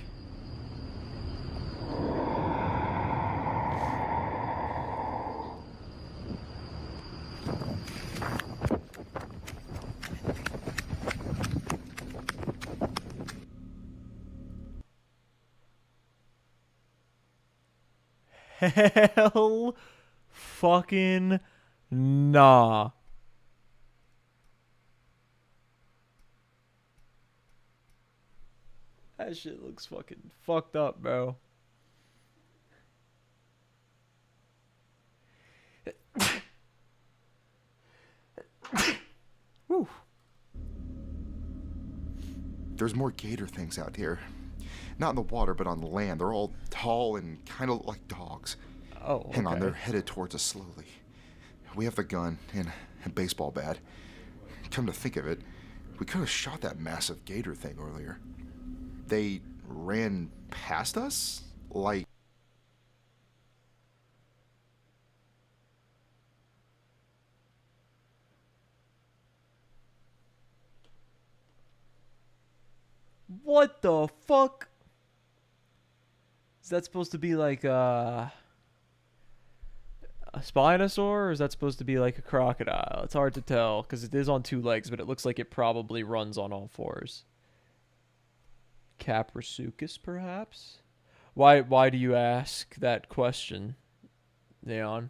Hell fucking nah. That shit looks fucking fucked up, bro. Whew. There's more gator things out here. Not in the water, but on the land. They're all tall and kind of look like dogs. Oh, okay. Hang on, they're headed towards us slowly. We have the gun and a baseball bat. Come to think of it, we could have shot that massive gator thing earlier. They ran past us? like What the fuck? Is that supposed to be like a spinosaur, or is that supposed to be like a crocodile? It's hard to tell because it is on two legs, but it looks like it probably runs on all fours. Caprisuchus, perhaps? Why do you ask that question, Neon?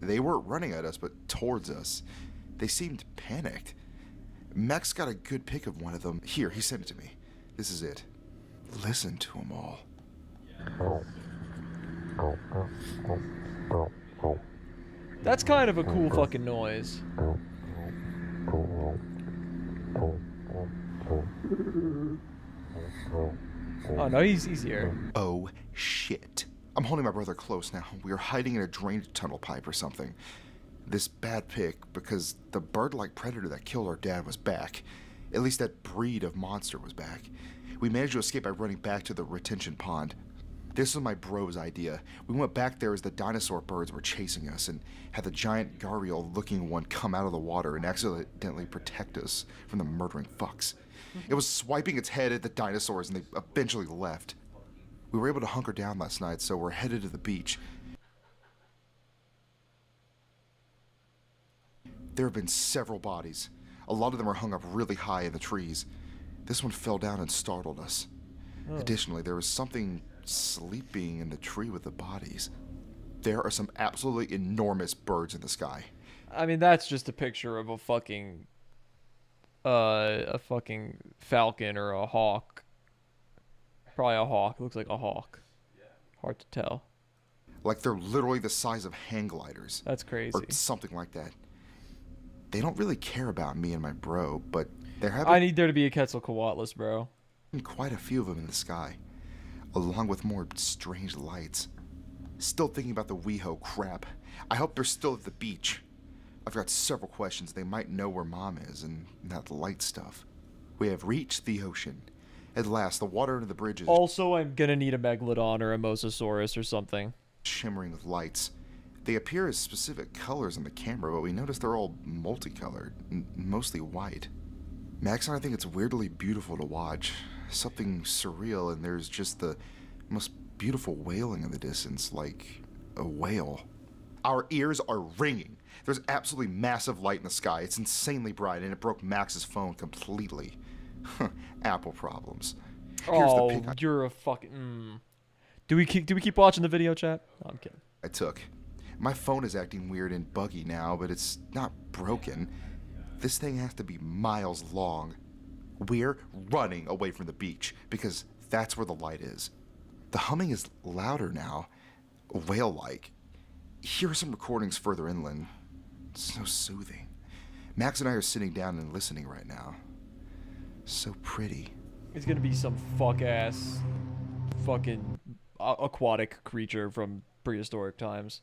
they weren't running at us, but towards us. They seemed panicked. Max got a good pic of one of them. Here, he sent it to me. This is it. Listen to them all. That's kind of a cool fucking noise. Oh no, he's here. Oh, shit. I'm holding my brother close now. We are hiding in a drainage tunnel pipe or something. This bad pic because the bird-like predator that killed our dad was back. At least that breed of monster was back. We managed to escape by running back to the retention pond. This was my bro's idea. We went back there as the dinosaur birds were chasing us and had the giant gharial-looking one come out of the water and accidentally protect us from the murdering fucks. It was swiping its head at the dinosaurs and they eventually left. We were able to hunker down last night, so we're headed to the beach. There have been several bodies. A lot of them are hung up really high in the trees. This one fell down and startled us. Oh. Additionally, there was something sleeping in the tree with the bodies. There are some absolutely enormous birds in the sky. I mean, that's just a picture of a fucking falcon or a hawk. Probably a hawk. It looks like a hawk. Hard to tell. Like they're literally the size of hang gliders. That's crazy. Or something like that. They don't really care about me and my bro, but there have I need there to be a Quetzalcoatlus, bro. been quite a few of them in the sky, along with more strange lights. Still thinking about the WeHo crap. I hope they're still at the beach. I've got several questions. They might know where Mom is and that light stuff. We have reached the ocean. At last, the water under the bridge is Also, I'm gonna need a Megalodon or a Mosasaurus or something. shimmering with lights. They appear as specific colors on the camera, but we notice they're all multicolored, mostly white. Max and I think it's weirdly beautiful to watch. Something surreal, and there's just the most beautiful wailing in the distance, like a whale. Our ears are ringing. There's absolutely massive light in the sky. It's insanely bright, and it broke Max's phone completely. Apple problems. Here's the pic You're a fucking. Do we keep watching the video, chat? No, I'm kidding. I took. My phone is acting weird and buggy now, but it's not broken. This thing has to be miles long. We're running away from the beach because that's where the light is. The humming is louder now, whale-like. Here are some recordings further inland. So soothing. Max and I are sitting down and listening right now. So pretty. It's gonna be some fucking aquatic creature from prehistoric times.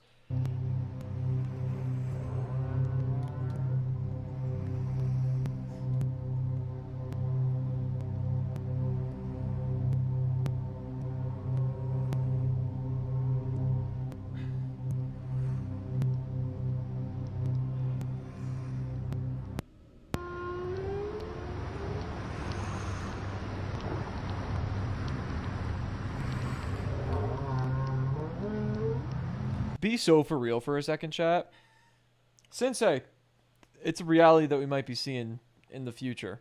Be so for real for a second, chat. Sensei, it's a reality that we might be seeing in the future.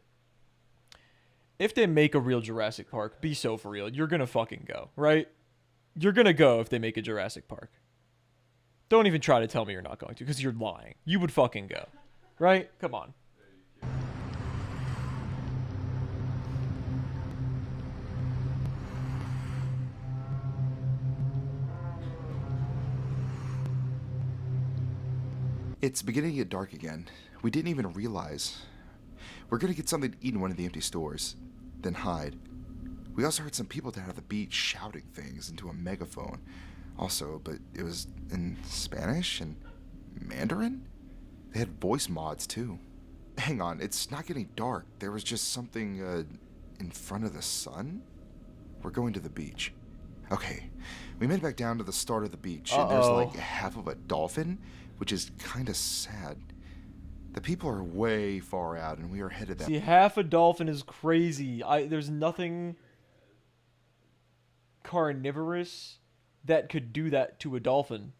If they make a real Jurassic Park, be so for real. You're gonna fucking go, right? You're gonna go if they make a Jurassic Park. Don't even try to tell me you're not going to, because you're lying. You would fucking go, right? Come on. It's beginning to get dark again. We didn't even realize. We're gonna get something to eat in one of the empty stores, then hide. We also heard some people down at the beach shouting things into a megaphone. Also, but it was in Spanish and Mandarin? They had voice mods too. Hang on, it's not getting dark. There was just something, in front of the sun? We're going to the beach. Okay, we made it back down to the start of the beach, and there's like half of a dolphin, which is kind of sad. The people are way far out, and we are headed that See, half a dolphin is crazy. There's nothing carnivorous that could do that to a dolphin.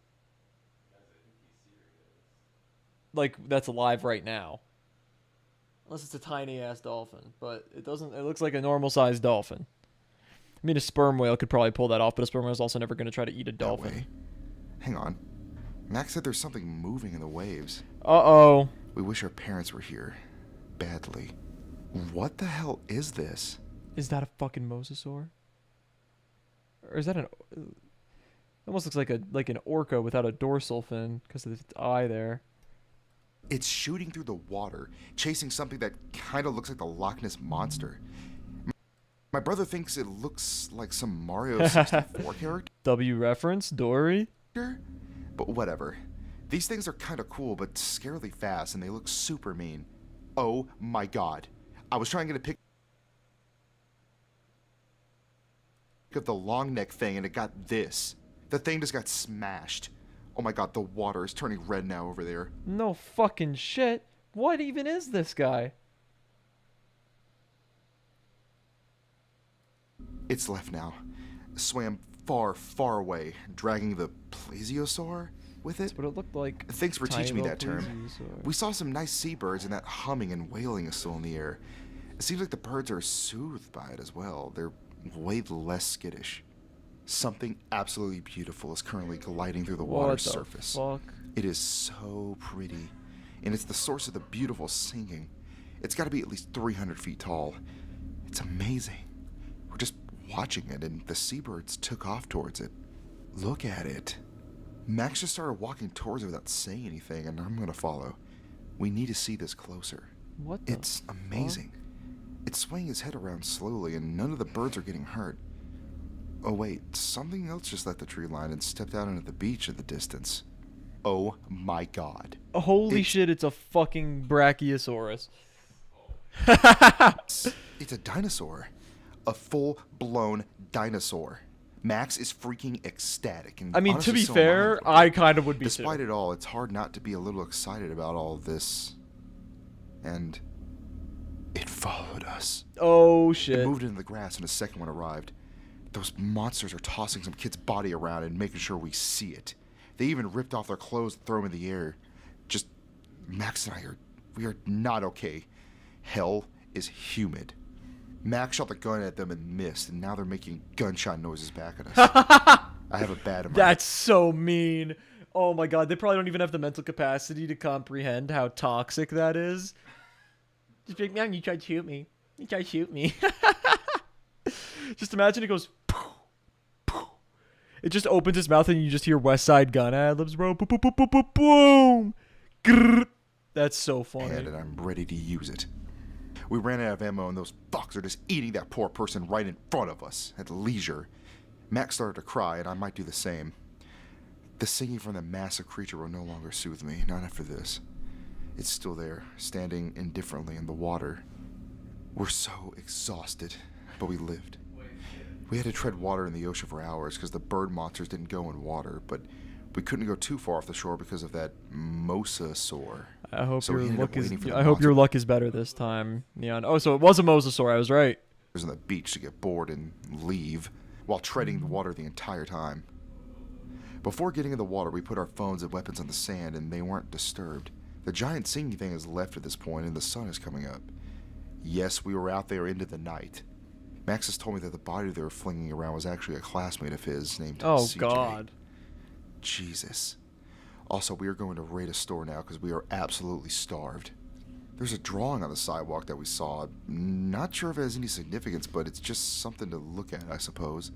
Like, that's alive right now. Unless it's a tiny ass dolphin, but it doesn't. It looks like a normal sized dolphin. I mean, a sperm whale could probably pull that off, but a sperm whale is also never going to try to eat a dolphin. way. Hang on. Max said there's something moving in the waves. Uh-oh. We wish our parents were here. Badly. What the hell is this? Is that a fucking mosasaur? Or is that an... It almost looks like an orca without a dorsal fin because of its eye there. It's shooting through the water, chasing something that kind of looks like the Loch Ness Monster. My brother thinks it looks like some Mario 64 character. W reference? Dory? But whatever. These things are kind of cool, but scarily fast, and they look super mean. Oh my god. I was trying to get a pic of the long neck thing, and it got this. The thing just got smashed. Oh my god, the water is turning red now over there. No fucking shit. What even is this guy? It's left now. Swam far, far away, dragging the plesiosaur with it. That's what it looked like. Thanks for Tiny teaching me little that term. plesiosaur. We saw some nice seabirds, and that humming and wailing is still in the air. It seems like the birds are soothed by it as well. They're way less skittish. Something absolutely beautiful is currently gliding through the water's What the surface. fuck? It is so pretty, and it's the source of the beautiful singing. It's got to be at least 300 feet tall. It's amazing. We're just watching it, and the seabirds took off towards it. Look at it. Max just started walking towards it without saying anything, and I'm going to follow. We need to see this closer. What the It's amazing. It's swaying its head around slowly, and none of the birds are getting hurt. Oh wait, something else just left the tree line and stepped out into the beach in the distance. Oh my god. Holy It's- shit, it's a fucking Brachiosaurus. It's a dinosaur. A full-blown dinosaur. Max is freaking ecstatic. And I mean, to honestly, be so am I a fair, little I bit. kind of would be Despite too. it all, it's hard not to be a little excited about all of this. And it followed us. Oh It shit. moved into the grass and a second one arrived. Those monsters are tossing some kid's body around and making sure we see it. They even ripped off their clothes and threw them in the air. Just, Max and we are not okay. Hell is humid. Max shot the gun at them and missed, and now they're making gunshot noises back at us. I have a bad in my That's so mean. Oh my god, they probably don't even have the mental capacity to comprehend how toxic that is. Just be like, man, you tried to shoot me. You tried to shoot me. Just imagine it goes. Poof, poof. It just opens its mouth and you just hear West Side Gun ad-libs, bro. Boom, boom, boom, boom, boom, boom. Grrr. That's so funny. hand, and I'm ready to use it. We ran out of ammo, and those fucks are just eating that poor person right in front of us at leisure. Max started to cry, and I might do the same. The singing from the massive creature will no longer soothe me, not after this. It's still there, standing indifferently in the water. We're so exhausted, but we lived. We had to tread water in the ocean for hours because the bird monsters didn't go in water, but we couldn't go too far off the shore because of that mosasaur. I hope So we your ended up luck is. waiting for the I hope your monster- luck is better this time, Neon. Oh, so it was a mosasaur. I was right. On the beach to get bored and leave while treading the water the entire time. Before getting in the water, we put our phones and weapons on the sand, and they weren't disturbed. The giant singing thing is left at this point, and the sun is coming up. Yes, we were out there into the night. Max has told me that the body they were flinging around was actually a classmate of his named Oh CJ. god. Jesus. Also, we are going to raid a store now because we are absolutely starved. There's a drawing on the sidewalk that we saw. Not sure if it has any significance, but it's just something to look at, I suppose.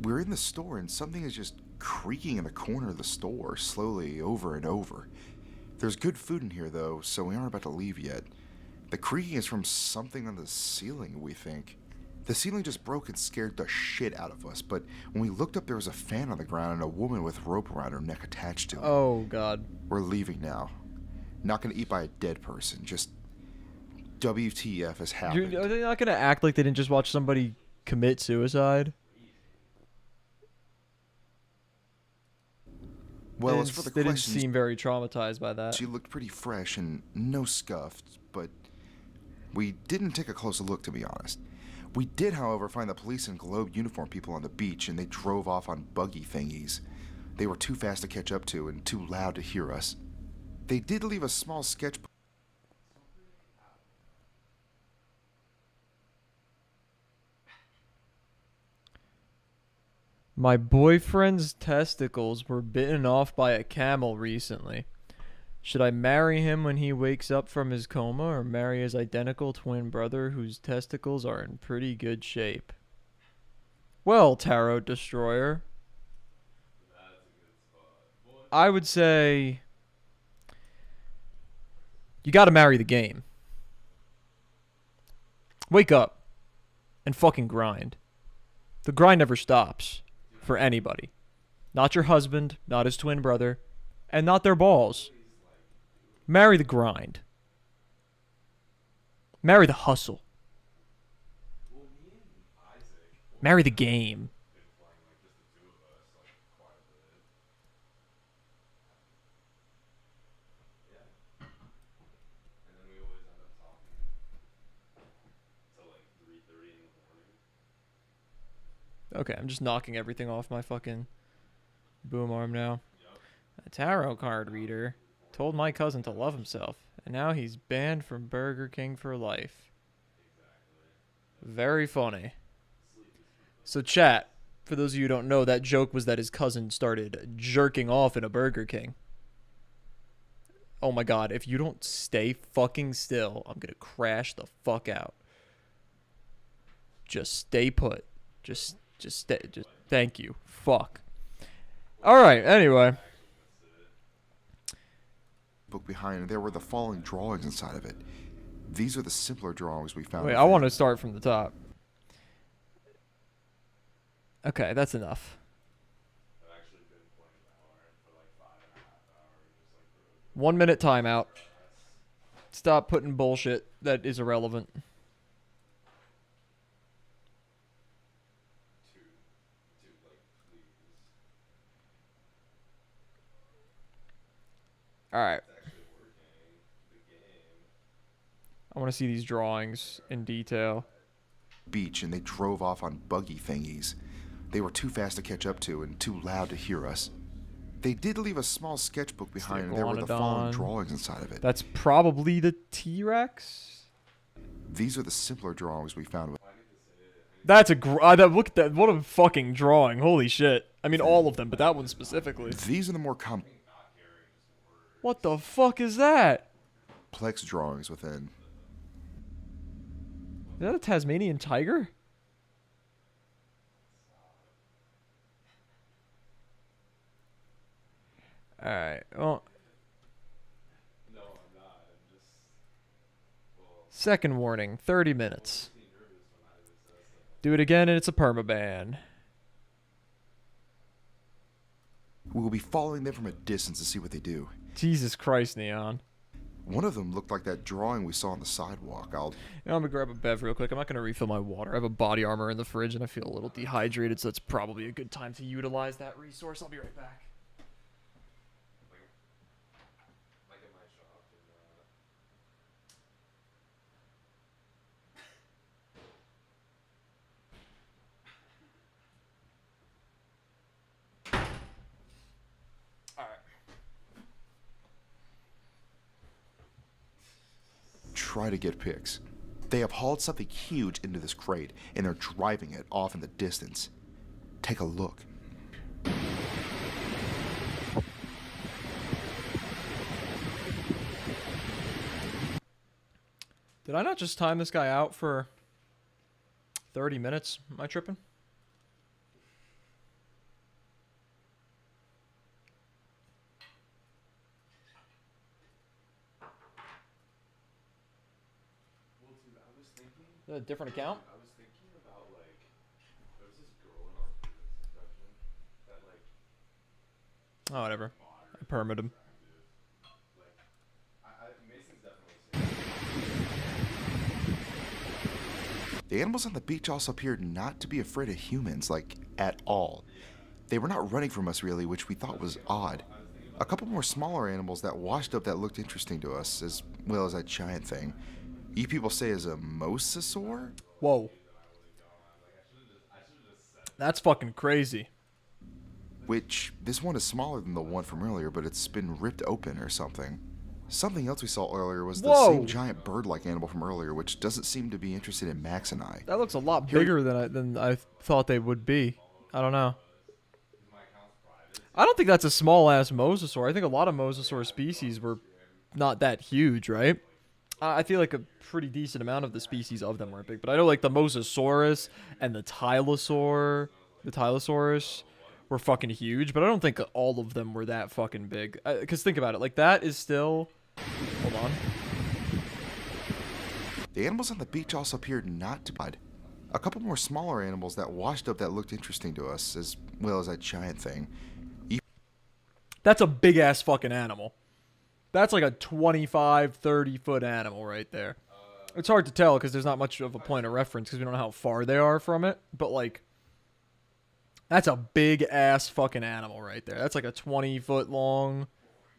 We're in the store and something is just creaking in the corner of the store, slowly over and over. There's good food in here, though, so we aren't about to leave yet. The creaking is from something on the ceiling, we think. The ceiling just broke and scared the shit out of us, but when we looked up, there was a fan on the ground and a woman with rope around her neck attached to it. Oh god. We're leaving now. Not gonna eat by a dead person, just WTF has happened. Are they not gonna act like they didn't just watch somebody commit suicide. Well, as for the They didn't questions, seem very traumatized by that. she looked pretty fresh and no scuffed, but we didn't take a closer look, to be honest. We did, however, find the police and Globe uniform people on the beach, and they drove off on buggy thingies. They were too fast to catch up to and too loud to hear us. They did leave a small sketchbook. My boyfriend's testicles were bitten off by a camel recently. Should I marry him when he wakes up from his coma, or marry his identical twin brother whose testicles are in pretty good shape? Well, Tarot Destroyer, I would say you gotta marry the game. Wake up and fucking grind. The grind never stops for anybody. Not your husband, not his twin brother, and not their balls. Marry the grind. Marry the hustle. Marry the game. And then we always end up talking till like 3:30 in the morning. Okay, I'm just knocking everything off my fucking boom arm now. A tarot card reader told my cousin to love himself, and now he's banned from Burger King for life. Very funny. So chat, for those of you who don't know, that joke was that his cousin started jerking off in a Burger King. Oh my god, if you don't stay fucking still, I'm gonna crash the fuck out. Just stay put. Just stay. Just thank you. Fuck. Alright, anyway. Book behind, and there were the following drawings inside of it. These are the simpler drawings we found. Wait, I want to start from the top. Okay, that's enough. I've actually been playing Valorant for like 5.5 hours, just like for 1 minute timeout. Stop putting bullshit that is irrelevant. two, like, please. Alright. It's actually working. The game. I want to see these drawings in detail. Beach, and they drove off on buggy thingies. They were too fast to catch up to and too loud to hear us. They did leave a small sketchbook behind, and there were the following Iguanodon. drawings inside of it. That's probably the T-Rex? These are the simpler drawings we found. That's a look at that. What a fucking drawing. Holy shit. I mean, all of them, but that one specifically. These are the more What the fuck is that? complex drawings within. Is that a Tasmanian tiger? Alright, well. No, I'm not. I'm just. Well, Second warning, 30 minutes. nervous when I was stuff. Do it again and it's a permaban. We will be following them from a distance to see what they do. Jesus Christ, Neon. One of them looked like that drawing we saw on the sidewalk. You know, I'm gonna grab a bev real quick. I'm not gonna refill my water. I have a body armor in the fridge and I feel a little dehydrated, so it's probably a good time to utilize that resource. I'll be right back. Like at my shop. Try to get pics. They have hauled something huge into this crate, and they're driving it off in the distance. Take a look. Did I not just time this guy out for 30 minutes? Am I tripping? Well, dude, I was thinking. Is that a different account? I was thinking about like, there was this girl in our physics section that like Oh, whatever. I permit him. like, Mason's definitely seen. The animals on the beach also appeared not to be afraid of humans, like, at all. They were not running from us, really, which we thought was odd. A couple more smaller animals that washed up that looked interesting to us, as well as that giant thing. You people say is a mosasaur? Whoa. That's fucking crazy. Which, this one is smaller than the one from earlier, but it's been ripped open or something. Something else we saw earlier was the Whoa. same giant bird-like animal from earlier, which doesn't seem to be interested in Max and I. That looks a lot bigger than I thought they would be. I don't know. I don't think that's a small-ass mosasaur. I think a lot of mosasaur species were not that huge, right? I feel like a pretty decent amount of the species of them weren't big. But I know like the Mosasaurus and the Tylosaurus were fucking huge. But I don't think all of them were that fucking big. Because think about it. Like that is still... Hold on. The animals on the beach also appeared not to bite. A couple more smaller animals that washed up that looked interesting to us, as well as that giant thing. That's a big-ass fucking animal. That's like a 25, 30-foot animal right there. It's hard to tell because there's not much of a point of reference because we don't know how far they are from it. But, like, that's a big-ass fucking animal right there. That's like a 20-foot long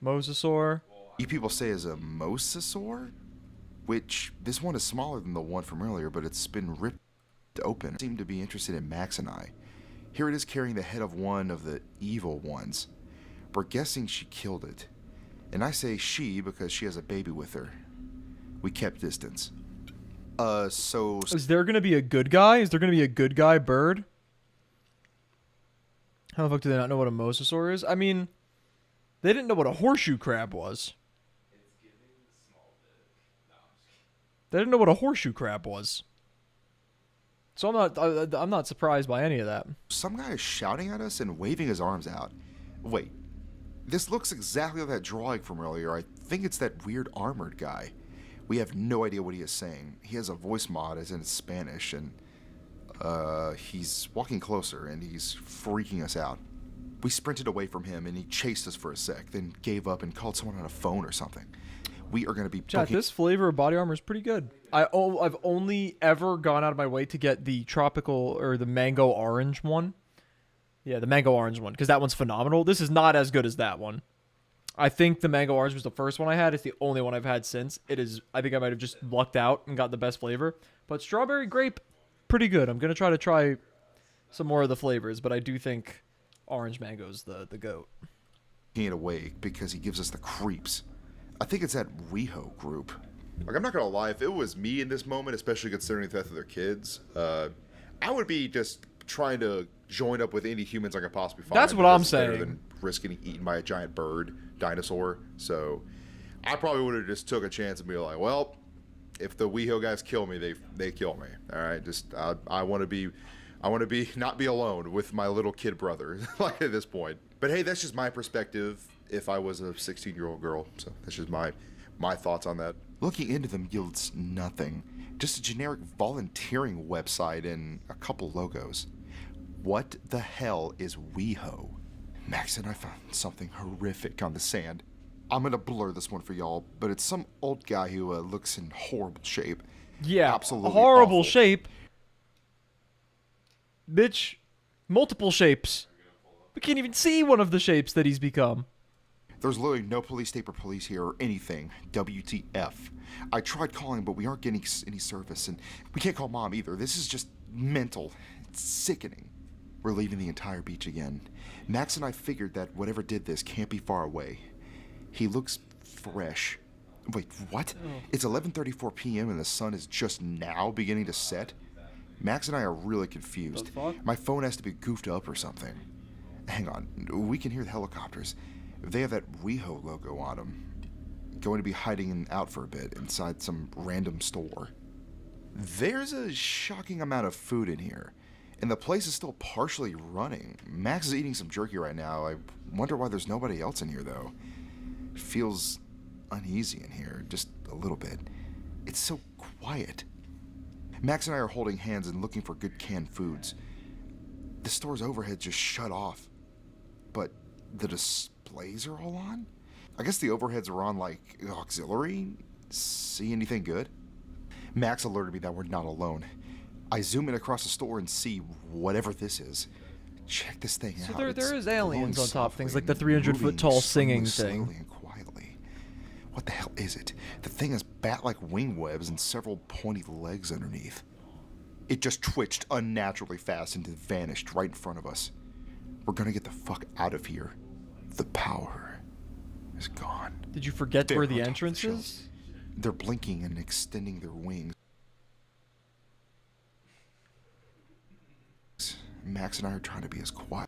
mosasaur. You people say is a mosasaur? Which, this one is smaller than the one from earlier, but it's been ripped open. Seemed to be interested in Max and I. Here it is carrying the head of one of the evil ones. We're guessing she killed it. And I say she because she has a baby with her. We kept distance. So... Is there going to be a good guy? Is there going to be a good guy bird? How the fuck do they not know what a mosasaur is? I mean, they didn't know what a horseshoe crab was. They didn't know what a horseshoe crab was. So I'm not surprised by any of that. Some guy is shouting at us and waving his arms out. Wait. This looks exactly like that drawing from earlier. I think it's that weird armored guy. We have no idea what he is saying. He has a voice mod as in Spanish, and he's walking closer, and he's freaking us out. We sprinted away from him, and he chased us for a sec, then gave up and called someone on a phone or something. We are going to be... Chat, this flavor of body armor is pretty good. I've only ever gone out of my way to get the tropical, or the mango orange one. Yeah, the mango orange one, because that one's phenomenal. This is not as good as that one. I think the mango orange was the first one I had. It's the only one I've had since. It is, I think I might have just lucked out and got the best flavor. But strawberry grape, pretty good. I'm going to try some more of the flavors, but I do think orange mango's the goat. He ain't awake because he gives us the creeps. I think it's that WeHo group. Like, I'm not gonna lie, if it was me in this moment, especially considering the death of their kids, I would be just trying to join up with any humans I could possibly find. That's what I'm It's better saying. than risk getting eaten by a giant bird dinosaur. So I probably would have just took a chance and be like, well, if the WeHo guys kill me, they kill me. All right, just I want to be not be alone with my little kid brother like at this point. But hey, that's just my perspective. If I was a 16-year-old girl, so that's just my thoughts on that. Looking into them yields nothing. Just a generic volunteering website and a couple logos. What the hell is WeHo? Max and I found something horrific on the sand. I'm gonna blur this one for y'all, but it's some old guy who looks in horrible shape. Yeah, Absolutely horrible awful. shape. Bitch, multiple shapes. We can't even see one of the shapes that he's become. There's literally no police state or police here or anything. WTF. I tried calling, but we aren't getting any service, and we can't call mom either. This is just mental. It's sickening. We're leaving the entire beach again. Max and I figured that whatever did this can't be far away. He looks fresh. Wait, what? It's 11:34 p.m. and the sun is just now beginning to set? Max and I are really confused. The fuck? My phone has to be goofed up or something. Hang on, we can hear the helicopters. They have that WeHo logo on them. Going to be hiding out for a bit inside some random store. There's a shocking amount of food in here, and the place is still partially running. Max is eating some jerky right now. I wonder why there's nobody else in here, though. It feels uneasy in here, just a little bit. It's so quiet. Max and I are holding hands and looking for good canned foods. The store's overhead just shut off, but the displays are all on? I guess the overheads are on, like, auxiliary? See anything good? Max alerted me that we're not alone. I zoom in across the store and see whatever this is. Check this thing So out. there It's is aliens glowing on top of things, softly like the and 300-foot moving tall extremely singing thing. slowly and quietly. What the hell is it? The thing has bat-like wing webs and several pointy legs underneath. It just twitched unnaturally fast and then vanished right in front of us. We're gonna get the fuck out of here. The power is gone. Did you forget They're where on the top of entrance shelf. is? They're blinking and extending their wings. Max and I are trying to be as quiet.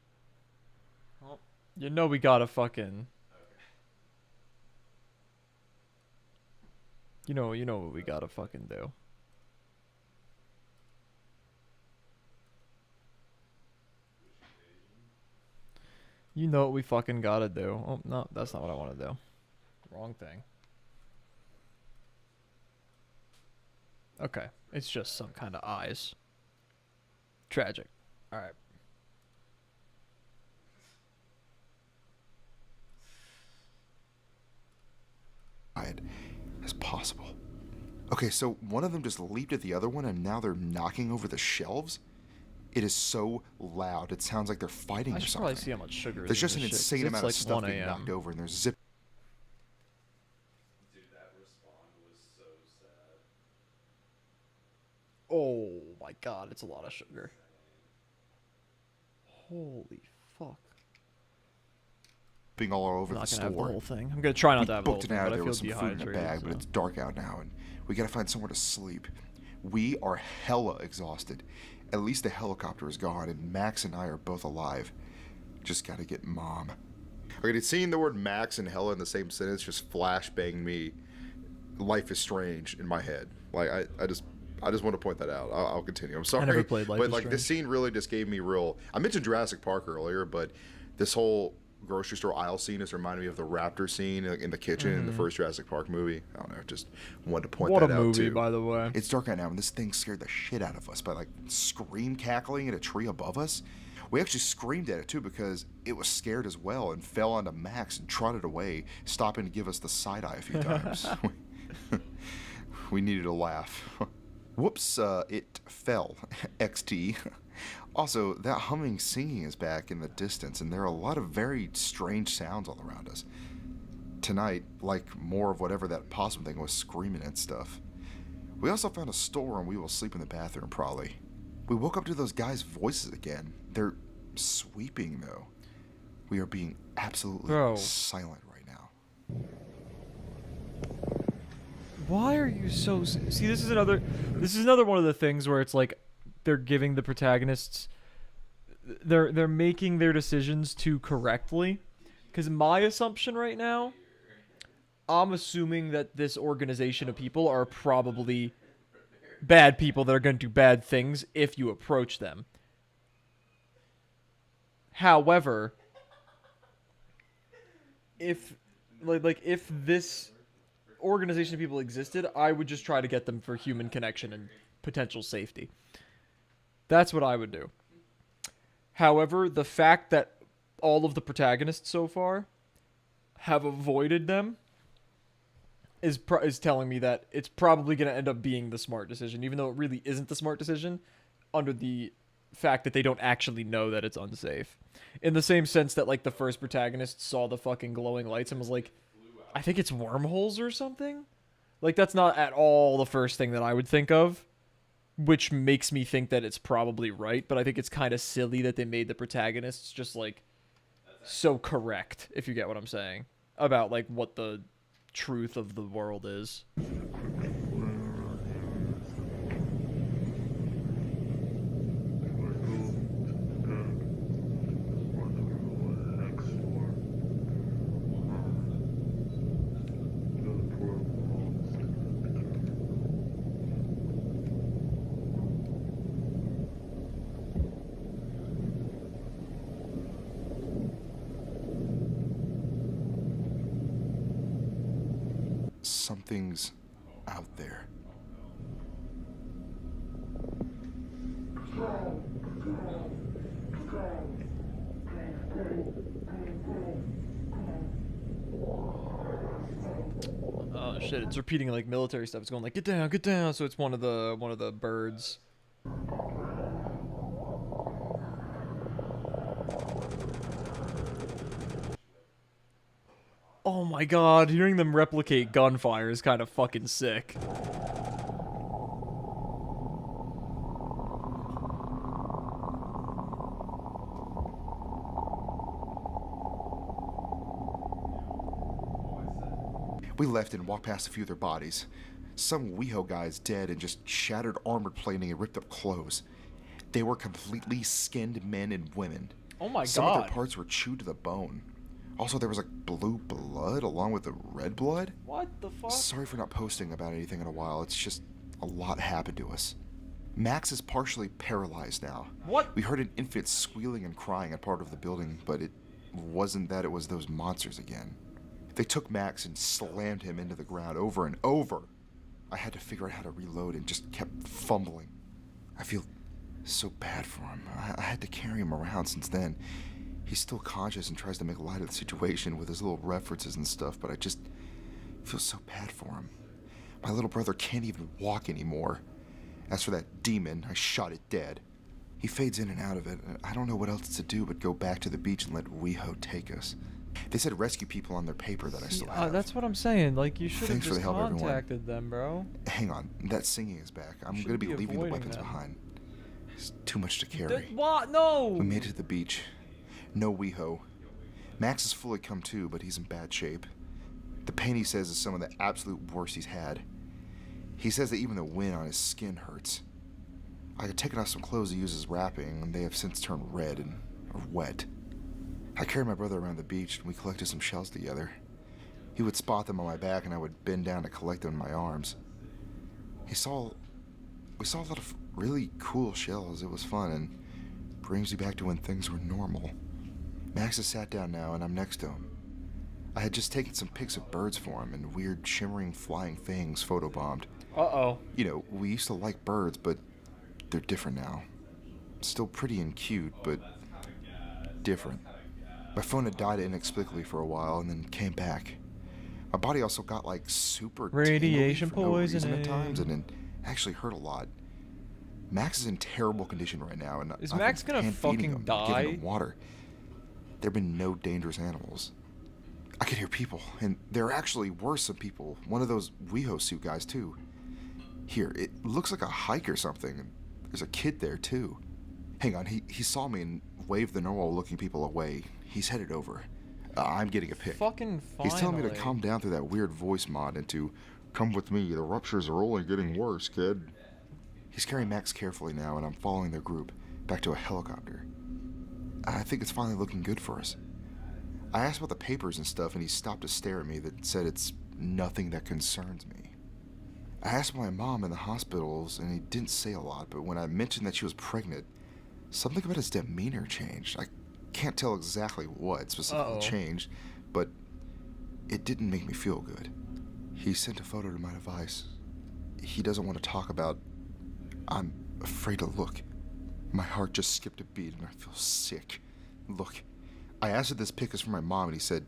You know we gotta fucking... You know what we gotta fucking do. You know what we fucking gotta do. Oh, no, that's not what I want to do. Wrong thing. Okay, it's just some kind of eyes. Tragic. Alright. As possible. Okay, so one of them just leaped at the other one and now they're knocking over the shelves? It is so loud. It sounds like they're fighting I or should something. probably see how much sugar is There's in just this an shit, 'cause insane it's amount like of stuff 1 being knocked a.m. over and there's zip. Dude, that respawn was so sad. Oh my god, it's a lot of sugar. Holy fuck. Being all over I'm not the gonna have the store. whole thing. I'm gonna try not We to have the whole booked thing, it out. but I There feel was some food in a dehydrated. bag, but so. it's dark out now, and we gotta find somewhere to sleep. We are hella exhausted. At least the helicopter is gone, and Max and I are both alive. Just gotta get Mom. Okay, seeing the word Max and hella in the same sentence just flashbanged me. Life is Strange in my head. Like I just want to point that out. I'll continue. I'm sorry. never played Life but is like this scene really just gave me real. I mentioned Jurassic Park earlier, but this whole grocery store aisle scene has reminded me of the raptor scene in the kitchen in the first Jurassic Park movie. I don't know, just wanted to point What that a out movie, too. by the way. It's dark out now, and this thing scared the shit out of us by like scream cackling at a tree above us. We actually screamed at it too because it was scared as well and fell onto Max and trotted away, stopping to give us the side eye a few times. We needed a laugh. Whoops, it fell. XT. Also, that humming singing is back in the distance, and there are a lot of very strange sounds all around us. Tonight, like more of whatever that possum thing was screaming and stuff. We also found a store, and we will sleep in the bathroom, probably. We woke up to those guys' voices again. They're sweeping, though. We are being absolutely Bro. silent right now. Why are you so... See, this is another one of the things where it's like they're giving the protagonists... They're making their decisions too correctly. Because my assumption right now, I'm assuming that this organization of people are probably bad people that are going to do bad things if you approach them. However, if if this organization of people existed, I would just try to get them for human connection and potential safety. That's what I would do. However, the fact that all of the protagonists so far have avoided them is telling me that it's probably going to end up being the smart decision, even though it really isn't the smart decision, under the fact that they don't actually know that it's unsafe. In the same sense that, like, the first protagonist saw the fucking glowing lights and was like, I think it's wormholes or something? Like, that's not at all the first thing that I would think of, which makes me think that it's probably right, but I think it's kind of silly that they made the protagonists just, like, so correct, if you get what I'm saying, about, like, what the truth of the world is. Something's out there. Oh shit, it's repeating like military stuff. It's going like get down, so it's one of the birds. Oh my god, hearing them replicate gunfire is kind of fucking sick. We left and walked past a few of their bodies. Some WeHo guys dead and just shattered armored plating and ripped up clothes. They were completely skinned men and women. Oh my Some of god. their parts were chewed to the bone. Also, there was like blue blood along with the red blood. What the fuck? Sorry for not posting about anything in a while. It's just a lot happened to us. Max is partially paralyzed now. What? We heard an infant squealing and crying at part of the building, but it wasn't that, it was those monsters again. They took Max and slammed him into the ground over and over. I had to figure out how to reload and just kept fumbling. I feel so bad for him. I had to carry him around since then. He's still conscious and tries to make light of the situation with his little references and stuff, but I just feel so bad for him. My little brother can't even walk anymore. As for that demon, I shot it dead. He fades in and out of it. I don't know what else to do but go back to the beach and let WeHo take us. They said rescue people on their paper that I still have. That's what I'm saying. Like, you should have Thanks for just the help, everyone. contacted them, bro. Hang on, that singing is back. I'm should gonna be be leaving the avoiding weapons them. behind. It's too much to carry. What? No! We made it to the beach. No WeHo. Max is fully come to, but he's in bad shape. The pain, he says, is some of the absolute worst he's had. He says that even the wind on his skin hurts. I had taken off some clothes he uses wrapping, and they have since turned red and are wet. I carried my brother around the beach, and we collected some shells together. He would spot them on my back, and I would bend down to collect them in my arms. We saw a lot of really cool shells. It was fun, and brings me back to when things were normal. Max has sat down now, and I'm next to him. I had just taken some pics of birds for him, and weird shimmering flying things photobombed. Uh-oh. You know, we used to like birds, but they're different now. Still pretty and cute, but different. My phone had died inexplicably for a while and then came back. My body also got like super Radiation tingly for no reason poisoning. at times, and it actually hurt a lot. Max is in terrible condition right now, and Is I've Max been gonna hand-feeding fucking him, giving die? him water. There have been no dangerous animals. I could hear people, and there actually were some people. One of those WeHo suit guys too. Here, it looks like a hike or something. And there's a kid there too. Hang on, he saw me and waved the normal-looking people away. He's headed over. I'm getting a pic. Fucking finally. He's telling me to calm down through that weird voice mod and to come with me. The ruptures are only getting worse, kid. He's carrying Max carefully now, and I'm following their group back to a helicopter. I think it's finally looking good for us. I asked about the papers and stuff, and he stopped to stare at me that said it's nothing that concerns me. I asked my mom in the hospitals, and he didn't say a lot, but when I mentioned that she was pregnant, something about his demeanor changed. I can't tell exactly what specifically changed, but it didn't make me feel good. He sent a photo to my device. He doesn't want to talk about... I'm afraid to look. My heart just skipped a beat and I feel sick. Look, I asked if this pic is for my mom, and he said,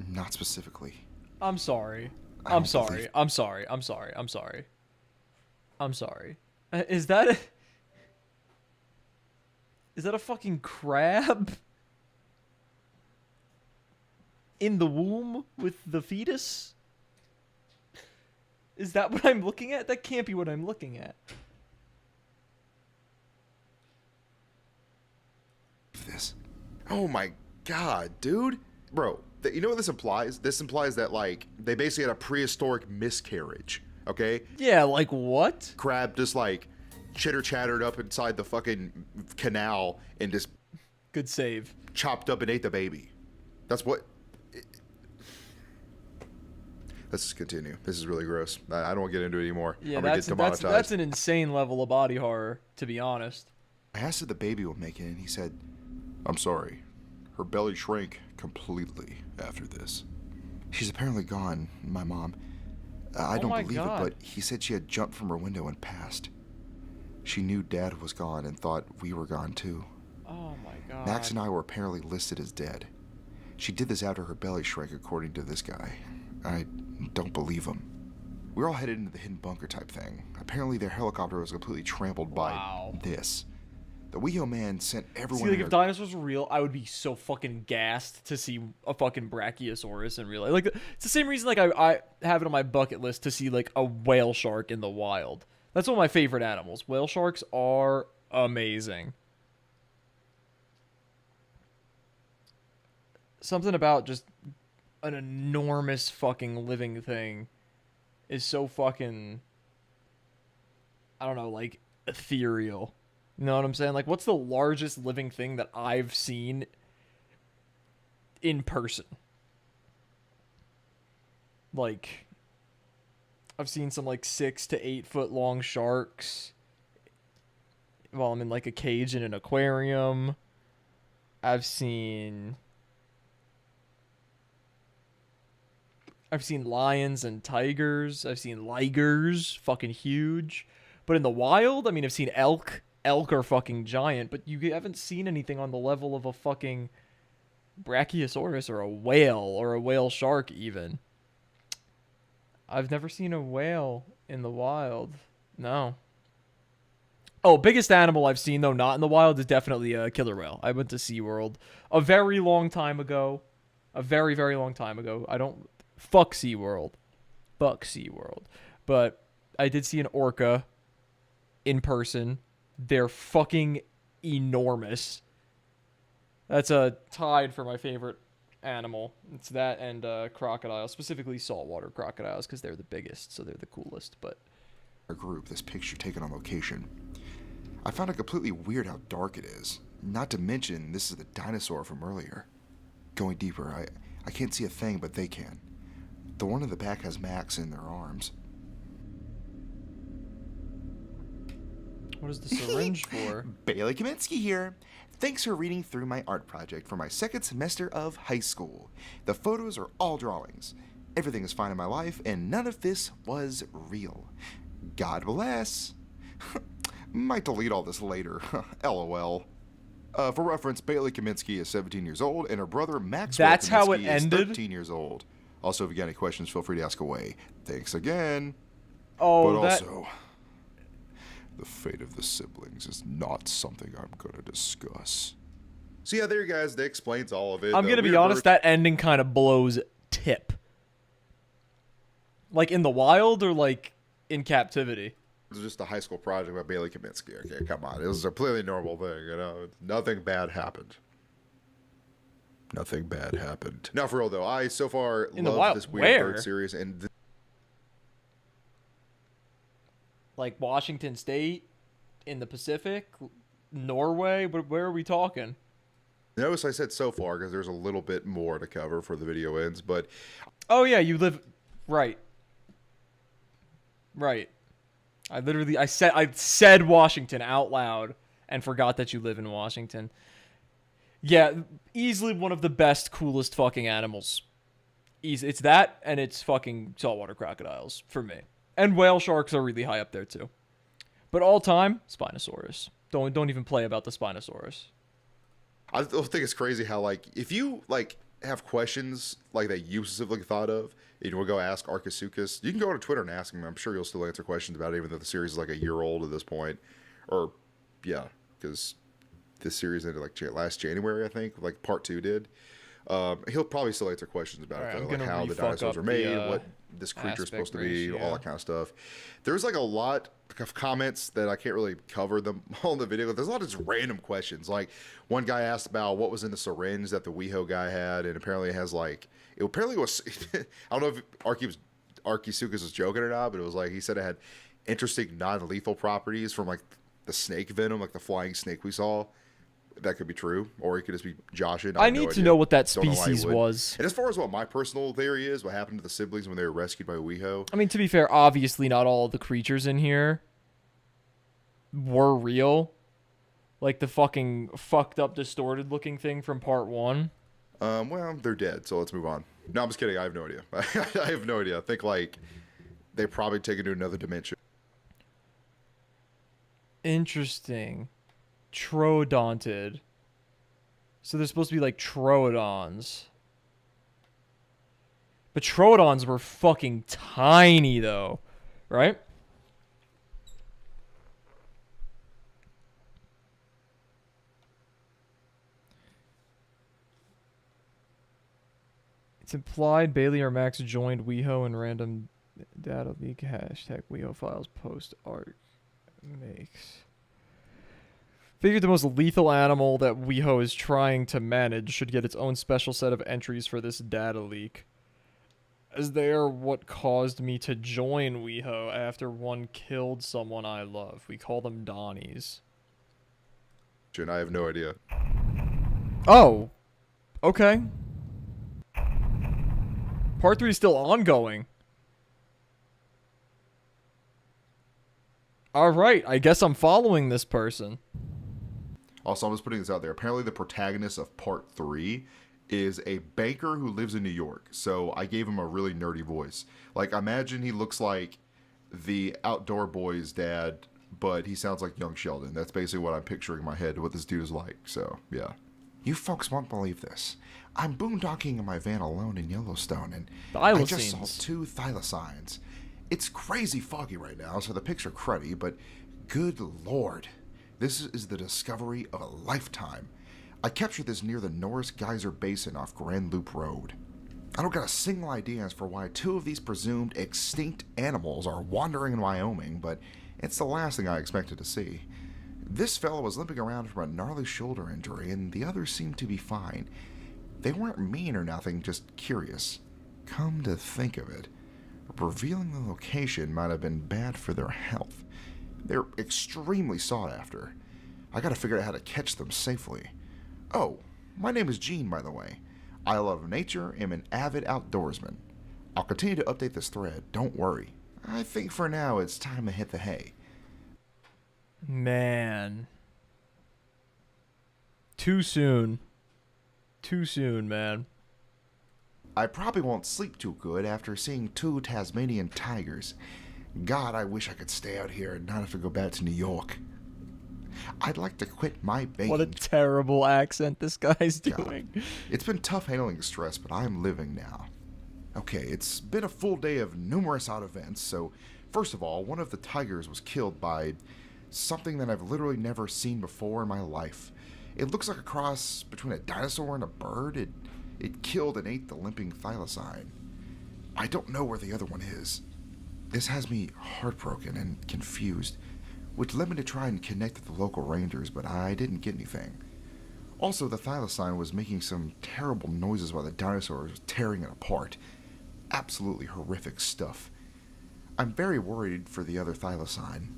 not specifically. I'm sorry. I I'm don't sorry. believe- I'm sorry. I'm sorry. I'm sorry. I'm sorry. Is that a fucking crab? In the womb with the fetus? Is that what I'm looking at? That can't be what I'm looking at. This. Oh my god, dude. Bro, you know what this implies? This implies that, like, they basically had a prehistoric miscarriage, okay? Yeah, like what? Crab just, like, chitter-chattered up inside the fucking canal and just Good save. chopped up and ate the baby. That's what... Let's just continue. This is really gross. I don't want to get into it anymore. Yeah, I'm gonna that's get demonetized. that's an insane level of body horror, to be honest. I asked if the baby will make it, and he said, I'm sorry. Her belly shrank completely after this. She's apparently gone, my mom. I Oh don't my believe God. it, but he said she had jumped from her window and passed. She knew Dad was gone and thought we were gone too. Oh my god. Max and I were apparently listed as dead. She did this after her belly shrank, according to this guy. I don't believe him. We were all headed into the hidden bunker type thing. Apparently their helicopter was completely trampled Wow. by this. The WeHo man sent everyone. See, like, in if their- dinosaurs were real, I would be so fucking gassed to see a fucking Brachiosaurus in real life. Like, it's the same reason, like, I have it on my bucket list to see, like, a whale shark in the wild. That's one of my favorite animals. Whale sharks are amazing. Something about just an enormous fucking living thing is so fucking, I don't know, like, ethereal. You know what I'm saying? Like, what's the largest living thing that I've seen in person? Like, I've seen some, like, 6 to 8 foot long sharks while I'm in, like, a cage in an aquarium. I've seen lions and tigers. I've seen ligers, fucking huge. But in the wild, I mean, I've seen elk. Elk are fucking giant, but you haven't seen anything on the level of a fucking Brachiosaurus or a whale shark even. I've never seen a whale in the wild. No. Oh, biggest animal I've seen, though, not in the wild, is definitely a killer whale. I went to SeaWorld a very long time ago. A very, very long time ago. I don't... Fuck SeaWorld. Fuck SeaWorld. But I did see an orca in person. They're fucking enormous. That's tied for my favorite animal. It's that and crocodiles, specifically saltwater crocodiles, because they're the biggest, so they're the coolest. But our group, this picture taken on location. I found it completely weird how dark it is. Not to mention, this is the dinosaur from earlier. Going deeper, I can't see a thing, but they can. The one in the back has Max in their arms. what is the syringe for? Bailey Kaminsky here. Thanks for reading through my art project for my second semester of high school. The photos are all drawings. Everything is fine in my life, and none of this was real. God bless. Might delete all this later. LOL. For reference, Bailey Kaminsky is 17 years old, and her brother Maxwell That's Kaminsky how it is ended? 13 years old. Also, if you got any questions, feel free to ask away. Thanks again. Oh, But that... also, the fate of the siblings is not something I'm going to discuss. So yeah, there you guys. That explains all of it. I'm going to be honest, that ending kind of blows tip. Like, in the wild or, like, in captivity? It was just a high school project by Bailey Kaminsky. Okay, come on. It was a completely normal thing, you know. Nothing bad happened. Nothing bad happened. Now, for real, though, I so far In the love wild? this Weird Where? Bird series. And Like, Washington State? In the Pacific? Norway? Where are we talking? notice I said so far because there's a little bit more to cover for the video ends. But Oh, yeah, you live... Right. Right. I said Washington out loud and forgot that you live in Washington. Yeah, easily one of the best, coolest fucking animals. It's that, and it's fucking saltwater crocodiles for me. And whale sharks are really high up there too. But all time, Spinosaurus. Don't even play about the Spinosaurus. I think it's crazy how, like, if you, like, have questions, like, that you specifically thought of, and you want to go ask Archisuchus, you can go to Twitter and ask him. I'm sure he'll still answer questions about it, even though the series is, like, a year old at this point. Or, yeah, because this series ended, like, last January, I think. Like, part 2 did. He'll probably still answer questions about All right, it, I'm like gonna how the re-fuck dinosaurs up are made, the, what this creature is supposed to be, aspect all ratio. that kind of stuff. There's, like, a lot of comments that I can't really cover them all in the video. There's a lot of just random questions. Like, one guy asked about what was in the syringe that the WeHo guy had, and apparently it has, like, it apparently was, I don't know if Archisuchus was joking or not, but it was like, he said it had interesting non-lethal properties from, like, the snake venom, like the flying snake we saw. That could be true, or it could just be joshing. I need to know what that Don't know why he species would. was. And as far as what my personal theory is, what happened to the siblings when they were rescued by WeHo, I mean, to be fair, obviously not all of the creatures in here were real. Like the fucking fucked up, distorted looking thing from part 1. well, they're dead, so let's move on. No, I'm just kidding. I have no idea. I have no idea. I think, like, they probably take it to another dimension. Interesting. Troodontid. So they're supposed to be like troodons. But troodons were fucking tiny, though. Right? It's implied Bailey or Max joined WeHo and random data leak hashtag WeHo files post art makes. Figured the most lethal animal that WeHo is trying to manage should get its own special set of entries for this data leak, as they are what caused me to join WeHo after one killed someone I love. We call them Donnies. I have no idea. Oh, okay. Part 3 is still ongoing. Alright, I guess I'm following this person. Also, I'm just putting this out there. Apparently, the protagonist of part 3 is a banker who lives in New York. So I gave him a really nerdy voice. Like, imagine he looks like the Outdoor Boy's dad, but he sounds like young Sheldon. That's basically what I'm picturing in my head, what this dude is like. So, yeah. You folks won't believe this. I'm boondocking in my van alone in Yellowstone, and I just saw 2 thylacines. It's crazy foggy right now, so the pics are cruddy, but good lord. This is the discovery of a lifetime. I captured this near the Norris Geyser Basin off Grand Loop Road. I don't got a single idea as for why 2 of these presumed extinct animals are wandering in Wyoming, but it's the last thing I expected to see. This fellow was limping around from a gnarly shoulder injury, and the others seemed to be fine. They weren't mean or nothing, just curious. Come to think of it, revealing the location might have been bad for their health. They're extremely sought after. I gotta figure out how to catch them safely. Oh, my name is Gene, by the way. I love nature, am an avid outdoorsman. I'll continue to update this thread, don't worry. I think for now it's time to hit the hay. Man. Too soon. Too soon, man. I probably won't sleep too good after seeing 2 Tasmanian tigers. God, I wish I could stay out here and not have to go back to New York. I'd like to quit my banking. What a terrible accent this guy's doing. God. It's been tough handling stress, but I'm living now. Okay, it's been a full day of numerous odd events, so first of all, one of the tigers was killed by something that I've literally never seen before in my life. It looks like a cross between a dinosaur and a bird. It killed and ate the limping thylacine. I don't know where the other one is. This has me heartbroken and confused, which led me to try and connect with the local rangers, but I didn't get anything. Also, the thylacine was making some terrible noises while the dinosaur was tearing it apart. Absolutely horrific stuff. I'm very worried for the other thylacine.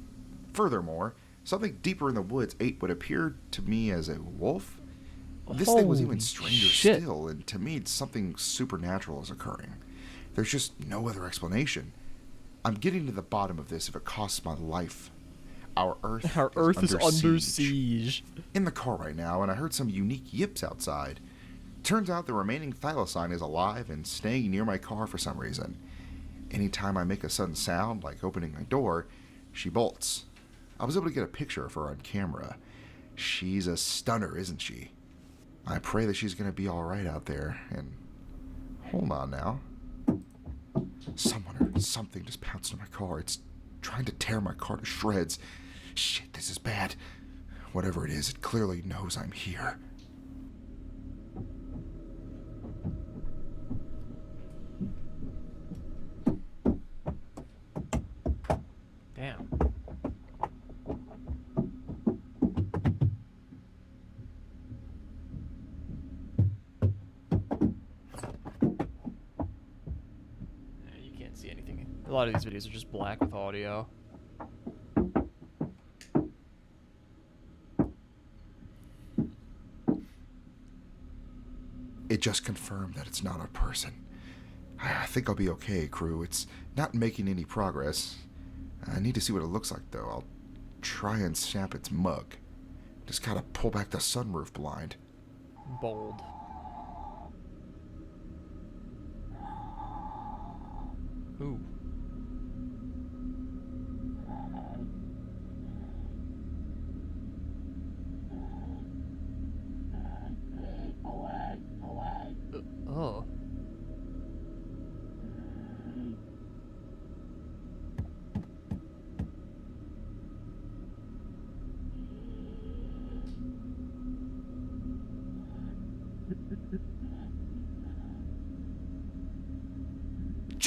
Furthermore, something deeper in the woods ate what appeared to me as a wolf. This thing was even stranger still, and to me something supernatural is occurring. There's just no other explanation. I'm getting to the bottom of this if it costs my life. Our Earth is under siege. In the car right now, and I heard some unique yips outside. Turns out the remaining thylacine is alive and staying near my car for some reason. Anytime I make a sudden sound, like opening my door, she bolts. I was able to get a picture of her on camera. She's a stunner, isn't she? I pray that she's going to be alright out there, and... Hold on now. Someone or something just pounced on my car. It's trying to tear my car to shreds. Shit, this is bad. Whatever it is, it clearly knows I'm here. Damn. You can't see anything. A lot of these videos are just black with audio. It just confirmed that it's not a person. I think I'll be okay, crew. It's not making any progress. I need to see what it looks like, though. I'll try and snap its mug. Just gotta pull back the sunroof blind. Bold. Ooh. Oh.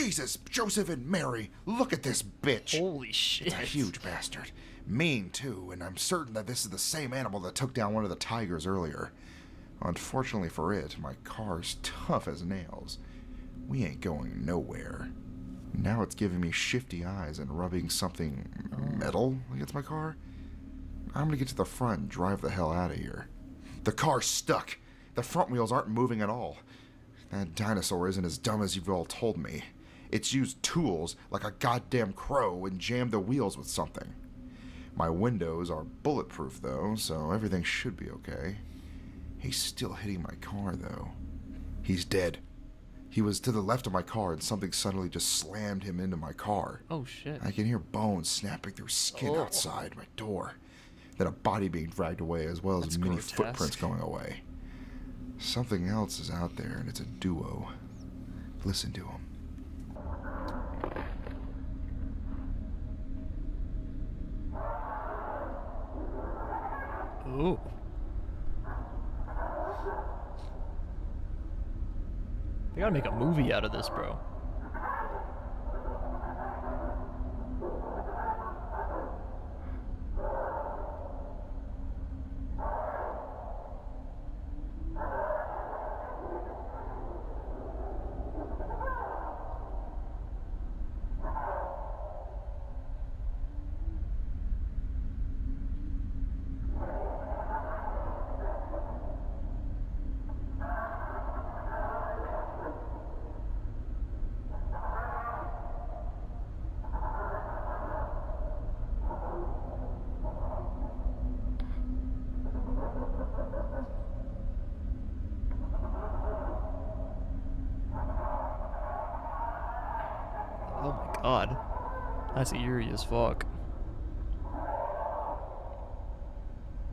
Jesus, Joseph and Mary, look at this bitch. Holy shit. It's a huge bastard. Mean, too, and I'm certain that this is the same animal that took down one of the tigers earlier. Unfortunately for it, my car's tough as nails. We ain't going nowhere. Now it's giving me shifty eyes and rubbing something metal against my car. I'm gonna get to the front and drive the hell out of here. The car's stuck. The front wheels aren't moving at all. That dinosaur isn't as dumb as you've all told me. It's used tools like a goddamn crow and jammed the wheels with something. My windows are bulletproof, though, so everything should be okay. He's still hitting my car, though. He's dead. He was to the left of my car, and something suddenly just slammed him into my car. Oh, shit. I can hear bones snapping through skin outside my door. Then a body being dragged away, as well as many grotesque. footprints going away. Something else is out there, and it's a duo. Listen to him. Ooh. They gotta make a movie out of this, bro. Oh my god. That's eerie as fuck.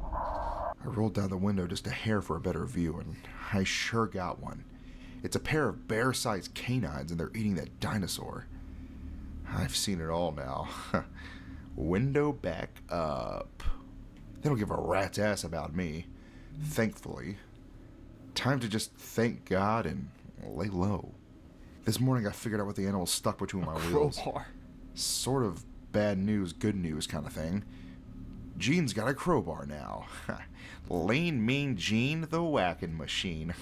I rolled down the window just a hair for a better view, and I sure got one. It's a pair of bear-sized canines, and they're eating that dinosaur. I've seen it all now. Window back up. They don't give a rat's ass about me, thankfully. Time to just thank God and lay low. This morning I figured out what the animal stuck between my wheels. Crowbar. Sort of bad news, good news kind of thing. Gene's got a crowbar now. Lean, mean Gene, the whacking machine.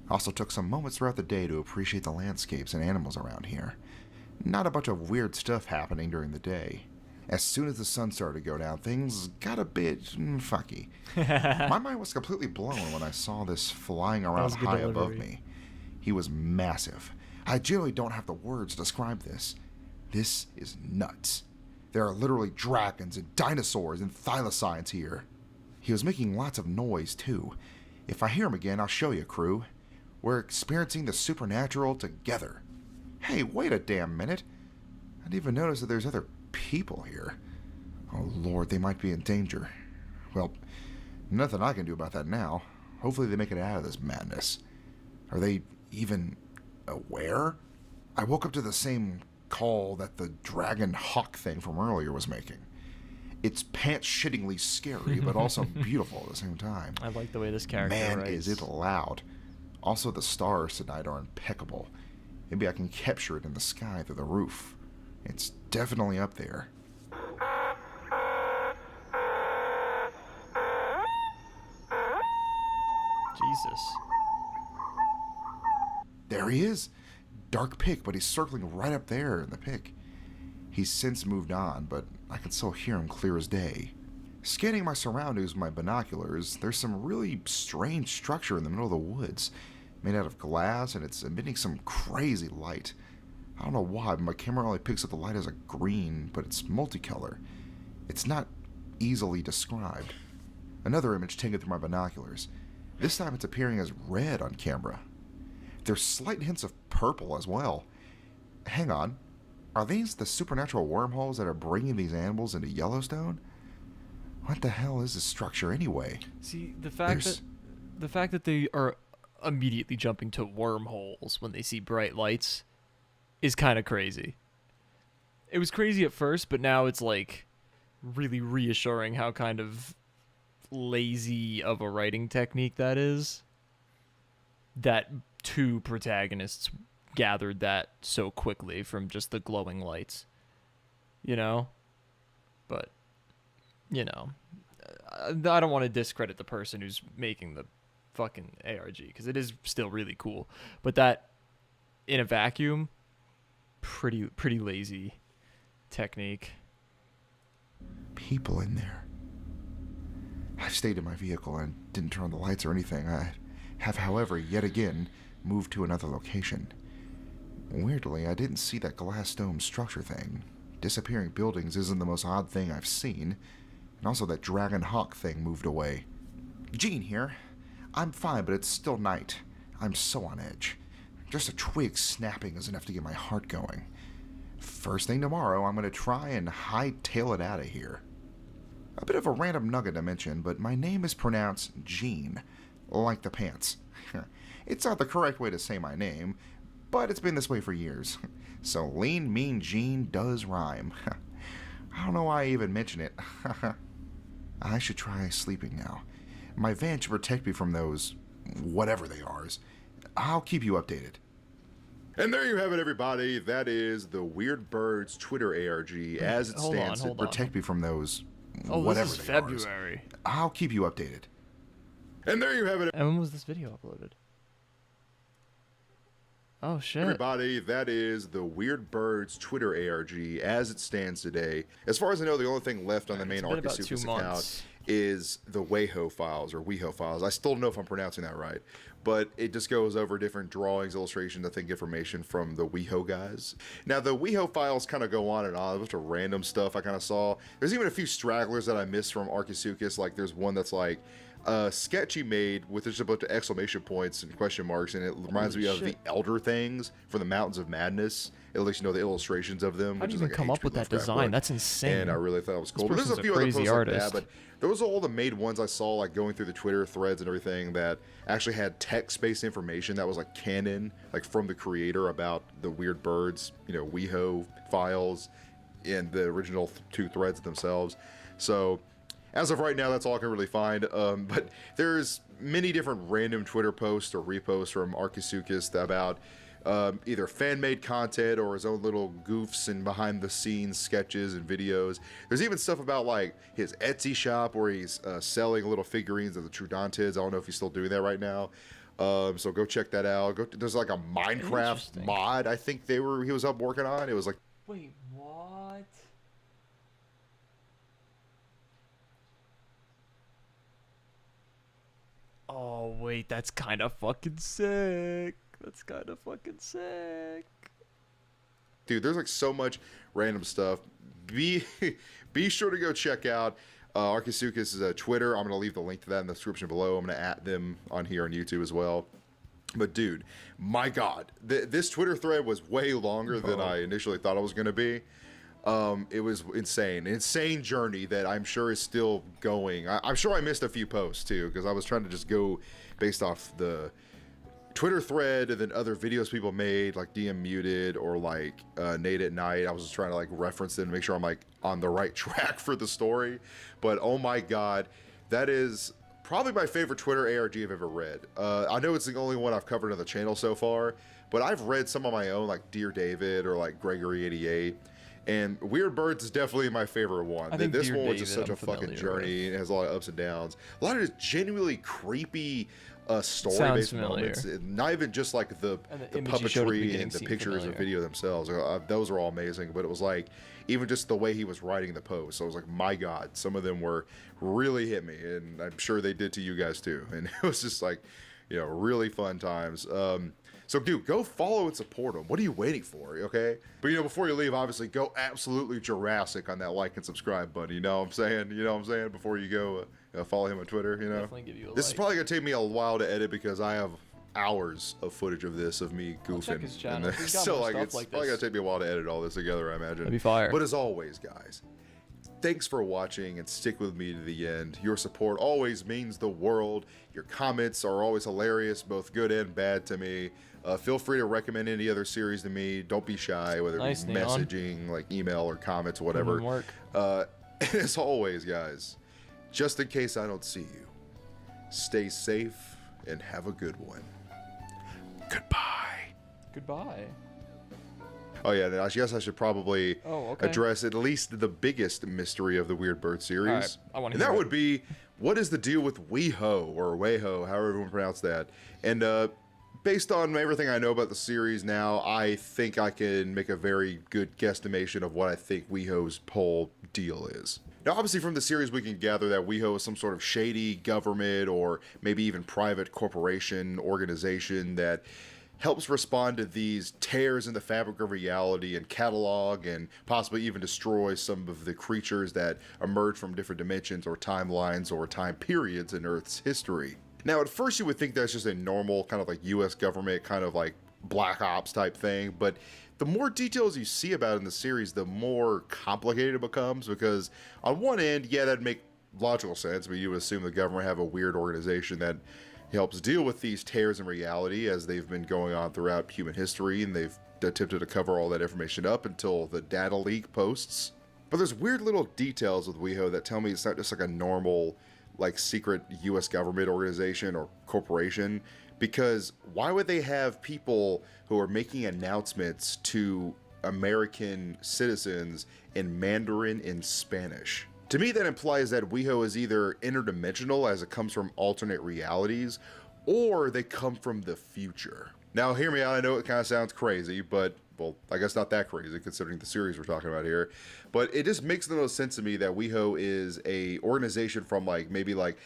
Also took some moments throughout the day to appreciate the landscapes and animals around here. Not a bunch of weird stuff happening during the day. As soon as the sun started to go down, things got a bit funky. My mind was completely blown when I saw this flying around was a good high above delivery. me. He was massive. I generally don't have the words to describe this. This is nuts. There are literally dragons and dinosaurs and thylacines here. He was making lots of noise, too. If I hear him again, I'll show you, crew. We're experiencing the supernatural together. Hey, wait a damn minute. I didn't even notice that there's other people here. Oh, Lord, they might be in danger. Well, nothing I can do about that now. Hopefully they make it out of this madness. Are they even aware? I woke up to the same call that the dragon hawk thing from earlier was making. It's pants-shittingly scary, but also beautiful at the same time. I like the way this character Man, writes. is it loud. Also, the stars tonight are impeccable. Maybe I can capture it in the sky through the roof. It's definitely up there. Jesus. There he is. Dark pick, but he's circling right up there in the pick. He's since moved on, but I can still hear him clear as day. Scanning my surroundings with my binoculars, there's some really strange structure in the middle of the woods, made out of glass, and it's emitting some crazy light. I don't know why, but my camera only picks up the light as a green, but it's multicolor. It's not easily described. Another image taken through my binoculars. This time it's appearing as red on camera. There's slight hints of purple as well. Hang on. Are these the supernatural wormholes that are bringing these animals into Yellowstone? What the hell is this structure anyway? See, the fact that they are immediately jumping to wormholes when they see bright lights is kind of crazy. It was crazy at first, but now it's like really reassuring how kind of lazy of a writing technique that is. That two protagonists gathered that so quickly from just the glowing lights, you know? But, you know, I don't want to discredit the person who's making the fucking ARG, because it is still really cool. But that, in a vacuum, pretty lazy technique. People in there. I've stayed in my vehicle and didn't turn on the lights or anything. I have, however, yet again moved to another location. Weirdly, I didn't see that glass dome structure thing. Disappearing buildings isn't the most odd thing I've seen. And also that dragon hawk thing moved away. Gene here. I'm fine, but it's still night. I'm so on edge. Just a twig snapping is enough to get my heart going. First thing tomorrow, I'm going to try and hightail it out of here. A bit of a random nugget to mention, but my name is pronounced Gene, like the pants. It's not the correct way to say my name, but it's been this way for years. So Lean Mean Gene does rhyme. I don't know why I even mention it. I should try sleeping now. My van should protect me from those whatever they are. I'll keep you updated. And there you have it, everybody. That is the Weird Birds Twitter ARG as it stands to protect me from those whatever this is they are. February. I'll keep you updated. And there you have it. And when was this video uploaded? Oh shit. Everybody, that is the Weird Birds Twitter ARG as it stands today. As far as I know, the only thing left on the main Arcasuchus account is the WeHo files, or WeHo files. I still don't know if I'm pronouncing that right, but it just goes over different drawings, illustrations, I think information from the WeHo guys. Now, the WeHo files kind of go on and on. There's a bunch of random stuff I kind of saw. There's even a few stragglers that I missed from Arcasuchus. Like, there's one that's like, sketchy made with just a bunch of exclamation points and question marks, and it reminds me of the Elder Things from the Mountains of Madness. At least you know the illustrations of them. How did you even come up with that design? That's insane. And I really thought it was cool. This But there's a few other crazy posts artist. like that, but those are all the made ones I saw, like going through the Twitter threads and everything, that actually had text-based information that was like canon, like from the creator about the Weird Birds, you know, WeHo files and the original two threads themselves. So as of right now, that's all I can really find. But there's many different random Twitter posts or reposts from Arcasuchus about either fan-made content or his own little goofs and behind-the-scenes sketches and videos. There's even stuff about like his Etsy shop where he's selling little figurines of the Trudontids. I don't know if he's still doing that right now. So go check that out. There's like a Minecraft mod I think he was up working on. It was like, wait, what? Oh wait, that's kind of fucking sick. That's kind of fucking sick. Dude, there's like so much random stuff. Be sure to go check out Arcasuchus' Twitter. I'm going to leave the link to that in the description below. I'm going to @ them on here on YouTube as well. But dude, my God, this Twitter thread was way longer than I initially thought it was going to be. It was insane. An insane journey that I'm sure is still going. I'm sure I missed a few posts too, because I was trying to just go based off the Twitter thread and then other videos people made, like DM Muted or like Nate at Night. I was just trying to like reference them to make sure I'm like on the right track for the story. But oh my God, that is probably my favorite Twitter ARG I've ever read. I know it's the only one I've covered on the channel so far, but I've read some of my own, like Dear David or like Gregory88. And Weird Birds is definitely my favorite one. I think This Dear one was just David, such a I'm fucking familiar journey. It has a lot of ups and downs. A lot of just genuinely creepy story-based moments. Not even just like the image you showed at the puppetry beginning and the seemed pictures and familiar. video themselves. Those are all amazing. But it was like, even just the way he was writing the post. So I was like, my God, some of them were really hit me. And I'm sure they did to you guys too. And it was just like, you know, really fun times. So, dude, go follow and support him. What are you waiting for, okay? But, you know, before you leave, obviously, go absolutely Jurassic on that like and subscribe button. You know what I'm saying? You know what I'm saying? Before you go follow him on Twitter, you know? Definitely give you a This is like. probably going to take me a while to edit because I have hours of footage of this, of me I'll check goofing. his channel. He's got So, more like, stuff it's like probably this. going to take me a while to edit all this together, I imagine. That'd be fire. But as always, guys, thanks for watching and stick with me to the end. Your support always means the world. Your comments are always hilarious, both good and bad to me. Feel free to recommend any other series to me. Don't be shy, whether Nice, it be Neon. messaging, like email or comments or Put 'em whatever. in work. And as always, guys, just in case I don't see you, stay safe and have a good one. Goodbye. Goodbye. Oh yeah, and I guess I should probably Oh, okay. address at least the biggest mystery of the Weird Bird series. All right, I wanna and hear that it. would be, what is the deal with WeHo or Weiho, however everyone pronounce that? And based on everything I know about the series now, I think I can make a very good guesstimation of what I think WeHo's whole deal is. Now, obviously, from the series, we can gather that WeHo is some sort of shady government or maybe even private corporation organization that helps respond to these tears in the fabric of reality and catalog and possibly even destroy some of the creatures that emerge from different dimensions or timelines or time periods in Earth's history. Now, at first, you would think that's just a normal kind of like U.S. government kind of like black ops type thing, but the more details you see about it in the series, the more complicated it becomes, because on one end, yeah, that'd make logical sense. I mean, you would assume the government have a weird organization that helps deal with these tears in reality as they've been going on throughout human history, and they've attempted to cover all that information up until the data leak posts. But there's weird little details with WeHo that tell me it's not just like a normal, like, secret U.S. government organization or corporation, because why would they have people who are making announcements to American citizens in Mandarin and Spanish? To me, that implies that WeHo is either interdimensional, as it comes from alternate realities, or they come from the future. Now, hear me out, I know it kind of sounds crazy, but, well, I guess not that crazy considering the series we're talking about here. But it just makes the most sense to me that WeHo is a organization from, like, maybe, like,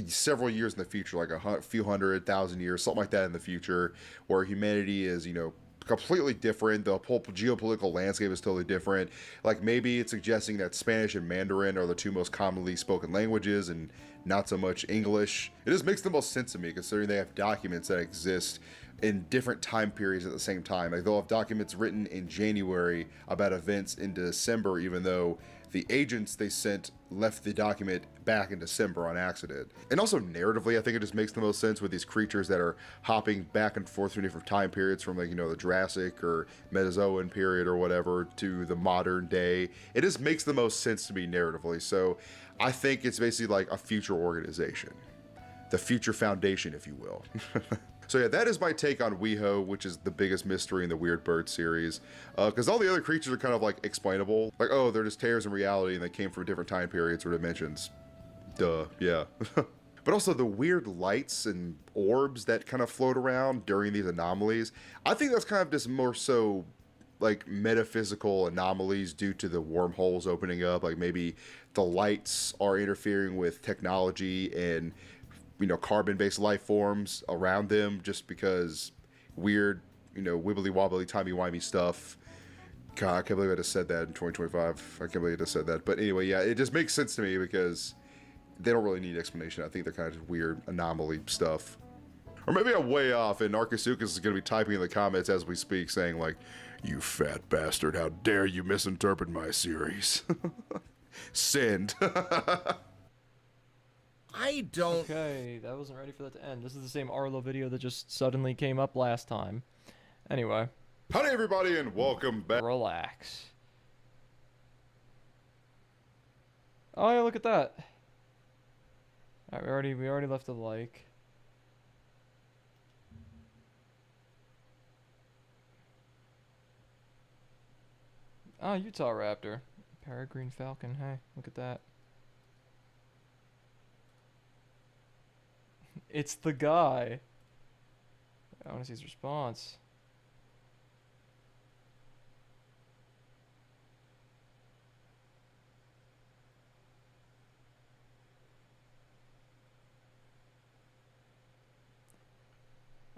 several years in the future, like a few 100,000 years, something like that in the future, where humanity is, you know, completely different. The whole geopolitical landscape is totally different. Like, maybe it's suggesting that Spanish and Mandarin are the two most commonly spoken languages and not so much English. It just makes the most sense to me, considering they have documents that exist in different time periods at the same time. Like, they'll have documents written in January about events in December, even though the agents they sent left the document back in December on accident. And also narratively, I think it just makes the most sense with these creatures that are hopping back and forth through different time periods, from, like, you know, the Jurassic or Mesozoic period or whatever to the modern day. It just makes the most sense to me narratively. So I think it's basically like a future organization, the Future Foundation, if you will. So yeah, that is my take on WeHo, which is the biggest mystery in the Weird Bird series. Because all the other creatures are kind of like explainable. Like, oh, they're just tears in reality and they came from different time periods or dimensions. Duh, yeah. But also the weird lights and orbs that kind of float around during these anomalies. I think that's kind of just more so like metaphysical anomalies due to the wormholes opening up. Like, maybe the lights are interfering with technology and, you know, carbon-based life forms around them, just because weird, you know, wibbly-wobbly, timey-wimey stuff. God, I can't believe I just said that in 2025. I can't believe I just said that. But anyway, yeah, it just makes sense to me because they don't really need explanation. I think they're kind of just weird anomaly stuff. Or maybe I'm way off, and Arcasuchus is going to be typing in the comments as we speak, saying, like, "You fat bastard, how dare you misinterpret my series." Send. I don't... Okay, that wasn't ready for that to end. This is the same Arlo video that just suddenly came up last time. Anyway. Howdy, everybody, and welcome back. Relax. Oh yeah, look at that. Alright, we already left a like. Ah, Utah Raptor. Peregrine Falcon, hey, look at that. It's the guy. I want to see his response.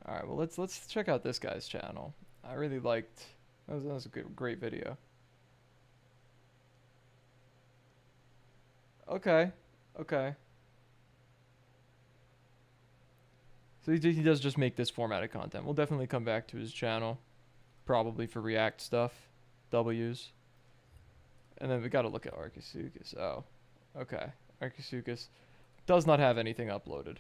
All right, well let's check out this guy's channel. I really liked that was a great video. Okay. So he does just make this format of content. We'll definitely come back to his channel, probably for React stuff, W's. And then we got to look at Arcasuchus. Oh, okay. Arcasuchus does not have anything uploaded.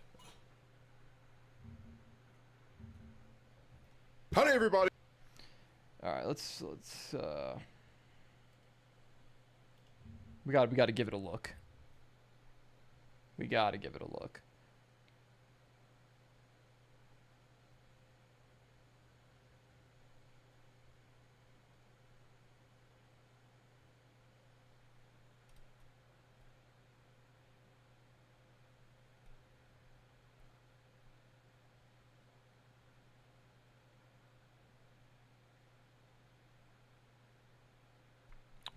Howdy, everybody. All right, let's we got to give it a look. We got to give it a look.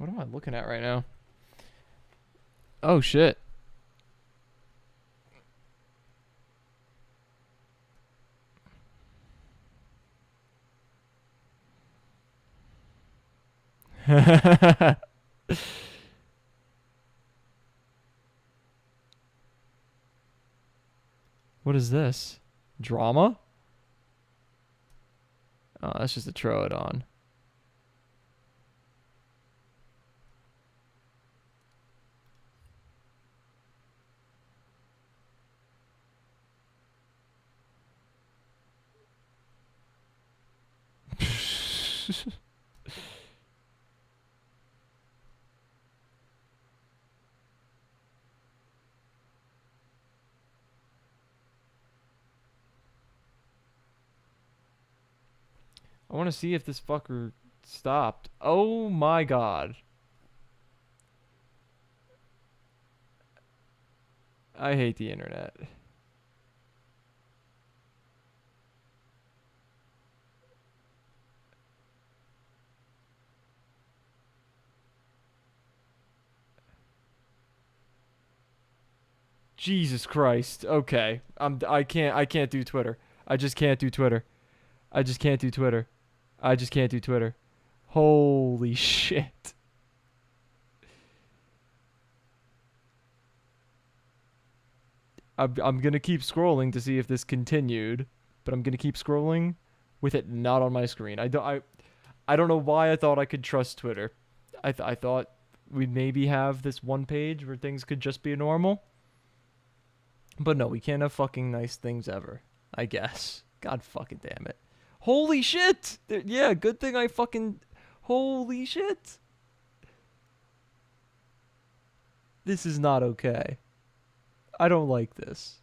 What am I looking at right now? Oh shit. What is this? Drama? Oh, that's just a Troodon. I want to see if this fucker stopped. Oh my god. I hate the internet. Jesus Christ. Okay. I can't do Twitter. I just can't do Twitter. I just can't do Twitter. I just can't do Twitter. Holy shit. I'm gonna keep scrolling to see if this continued, but I'm gonna keep scrolling with it not on my screen. I don't know why I thought I could trust Twitter. I thought we'd maybe have this one page where things could just be normal. But no, we can't have fucking nice things ever, I guess. God fucking damn it. Holy shit! Yeah, good thing I fucking... Holy shit! This is not okay. I don't like this.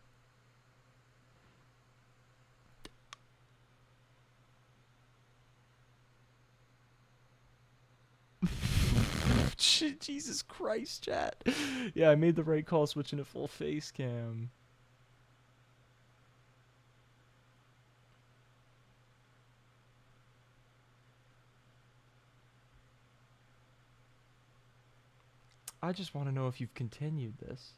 Jesus Christ, chat. Yeah, I made the right call switching to full face cam. I just want to know if you've continued this.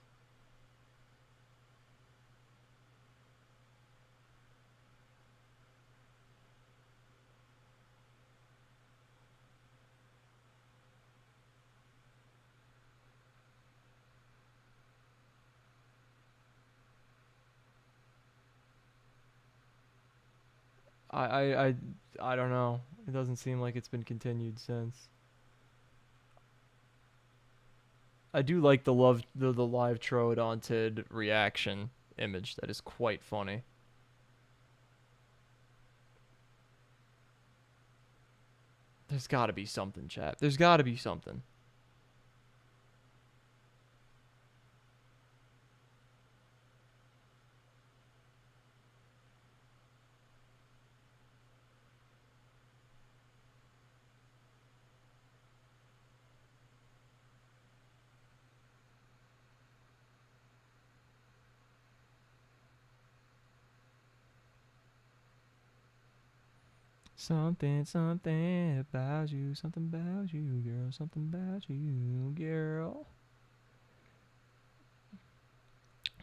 I don't know. It doesn't seem like it's been continued since. I do like the live Troodon Tid reaction image. That is quite funny. There's got to be something, chat. There's got to be something. Something about you, something about you, girl, something about you, girl.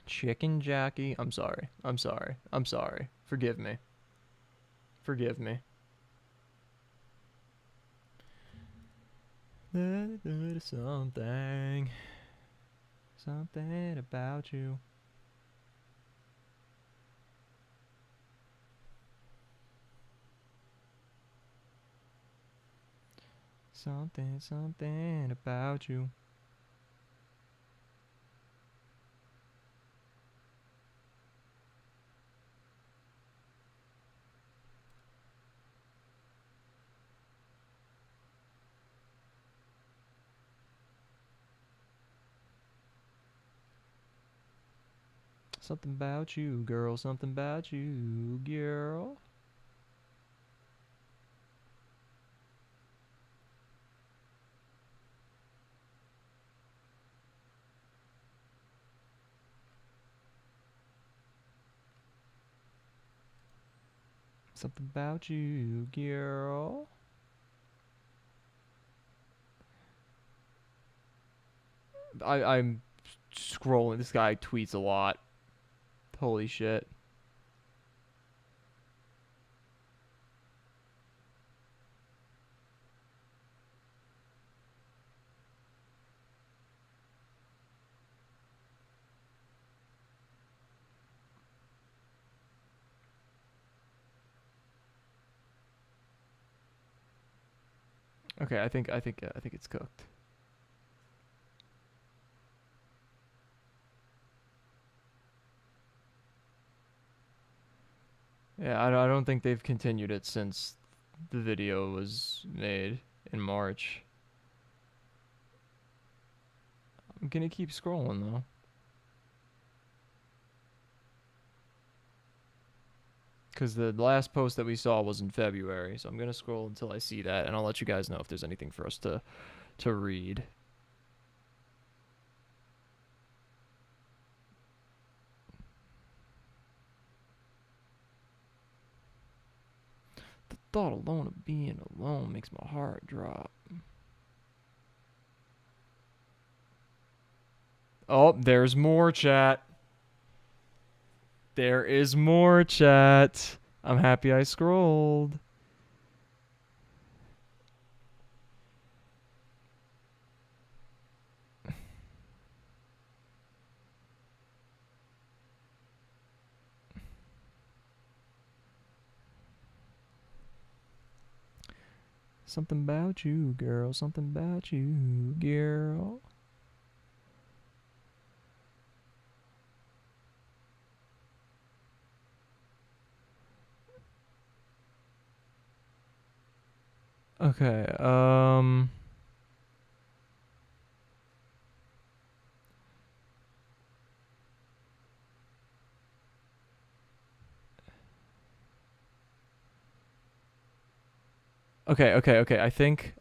Chicken Jackie. I'm sorry. I'm sorry. I'm sorry. Forgive me. Forgive me. Something. Something about you. Something about you. Something about you, girl. Something about you, girl. Something about you, girl. I'm scrolling. This guy tweets a lot. Holy shit. Okay, I think it's cooked. Yeah, I don't think they've continued it since the video was made in March. I'm gonna keep scrolling though. Because the last post that we saw was in February, so I'm gonna scroll until I see that, and I'll let you guys know if there's anything for us to read. The thought alone of being alone makes my heart drop. Oh, there's more chat. There is more chat. I'm happy I scrolled. Something about you, girl. Something about you, girl. Okay, Okay. I think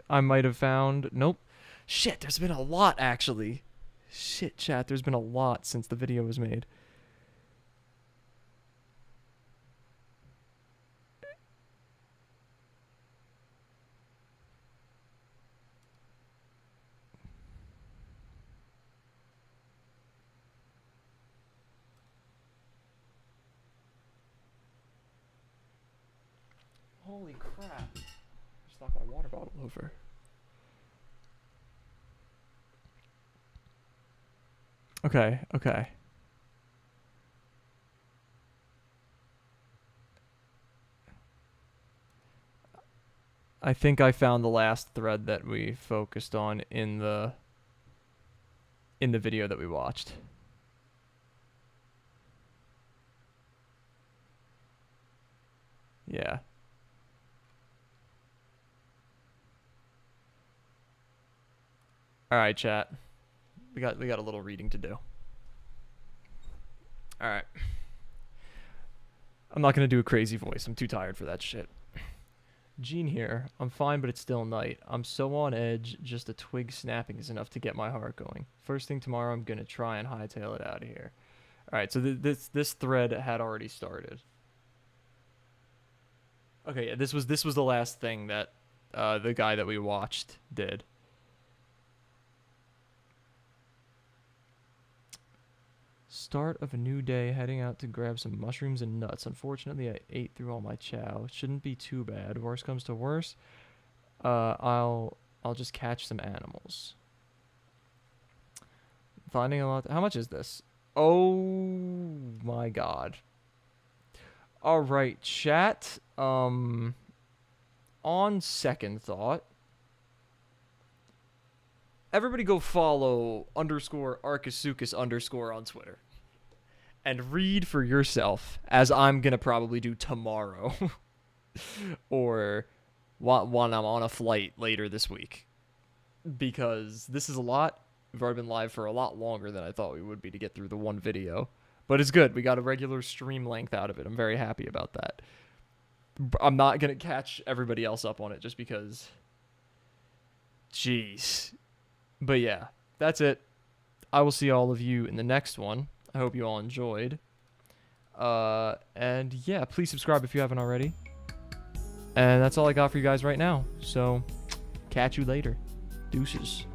I might have found. Nope. Shit, there's been a lot actually. Shit, chat, there's been a lot since the video was made. Holy crap. Just knocked my water bottle over. Okay. I think I found the last thread that we focused on in the video that we watched. Yeah. All right, chat. We got a little reading to do. All right. I'm not going to do a crazy voice. I'm too tired for that shit. Gene here. I'm fine, but it's still night. I'm so on edge, just a twig snapping is enough to get my heart going. First thing tomorrow, I'm going to try and hightail it out of here. All right, so this thread had already started. Okay, yeah, this was the last thing that the guy that we watched did. Start of a new day, heading out to grab some mushrooms and nuts. Unfortunately, I ate through all my chow. Shouldn't be too bad. Worst comes to worst, I'll just catch some animals. Finding a lot. How much is this? Oh my god. All right, chat. On second thought, everybody go follow _Arcasuchus_ on Twitter. And read for yourself, as I'm going to probably do tomorrow. Or when I'm on a flight later this week. Because this is a lot. We've already been live for a lot longer than I thought we would be to get through the one video. But it's good. We got a regular stream length out of it. I'm very happy about that. I'm not going to catch everybody else up on it just because... Jeez. But yeah, that's it. I will see all of you in the next one. I hope you all enjoyed. And yeah, please subscribe if you haven't already. And that's all I got for you guys right now. So, catch you later. Deuces.